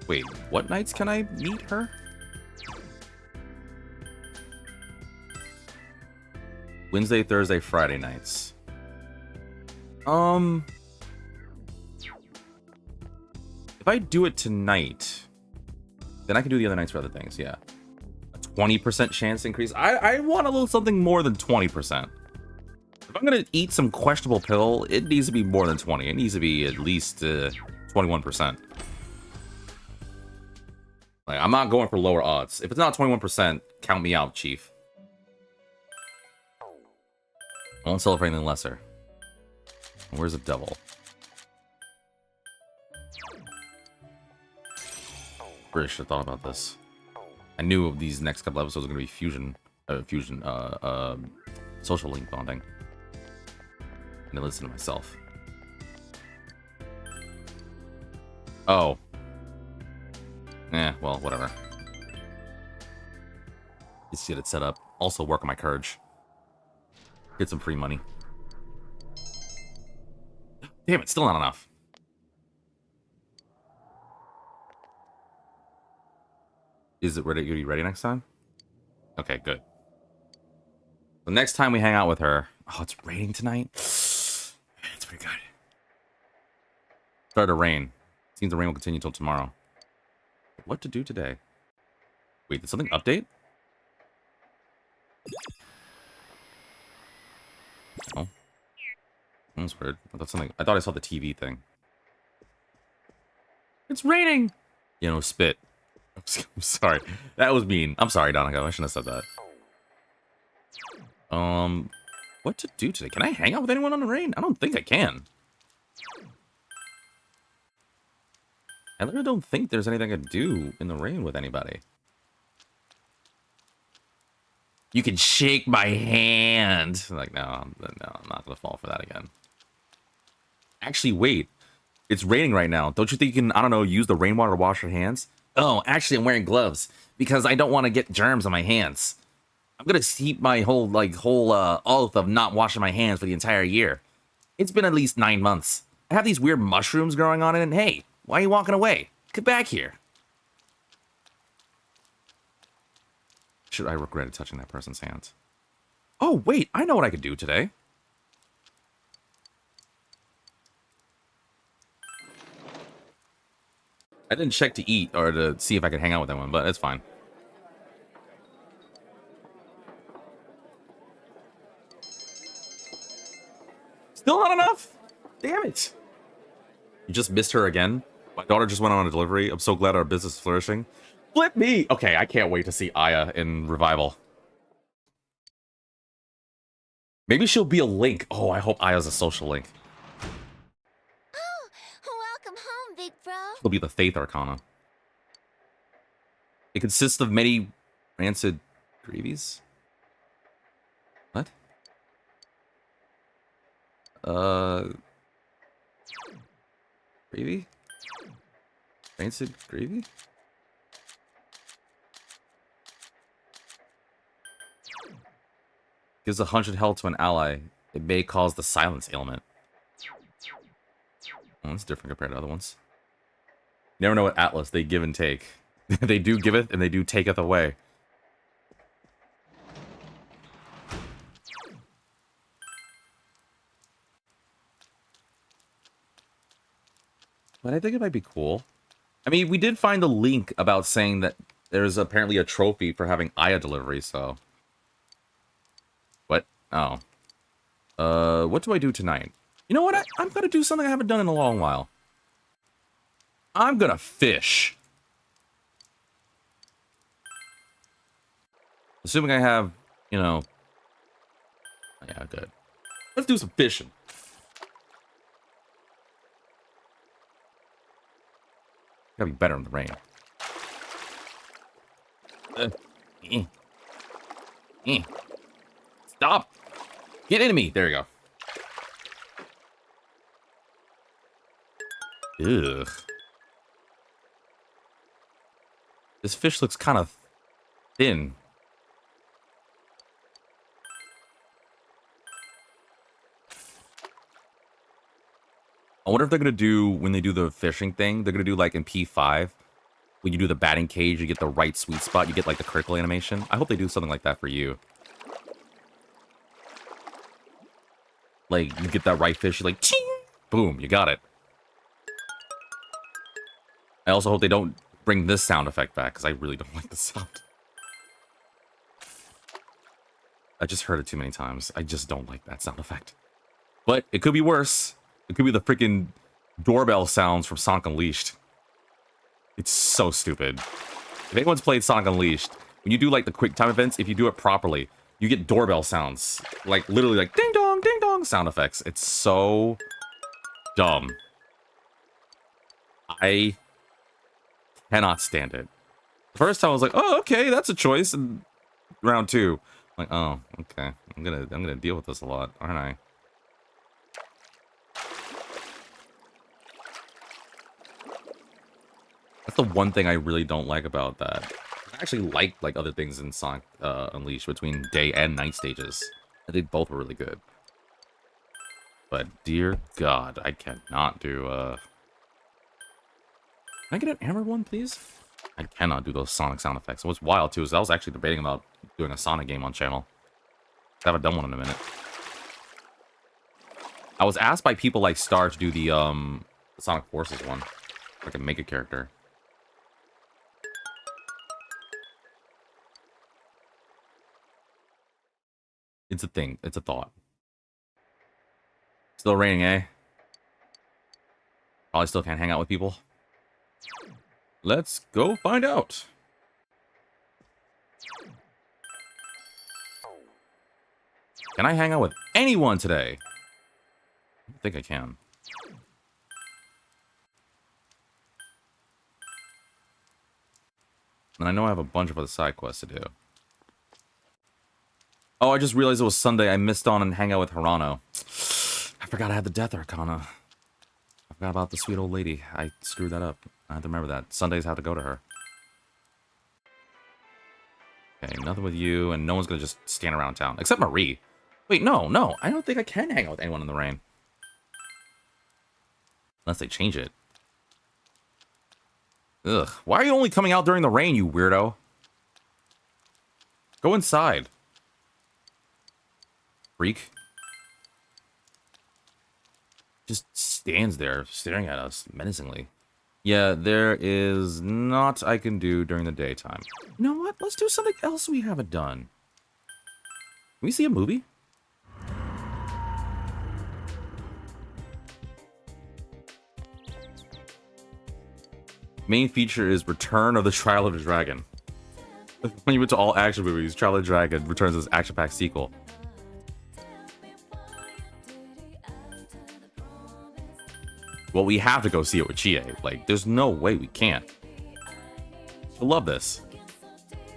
Wait, what nights can I meet her? Wednesday, Thursday, Friday nights. If I do it tonight, then I can do the other nights for other things, yeah. A 20% chance increase. I want a little something more than 20%. If I'm gonna eat some questionable pill, it needs to be more than 20. It needs to be at least 21%. Like, I'm not going for lower odds. If it's not 21%, count me out, Chief. I won't sell for anything lesser. Where's the devil? Really should have thought about this. I knew these next couple episodes were going to be social link bonding. And I listened to myself. Oh. Well, whatever. Just get it set up. Also work on my courage. Get some free money. Damn it, still not enough. Is it ready? Are you ready next time? Okay, good. The next time we hang out with her... Oh, it's raining tonight? It's pretty good. Started to rain. Seems the rain will continue until tomorrow. What to do today? Wait, did something update? Oh. That's weird. I thought I saw the TV thing. It's raining. You know, spit. I'm sorry. That was mean. I'm sorry, Donago. I shouldn't have said that. What to do today? Can I hang out with anyone on the rain? I don't think I can. I literally don't think there's anything I can do in the rain with anybody. You can shake my hand. Like, no, I'm not gonna fall for that again. Actually, wait. It's raining right now. Don't you think you can, I don't know, use the rainwater to wash your hands? Oh, actually, I'm wearing gloves. because I don't want to get germs on my hands. I'm gonna keep my whole oath of not washing my hands for the entire year. It's been at least 9 months. I have these weird mushrooms growing on it, and hey, why are you walking away? Get back here. Should I regretted touching that person's hands? Oh, wait, I know what I could do today. I didn't check to eat or to see if I could hang out with anyone, but it's fine. Still not enough? Damn it. You just missed her again? My daughter just went on a delivery. I'm so glad our business is flourishing. Flip me! Okay, I can't wait to see Aya in Revival. Maybe she'll be a link. Oh, I hope Aya's a social link. Oh, welcome home, big bro. It'll be the Faith Arcana. It consists of many rancid gravies. What? Gravy? Rancid gravy? Gives 100 health to an ally. It may cause the silence ailment. Oh, that's different compared to other ones. You never know what Atlas, they give and take. They do giveth and they do taketh away. But I think it might be cool. I mean, we did find a link about saying that there's apparently a trophy for having Aya delivery, so... What? Oh. What do I do tonight? You know what? I'm gonna do something I haven't done in a long while. I'm gonna fish. Assuming I have, you know... Yeah, good. Let's do some fishing. Gotta be better in the rain. Stop! Get into me! There you go. Ugh. This fish looks kind of thin. I wonder if they're going to do, when they do the fishing thing, they're going to do like in P5, when you do the batting cage, you get the right sweet spot, you get like the critical animation. I hope they do something like that for you. Like, you get that right fish, you're like, ching! Boom, you got it. I also hope they don't bring this sound effect back, because I really don't like the sound. I just heard it too many times. I just don't like that sound effect. But it could be worse. It could be the freaking doorbell sounds from Sonic Unleashed. It's so stupid. If anyone's played Sonic Unleashed, when you do like the quick time events, if you do it properly, you get doorbell sounds. Like literally like ding dong sound effects. It's so dumb. I cannot stand it. The first time I was like, oh, okay, that's a choice. And round two, I'm like, oh, okay. I'm gonna deal with this a lot, aren't I? That's the one thing I really don't like about that. I actually like other things in Sonic Unleashed between day and night stages. I think both were really good. But dear God, I cannot do Can I get an hammered one, please? I cannot do those Sonic sound effects. And what's wild too is I was actually debating about doing a Sonic game on channel. I haven't done one in a minute. I was asked by people like Star to do the Sonic Forces one. If I can make a character. It's a thing. It's a thought. Still raining, eh? Probably still can't hang out with people. Let's go find out. Can I hang out with anyone today? I think I can. And I know I have a bunch of other side quests to do. Oh, I just realized it was Sunday. I missed on and hang out with Hirano. I forgot I had the Death Arcana. I forgot about the sweet old lady. I screwed that up. I have to remember that. Sundays have to go to her. Okay, nothing with you, and no one's gonna just stand around town. Except Marie. Wait, no. I don't think I can hang out with anyone in the rain. Unless they change it. Ugh. Why are you only coming out during the rain, you weirdo? Go inside. Freak. Just stands there, staring at us menacingly. Yeah, there is not I can do during the daytime. You know what? Let's do something else we haven't done. Can we see a movie? Main feature is Return of the Trial of the Dragon. When you went to all action movies, Trial of the Dragon returns as action-packed sequel. Well, we have to go see it with Chie. Like, there's no way we can't. I love this.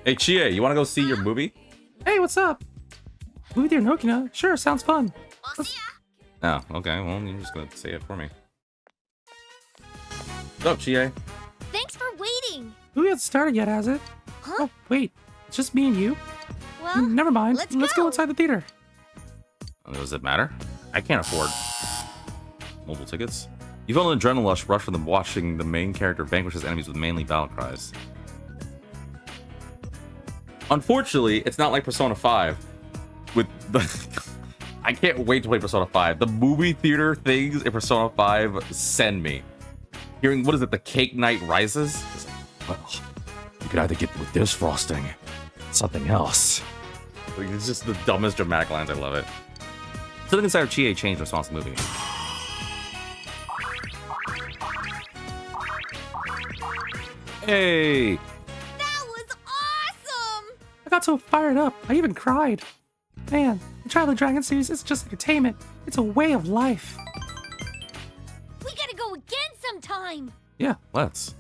Hey, Chie, you want to go see your movie? Hey, what's up? Movie theater in Okina? Sure, sounds fun. We'll see ya. Oh, okay. Well, you're just going to say it for me. What's up, Chie? Thanks for waiting. Movie hasn't started yet, has it? Huh? Oh, wait. It's just me and you? Well, Never mind. let's go go. inside the theater. Does it matter? I can't afford mobile tickets. You feel an adrenaline rush from them watching the main character vanquish his enemies with mainly battle cries. Unfortunately, it's not like Persona 5. With the... I can't wait to play Persona 5. The movie theater things in Persona 5 send me. Hearing, what is it, the Cake Night Rises? It's like, well, you could either get with this frosting, something else. Like, it's just the dumbest dramatic lines. I love it. Something inside of Chie changed in response to the movie. Hey! That was awesome. I got so fired up. I even cried. Man, the Trial of the Dragon series isn't just entertainment. It's a way of life. We gotta go again sometime. Yeah, let's.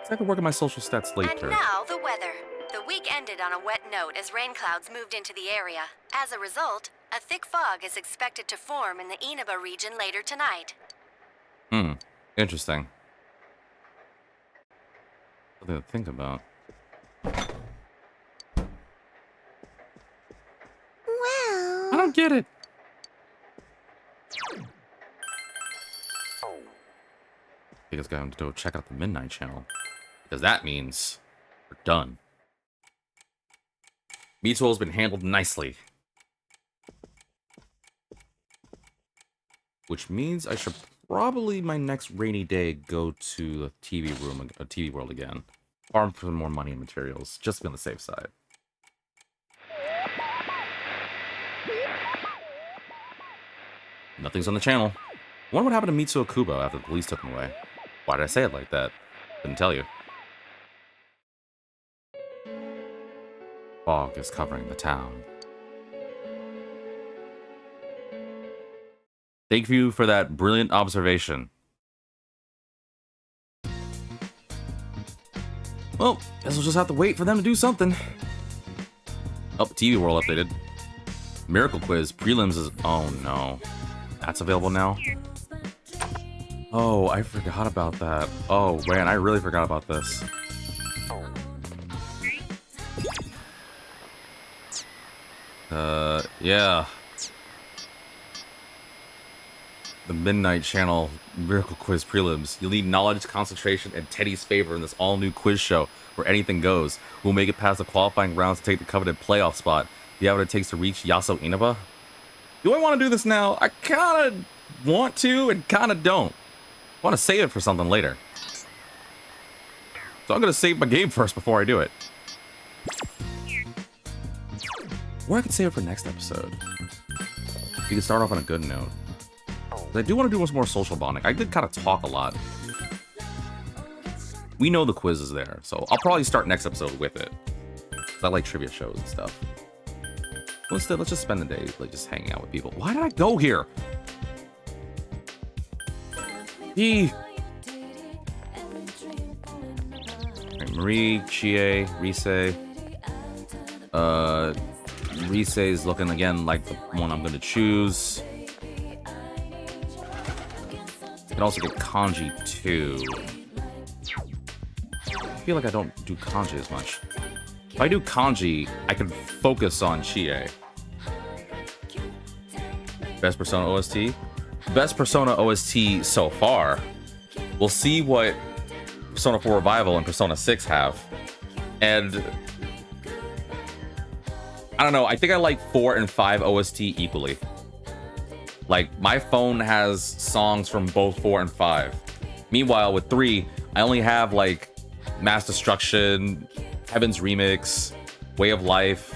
I could work on my social stats later. And now, the weather. The week ended on a wet note as rain clouds moved into the area. As a result, a thick fog is expected to form in the Inaba region later tonight. Interesting. Something to think about. Well, I don't get it. I think I have to go check out the Midnight Channel. Because that means we're done. Mitsuo's been handled nicely. Which means I should probably, my next rainy day, go to the TV room, a TV world again. Farm for more money and materials, just to be on the safe side. Nothing's on the channel. I wonder what happened to Mitsuo Kubo after the police took him away. Why did I say it like that? Didn't tell you. Fog is covering the town. Thank you for that brilliant observation. Well, guess we'll just have to wait for them to do something. Oh, TV World updated. Miracle Quiz prelims is... Oh no. That's available now? Oh, I forgot about that. Oh man, I really forgot about this. Yeah. The Midnight Channel Miracle Quiz prelims. You'll need knowledge, concentration, and Teddy's favor in this all-new quiz show where anything goes. We'll make it past the qualifying rounds to take the coveted playoff spot. Do you have what it takes to reach Yaso Inaba? Do I want to do this now? I kind of want to and kind of don't. I want to save it for something later. So I'm going to save my game first before I do it. Or I could save it for next episode. You can start off on a good note. I do want to do more social bonding. I did kind of talk a lot. We know the quiz is there, so I'll probably start next episode with it. Because I like trivia shows and stuff. But instead, let's just spend the day like just hanging out with people. Why did I go here? Right, Marie, Chie, Rise. Rise is looking again like the one I'm going to choose. can also get kanji too. I feel like I don't do kanji as much. If I do kanji, I can focus on Chie. Best Persona OST? Best Persona OST so far. We'll see what Persona 4 Revival and Persona 6 have. And I don't know, I think I like 4 and 5 OST equally. Like, my phone has songs from both 4 and 5. Meanwhile, with 3, I only have, like, Mass Destruction, Heaven's Remix, Way of Life,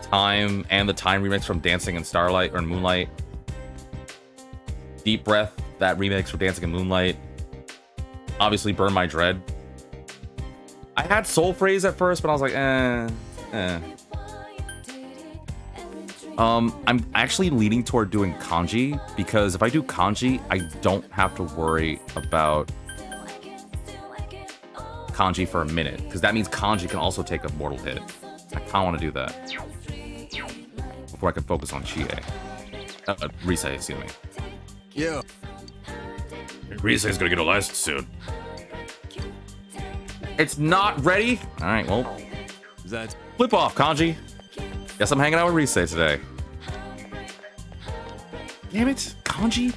Time, and the Time remix from Dancing in Starlight, or Moonlight. Deep Breath, that remix for Dancing in Moonlight. Obviously, Burn My Dread. I had Soul Phrase at first, but I was like, I'm actually leaning toward doing kanji, because if I do kanji, I don't have to worry about kanji for a minute, because that means kanji can also take a mortal hit. I kind of want to do that before I can focus on Chie. Risei, excuse me. Yeah. Risei's gonna get a license soon. It's not ready? Alright, well, flip off, kanji. Guess I'm hanging out with Risei today. Damn it, kanji.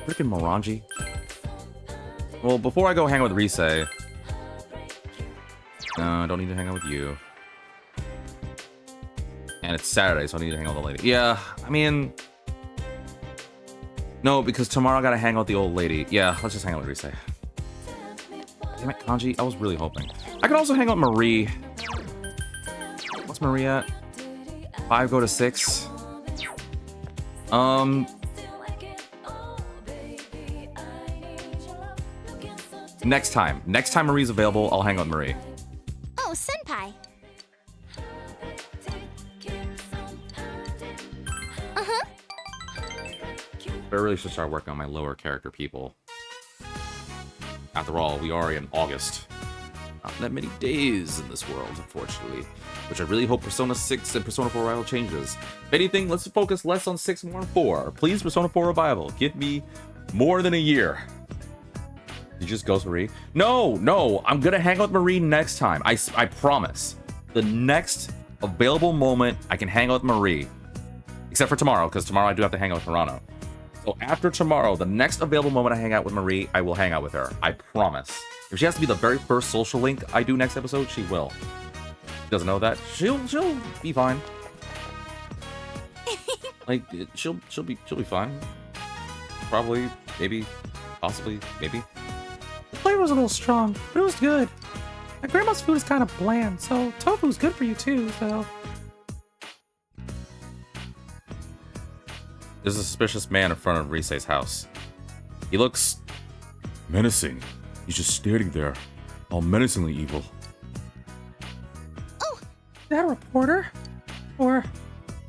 Freaking Morangi. Well, before I go hang out with Risei... No, I don't need to hang out with you. And it's Saturday, so I need to hang out with the lady. Yeah, I mean... No, because tomorrow I gotta hang out with the old lady. Yeah, let's just hang out with Risei. Damn it, kanji. I was really hoping. I could also hang out with Marie. What's Marie at? 5 go to 6. Next time. Next time Marie's available, I'll hang out with Marie. Oh, senpai. But I really should start working on my lower character people. After all, we are in August. Not that many days in this world, unfortunately. Which I really hope Persona 6 and Persona 4 Revival changes. If anything, let's focus less on 6, more on 4. Please, Persona 4 Revival, give me more than a year. Did you just ghost Marie? No, I'm gonna hang out with Marie next time. I promise. The next available moment, I can hang out with Marie. Except for tomorrow, because tomorrow I do have to hang out with Murano. So after tomorrow, the next available moment I hang out with Marie, I will hang out with her. I promise. If she has to be the very first social link I do next episode, she will. She doesn't know that. She'll be fine. Like she'll be fine. Probably, maybe, possibly, maybe. The flavor was a little strong, but it was good. My grandma's food is kind of bland, so tofu's good for you too, so... There's a suspicious man in front of Risei's house. He looks menacing. He's just standing there, all menacingly evil. Oh! Is that a reporter? Or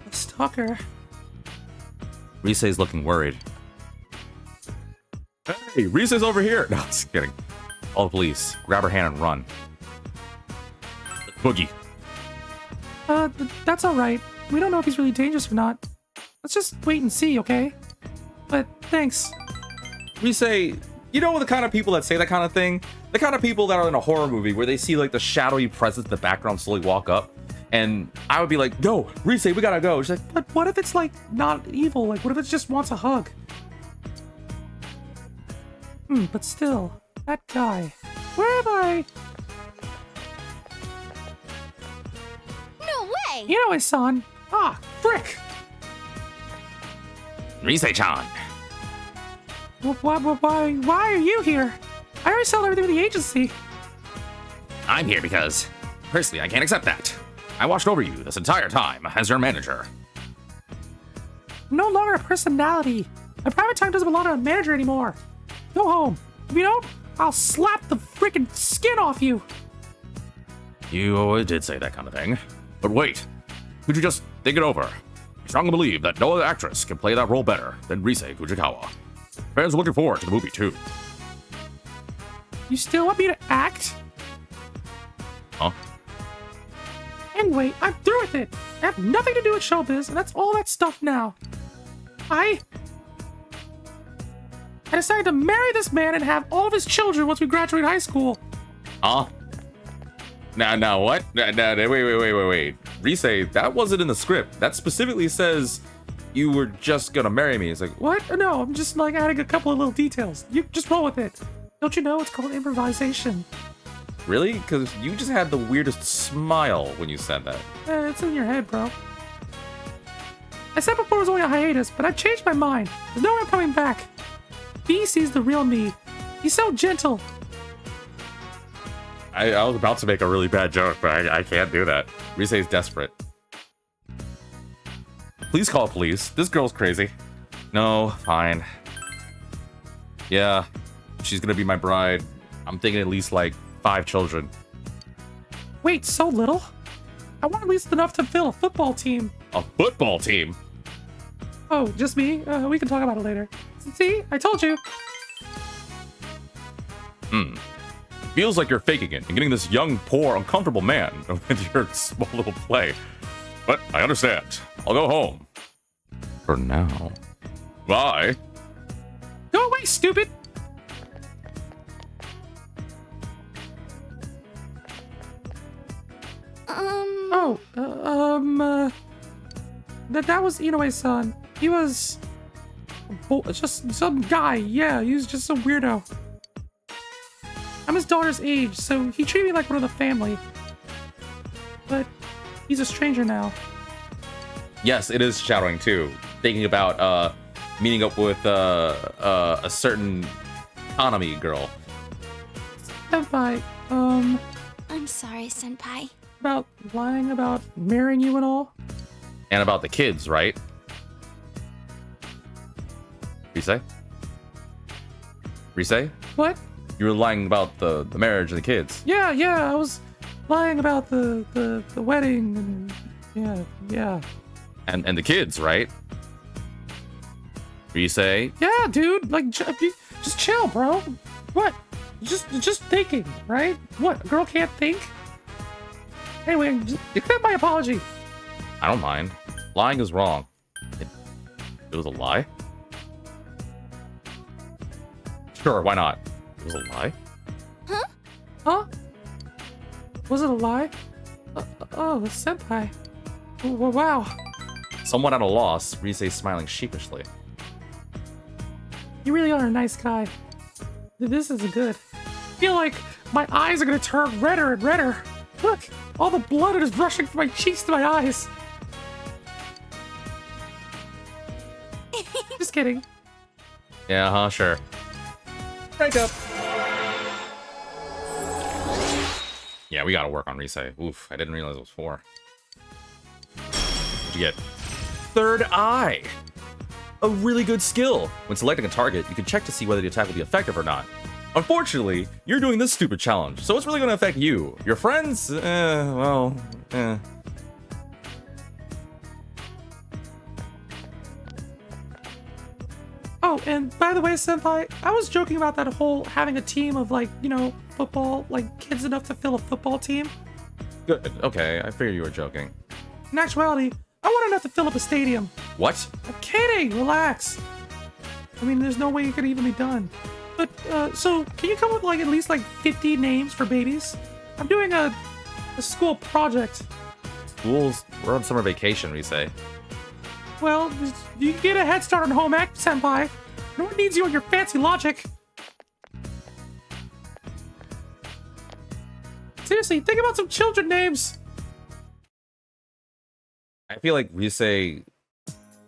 a stalker? Risei's looking worried. Hey, Risei's over here! No, just kidding. All the police. Grab her hand and run. Boogie. That's alright. We don't know if he's really dangerous or not. Let's just wait and see, okay? But thanks. Risei, you know the kind of people that say that kind of thing? The kind of people that are in a horror movie where they see like the shadowy presence in the background slowly walk up. And I would be like, no, Risei, we gotta go. She's like, but what if it's like not evil? Like what if it just wants a hug? But still, that guy. Where am I? No way! You know his son. Ah, frick! Risei-chan. Why are you here? I already sold everything with the agency. I'm here because, personally, I can't accept that. I watched over you this entire time as your manager. I'm no longer a personality. My private time doesn't belong to a manager anymore. Go home. If you don't, I'll slap the freaking skin off you. You always did say that kind of thing. But wait, could you just think it over? I strongly believe that no other actress can play that role better than Risei Fujikawa. Fans are looking forward to the movie too. You still want me to act? Huh? Anyway, I'm through with it. I have nothing to do with showbiz, and that's all that stuff now. I I decided to marry this man and have all of his children once we graduate high school. Huh? Now what? Wait. Rise, that wasn't in the script. That specifically says you were just gonna marry me. It's like, What? No, I'm just like adding a couple of little details. You just roll with it. Don't you know it's called improvisation? really? Because you just had the weirdest smile when you said that. It's in your head, bro. I said before it was only a hiatus, but I've changed my mind. There's no way I'm coming back. B sees the real me. He's so gentle. I was about to make a really bad joke, but I can't do that. Rise is desperate. Please call police. This girl's crazy. No, fine. Yeah, she's gonna be my bride. I'm thinking at least like 5 children. Wait, so little? I want at least enough to fill a football team. A football team? Oh, just me? We can talk about it later. See? I told you. Feels like you're faking it and getting this young, poor, uncomfortable man with your small little play. But I understand. I'll go home. For now. Bye. Go away, stupid! That was Inoue's son. He was just some guy. Yeah, he was just a weirdo. I'm his daughter's age, so he treated me like one of the family. But he's a stranger now. Yes, it is shadowing too. Thinking about meeting up with a certain Hanami girl. Senpai, I'm sorry, Senpai. about lying about marrying you and all? And about the kids, right? Rise? Rise? What? You were lying about the marriage and the kids. Yeah, I was lying about the wedding and yeah. And the kids, right? Rise? Yeah, dude, like just chill, bro. What? Just thinking, right? What? A girl can't think? Anyway, just accept my apology. I don't mind. Lying is wrong. It was a lie? Sure, why not? It was a lie? Huh? Was it a lie? Oh, the senpai. Wow. Somewhat at a loss, Rise smiling sheepishly. You really are a nice guy. This isn't good. I feel like my eyes are gonna turn redder and redder. Look, all the blood is rushing from my cheeks to my eyes. Just kidding. Yeah, sure. Break up. Yeah, we gotta work on Rise. Oof, I didn't realize it was 4. What'd you get? Third Eye! A really good skill. When selecting a target, you can check to see whether the attack will be effective or not. Unfortunately, you're doing this stupid challenge, so it's really gonna affect you. Your friends? Well. Oh, and by the way, senpai, I was joking about that whole having a team of, like, you know, football, like, kids enough to fill a football team. Good. Okay, I figured you were joking. In actuality, I want enough to fill up a stadium. What? I'm kidding, relax. I mean, there's no way it could even be done. But, so, can you come up with, like, at least, like, 50 names for babies? I'm doing a school project. Schools? We're on summer vacation, Rise. Well, you can get a head start on home ec, senpai. No one needs you and your fancy logic. Seriously, think about some children names. I feel like Rise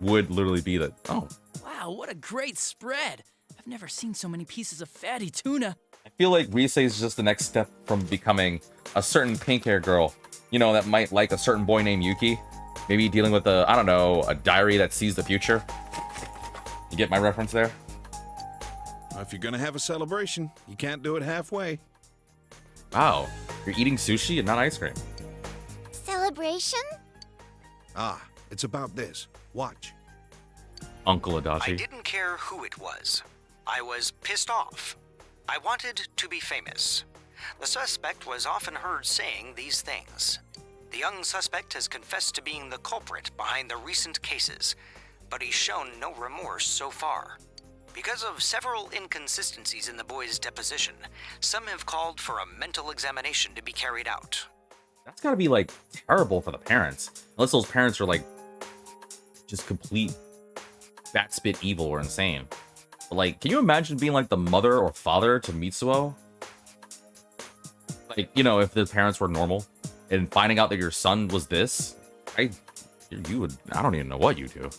would literally be the... Oh. Wow, what a great spread. I've never seen so many pieces of fatty tuna. I feel like Rise is just the next step from becoming a certain pink hair girl. You know, that might like a certain boy named Yuki. Maybe dealing with I don't know, a diary that sees the future. You get my reference there? If you're gonna have a celebration, you can't do it halfway. Wow, you're eating sushi and not ice cream. Celebration? Ah, it's about this. Watch. Uncle Adachi. I didn't care who it was. I was pissed off. I wanted to be famous. The suspect was often heard saying these things. The young suspect has confessed to being the culprit behind the recent cases, but he's shown no remorse so far. Because of several inconsistencies in the boy's deposition, some have called for a mental examination to be carried out. That's gotta be, like, terrible for the parents. Unless those parents are, like, just complete bat spit evil or insane. But, like, can you imagine being, like, the mother or father to Mitsuo? Like, you know, if the parents were normal and finding out that your son was this, I don't even know what you do.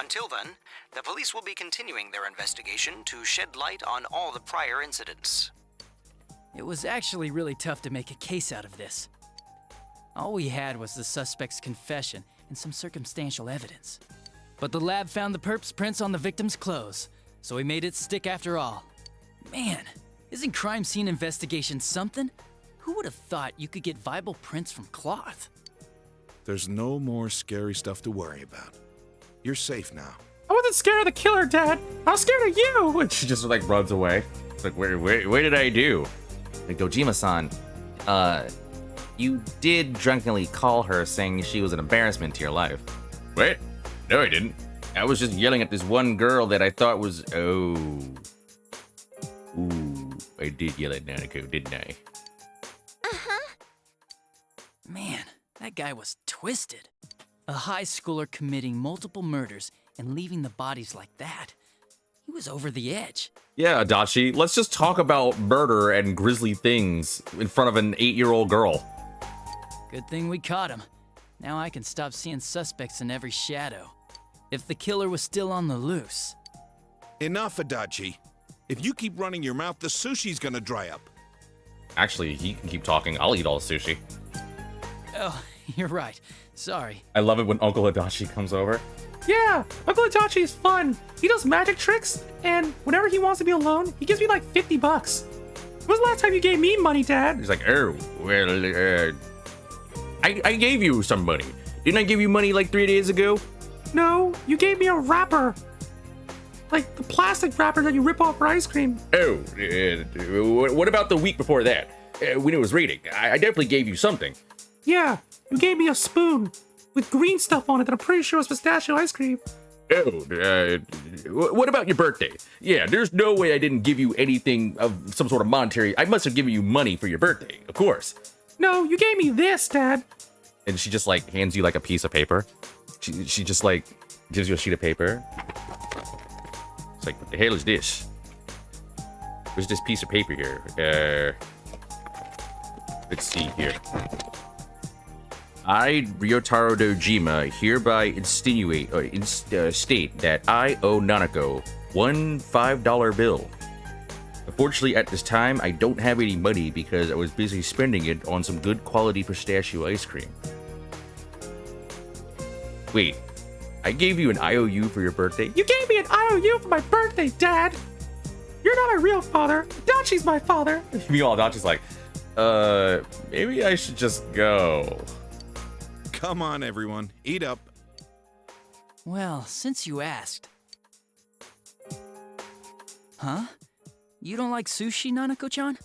Until then, the police will be continuing their investigation to shed light on all the prior incidents. It was actually really tough to make a case out of this. All we had was the suspect's confession and some circumstantial evidence. But the lab found the perp's prints on the victim's clothes, so we made it stick after all. Man, isn't crime scene investigation something? Who would have thought you could get viable prints from cloth? There's no more scary stuff to worry about. You're safe now. I wasn't scared of the killer, Dad. I was scared of you. And she just, like, runs away. It's like, where did I do? Like, Dojima-san, you did drunkenly call her saying she was an embarrassment to your life. What? No, I didn't. I was just yelling at this one girl that I thought was... Oh. Ooh, I did yell at Nanako, didn't I? Man, that guy was twisted. A high schooler committing multiple murders and leaving the bodies like that. He was over the edge. Yeah, Adachi, let's just talk about murder and grisly things in front of an 8-year-old girl. Good thing we caught him. Now I can stop seeing suspects in every shadow. If the killer was still on the loose. Enough, Adachi. If you keep running your mouth, the sushi's gonna dry up. Actually, he can keep talking. I'll eat all the sushi. Oh, you're right. Sorry. I love it when Uncle Adachi comes over. Yeah, Uncle Itachi is fun. He does magic tricks, and whenever he wants to be alone, he gives me like $50. When was the last time you gave me money, Dad? He's like, oh, well, I gave you some money. Didn't I give you money like 3 days ago? No, you gave me a wrapper. Like the plastic wrapper that you rip off for ice cream. Oh, what about the week before that? When it was raining, I definitely gave you something. Yeah, you gave me a spoon with green stuff on it that I'm pretty sure was pistachio ice cream. Oh, what about your birthday? Yeah, there's no way I didn't give you anything of some sort of monetary. I must have given you money for your birthday, of course. No, you gave me this, Dad. And she just, like, hands you, like, a piece of paper. She just, like, gives you a sheet of paper. It's like, what the hell is this? Where's this piece of paper here? Let's see here. I, Ryotaro Dojima, hereby state that I owe Nanako one $5 bill. Unfortunately, at this time, I don't have any money because I was busy spending it on some good quality pistachio ice cream. Wait, I gave you an IOU for your birthday? You gave me an IOU for my birthday, Dad. You're not my real father. Dachi's my father. Meanwhile, Dachi's like, maybe I should just go. Come on, everyone. Eat up. Well, since you asked. Huh? You don't like sushi, Nanako-chan?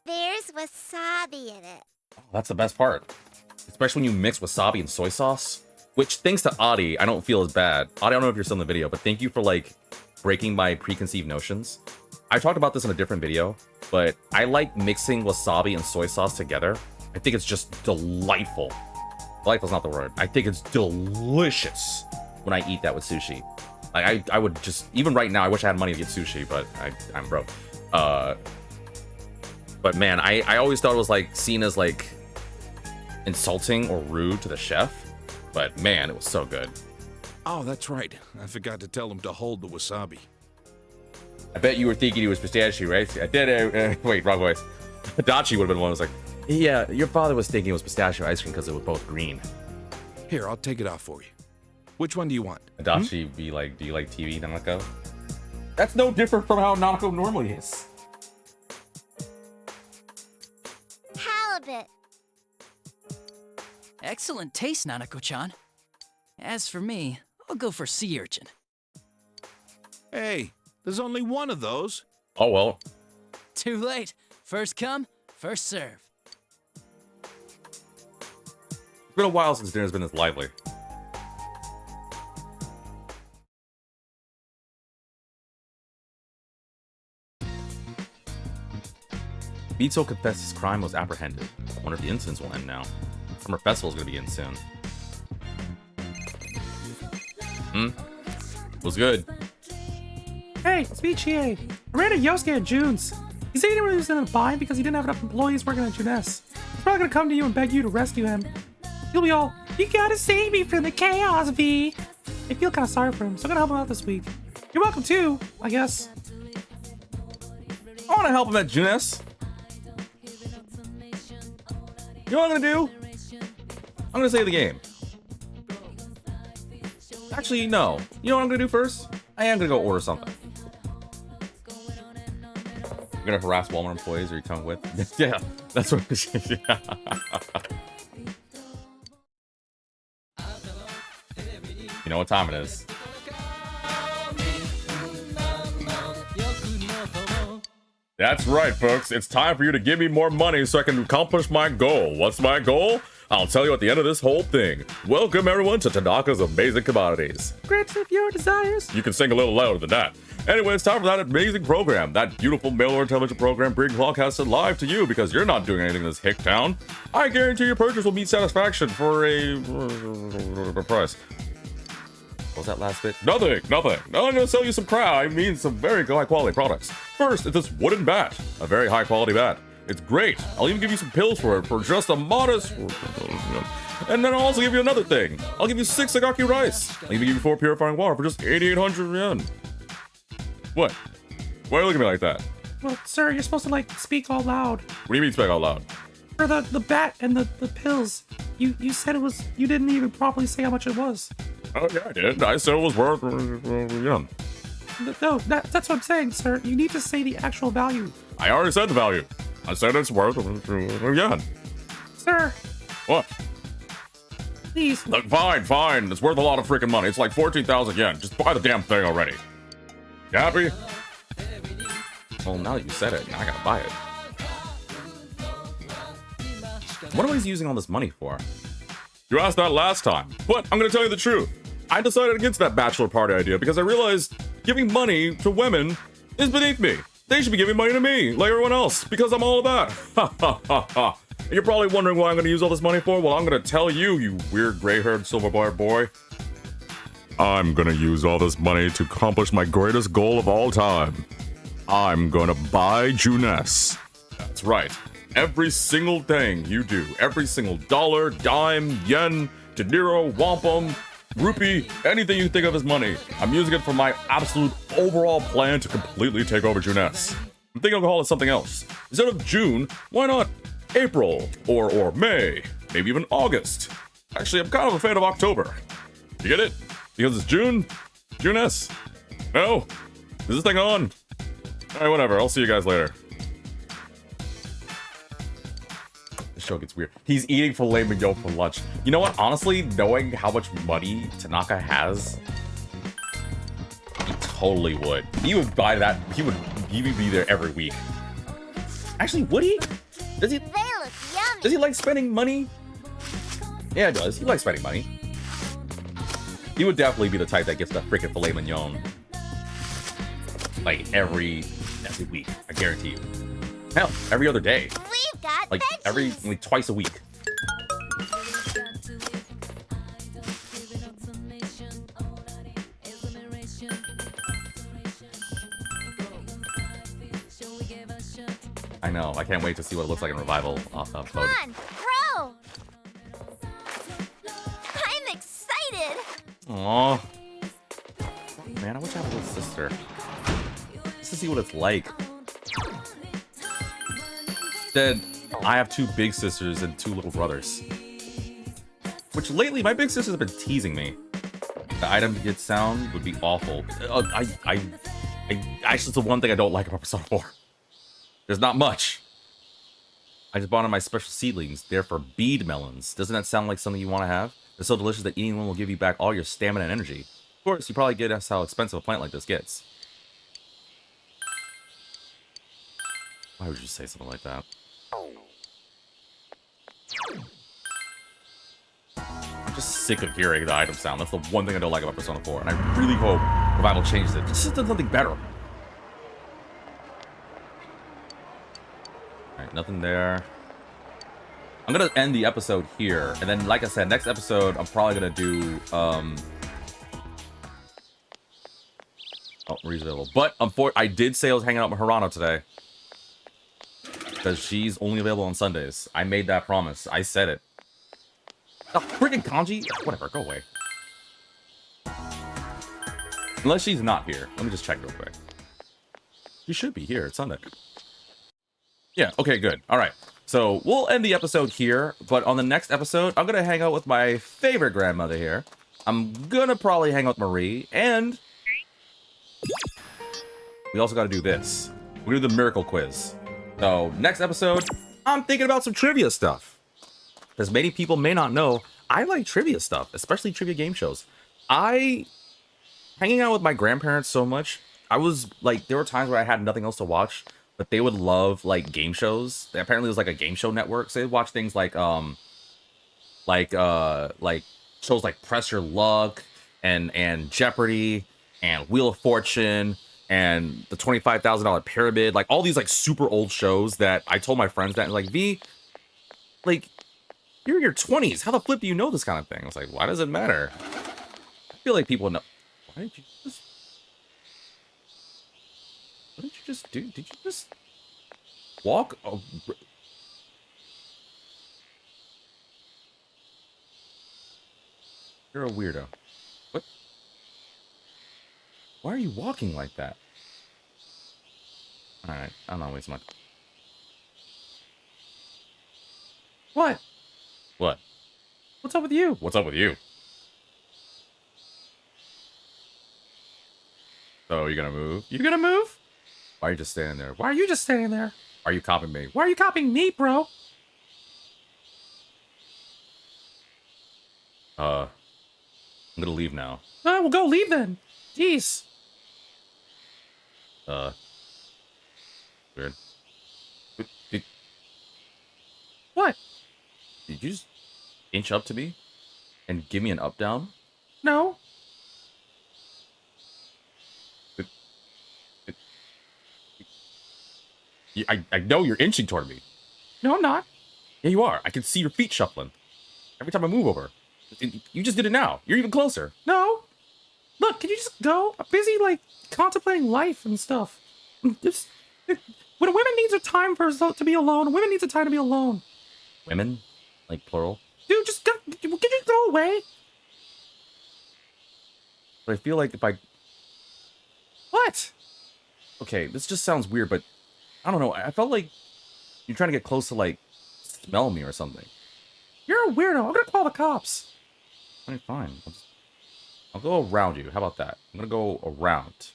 There's wasabi in it. Oh, that's the best part. Especially when you mix wasabi and soy sauce. Which, thanks to Adi, I don't feel as bad. Adi, I don't know if you're still in the video, but thank you for, like, breaking my preconceived notions. I talked about this in a different video, but I like mixing wasabi and soy sauce together. I think it's just delightful. Delightful's not the word. I think it's delicious when I eat that with sushi. Like, I would just, even right now, I wish I had money to get sushi, but I'm broke. But man, I always thought it was, like, seen as, like, insulting or rude to the chef. But man, it was so good. Oh, that's right. I forgot to tell him to hold the wasabi. I bet you were thinking it was pistachio, right? Wait, wrong voice. Dachi would have been one who was like, yeah, your father was thinking it was pistachio ice cream because it was both green. Here, I'll take it off for you. Which one do you want? Dachi be like, do you like TV, Nanako? That's no different from how Nanako normally is. Halibut. Excellent taste, Nanako-chan. As for me, I'll go for sea urchin. Hey, there's only one of those. Oh, well. Too late. First come, first serve. It's been a while since dinner's been this lively. Mitsuo confessed his crime was apprehended. I wonder if the incidents will end now. Summer Festival is going to be in soon. Was good. Hey, it's Michie. I ran into Yosuke at June's. He said he didn't really was in a bind because he didn't have enough employees working at Junes. He's probably gonna come to you and beg you to rescue him. He'll be all, you gotta save me from the chaos, V. I feel kind of sorry for him, so I'm gonna help him out this week. You're welcome too, I guess. I want to help him at Junes. You know what I'm gonna do? I'm gonna save the game. Actually, no. You know what I'm gonna do first? I am gonna go order something. You're gonna harass Walmart employees, or you coming with? Yeah, that's what. Yeah. You know what time it is. That's right, folks. It's time for you to give me more money so I can accomplish my goal. What's my goal? I'll tell you at the end of this whole thing. Welcome, everyone, to Tanaka's Amazing Commodities. Grant of your desires. You can sing a little louder than that. Anyway, it's time for that amazing program. That beautiful mail-order television program being broadcasted live to you because you're not doing anything in this hick town. I guarantee your purchase will meet satisfaction for a price. What was that last bit? Nothing. Now I'm gonna sell you some crap. I mean, some very high quality products. First, it's this wooden bat. A very high quality bat. It's great. I'll even give you some pills for it for just a modest... And then I'll also give you another thing. I'll give you 6 Sagaki rice. I'll even give you 4 purifying water for just 8,800 yen. What? Why are you looking at me like that? Well, sir, you're supposed to, like, speak all loud. What do you mean speak out loud? For the bat and the pills. You said it was... You didn't even properly say how much it was. Oh, yeah, I did. I said it was worth... yeah. No, that's what I'm saying, sir. You need to say the actual value. I already said the value. I said it's worth... yeah. Sir. What? Please. Look, fine. It's worth a lot of freaking money. It's like 14,000 yen. Just buy the damn thing already. You happy? Well, now that you said it, now I gotta buy it. What am I using all this money for? You asked that last time, but I'm gonna tell you the truth. I decided against that bachelor party idea because I realized giving money to women is beneath me. They should be giving money to me, like everyone else, because I'm all of that. Ha ha ha ha. You're probably wondering what I'm gonna use all this money for? Well, I'm gonna tell you, you weird gray-haired silver-bar boy. I'm gonna use all this money to accomplish my greatest goal of all time. I'm gonna buy Junes. That's right. Every single thing you do, every single dollar, dime, yen, dinero, wampum, rupee, anything you think of as money, I'm using it for my absolute overall plan to completely take over Junes. I'm thinking I'll call it something else. Instead of June, why not April or May, maybe even August? Actually, I'm kind of a fan of October. You get it? Because it's June? Junes? No? Is this thing on? Alright, whatever. I'll see you guys later. The show gets weird. He's eating filet mignon for lunch. You know what? Honestly, knowing how much money Tanaka has, he totally would. He would buy that. He would be there every week. Actually, would he? Does he? They look yummy. Does he like spending money? Yeah, he does. He likes spending money. He would definitely be the type that gets the freaking filet mignon like every week. I guarantee you. Hell, every other day. We've got like twice a week. I know. I can't wait to see what it looks like in revival mode. Come on, grow. I'm excited. Aww. Man, I wish I had a little sister. Just to see what it's like. Instead, I have 2 big sisters and 2 little brothers. Which lately, my big sisters have been teasing me. The item hit sound would be awful. Actually, it's the one thing I don't like about Persona 4. There's not much. I just bought on my special seedlings. They're for bead melons. Doesn't that sound like something you want to have? They're so delicious that eating one will give you back all your stamina and energy. Of course, you probably get how expensive a plant like this gets. Why would you say something like that? I'm just sick of hearing the item sound. That's the one thing I don't like about Persona 4, and I really hope Revival changes it. Just does something better. Alright, nothing there. I'm gonna end the episode here, and then, like I said, next episode I'm probably gonna do oh, Marie's available. But I did say I was hanging out with Hirano today. Because she's only available on Sundays. I made that promise. I said it. Oh, freaking kanji? Whatever, go away. Unless she's not here. Let me just check real quick. She should be here. It's Sunday. Yeah, okay, good. Alright. So, we'll end the episode here. But on the next episode, I'm going to hang out with my favorite grandmother here. I'm going to probably hang out with Marie. And we also got to do this. We're going to do the miracle quiz. So, next episode, I'm thinking about some trivia stuff. Because many people may not know, I like trivia stuff, especially trivia game shows. Hanging out with my grandparents so much, I was, like, there were times where I had nothing else to watch, but they would love, like, game shows. Apparently, it was, like, a game show network, so they'd watch things like shows like Press Your Luck, and Jeopardy, and Wheel of Fortune, and the $25,000 Pyramid, like all these like super old shows that I told my friends that, like, V, like, you're in your 20s. How the flip do you know this kind of thing? I was like, why does it matter? I feel like people know. Why did you just? What did you just do? Did you just walk? Oh, you're a weirdo. What? Why are you walking like that? Alright, I'm not wasting my time. What? What? What's up with you? What's up with you? So, you gonna move? You gonna move? Why are you just standing there? Why are you just standing there? Why are you copying me? Why are you copying me, bro? I'm gonna leave now. Well, go leave then. Jeez. Weird. What? Did you just inch up to me and give me an up down? No. I know you're inching toward me. No, I'm not. Yeah, you are. I can see your feet shuffling every time I move over. You just did it now. You're even closer. No. Look, can you just go? I'm busy, like, contemplating life and stuff. Just, when a woman needs her time to be alone, women needs a time to be alone. Women? Like plural? Dude, just go, can you go away? But I feel like if I... What? Okay, this just sounds weird, but I don't know. I felt like you're trying to get close to, like, smell me or something. You're a weirdo. I'm gonna call the cops. Alright, fine. I'll go around you. How about that? I'm gonna go around.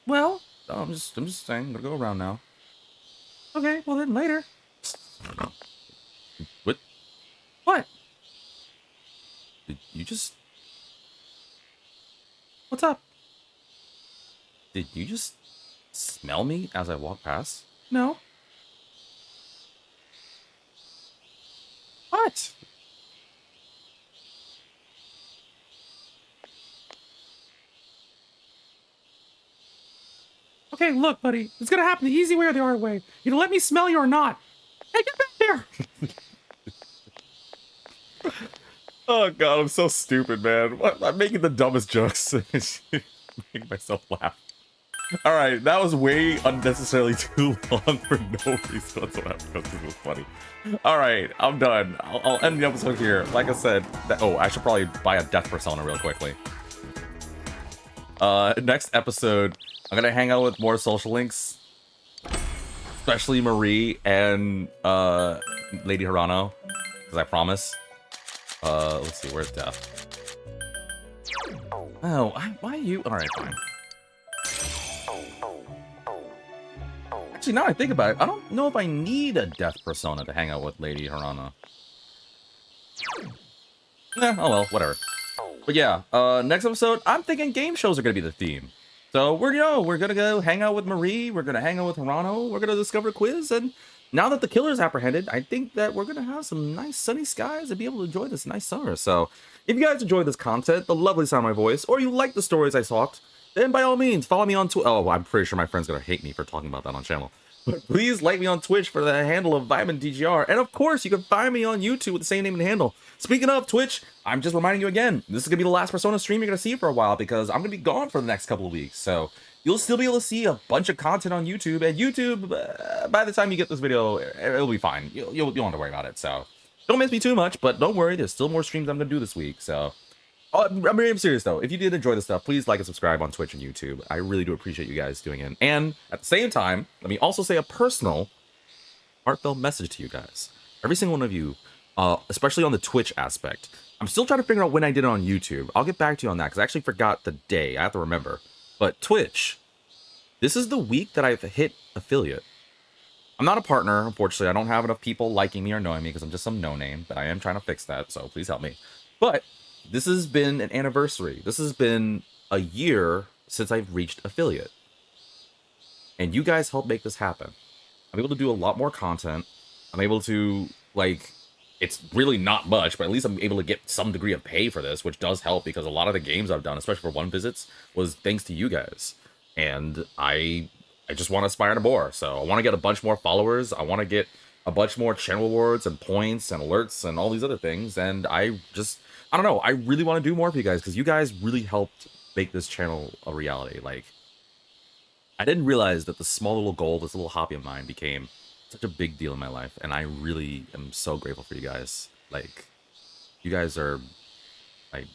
Well? No, I'm just saying. I'm gonna go around now. Okay, well then later. What? What? Did you just... What's up? Did you just smell me as I walk past? No. What? Okay, look, buddy. It's gonna happen the easy way or the hard way. You gonna let me smell you or not? Hey, get back here! Oh god, I'm so stupid, man. I'm making the dumbest jokes. Making myself laugh. Alright, that was way unnecessarily too long for no reason whatsoever because this was funny. Alright, I'm done. I'll end the episode here. Like I said, I should probably buy a death persona real quickly. Next episode, I'm gonna hang out with more social links. Especially Marie and Lady Hirano. Because I promise. Let's see, where's Death? Oh, why are you? Alright, fine. Actually, now I think about it, I don't know if I need a death persona to hang out with Lady Hirano. Oh well, whatever. But yeah, next episode, I'm thinking game shows are gonna be the theme. So we're gonna go hang out with Marie, we're gonna hang out with Hirano, we're gonna discover a quiz, and now that the killer's apprehended, I think that we're gonna have some nice sunny skies and be able to enjoy this nice summer. So if you guys enjoy this content, the lovely sound of my voice, or you like the stories I talked, then by all means, follow me on Twitter. Oh, I'm pretty sure my friend's gonna hate me for talking about that on channel. But please like me on Twitch for the handle of Vitamin DGR. And of course, you can find me on YouTube with the same name and handle. Speaking of Twitch, I'm just reminding you again, this is going to be the last Persona stream you're going to see for a while because I'm going to be gone for the next couple of weeks. So you'll still be able to see a bunch of content on YouTube. And YouTube, by the time you get this video, it'll be fine. You don't have to worry about it. So don't miss me too much, but don't worry. There's still more streams I'm going to do this week. So I'm really serious though. If you did enjoy this stuff, please like and subscribe on Twitch and YouTube. I really do appreciate you guys doing it. And at the same time, let me also say a personal, heartfelt message to you guys. Every single one of you, especially on the Twitch aspect. I'm still trying to figure out when I did it on YouTube. I'll get back to you on that because I actually forgot the day. I have to remember. But Twitch, this is the week that I've hit affiliate. I'm not a partner, unfortunately. I don't have enough people liking me or knowing me because I'm just some no-name, but I am trying to fix that, so please help me. But this has been an anniversary. This has been a year since I've reached affiliate. And you guys helped make this happen. I'm able to do a lot more content. I'm able to, like, it's really not much, but at least I'm able to get some degree of pay for this, which does help because a lot of the games I've done, especially for one visits, was thanks to you guys. And I just want to aspire to more. So I want to get a bunch more followers. I want to get a bunch more channel awards and points and alerts and all these other things. And I don't know. I really want to do more for you guys because you guys really helped make this channel a reality. Like, I didn't realize that the small little goal, this little hobby of mine became such a big deal in my life. And I really am so grateful for you guys. Like, you guys are my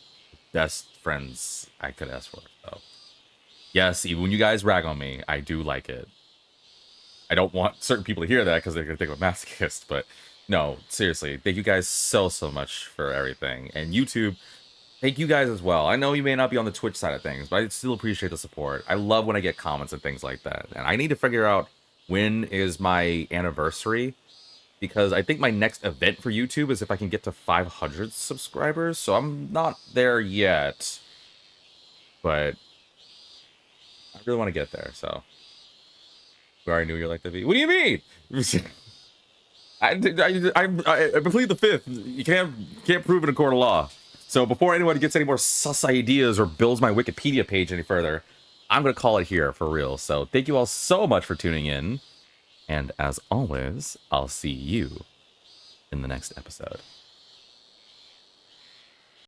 best friends I could ask for. So, yes, even when you guys rag on me, I do like it. I don't want certain people to hear that because they're going to think I'm a masochist, but no, seriously, thank you guys so much for everything. And YouTube, thank you guys as well. I know you may not be on the Twitch side of things, but I still appreciate the support. I love when I get comments and things like that. And I need to figure out when is my anniversary, because I think my next event for YouTube is if I can get to 500 subscribers. So I'm not there yet, but I really want to get there. So we already knew you like the V. What do you mean? I plead the fifth. You can't prove it in court of law. So before anyone gets any more sus ideas or builds my Wikipedia page any further, I'm gonna call it here for real. So thank you all so much for tuning in, and as always, I'll see you in the next episode.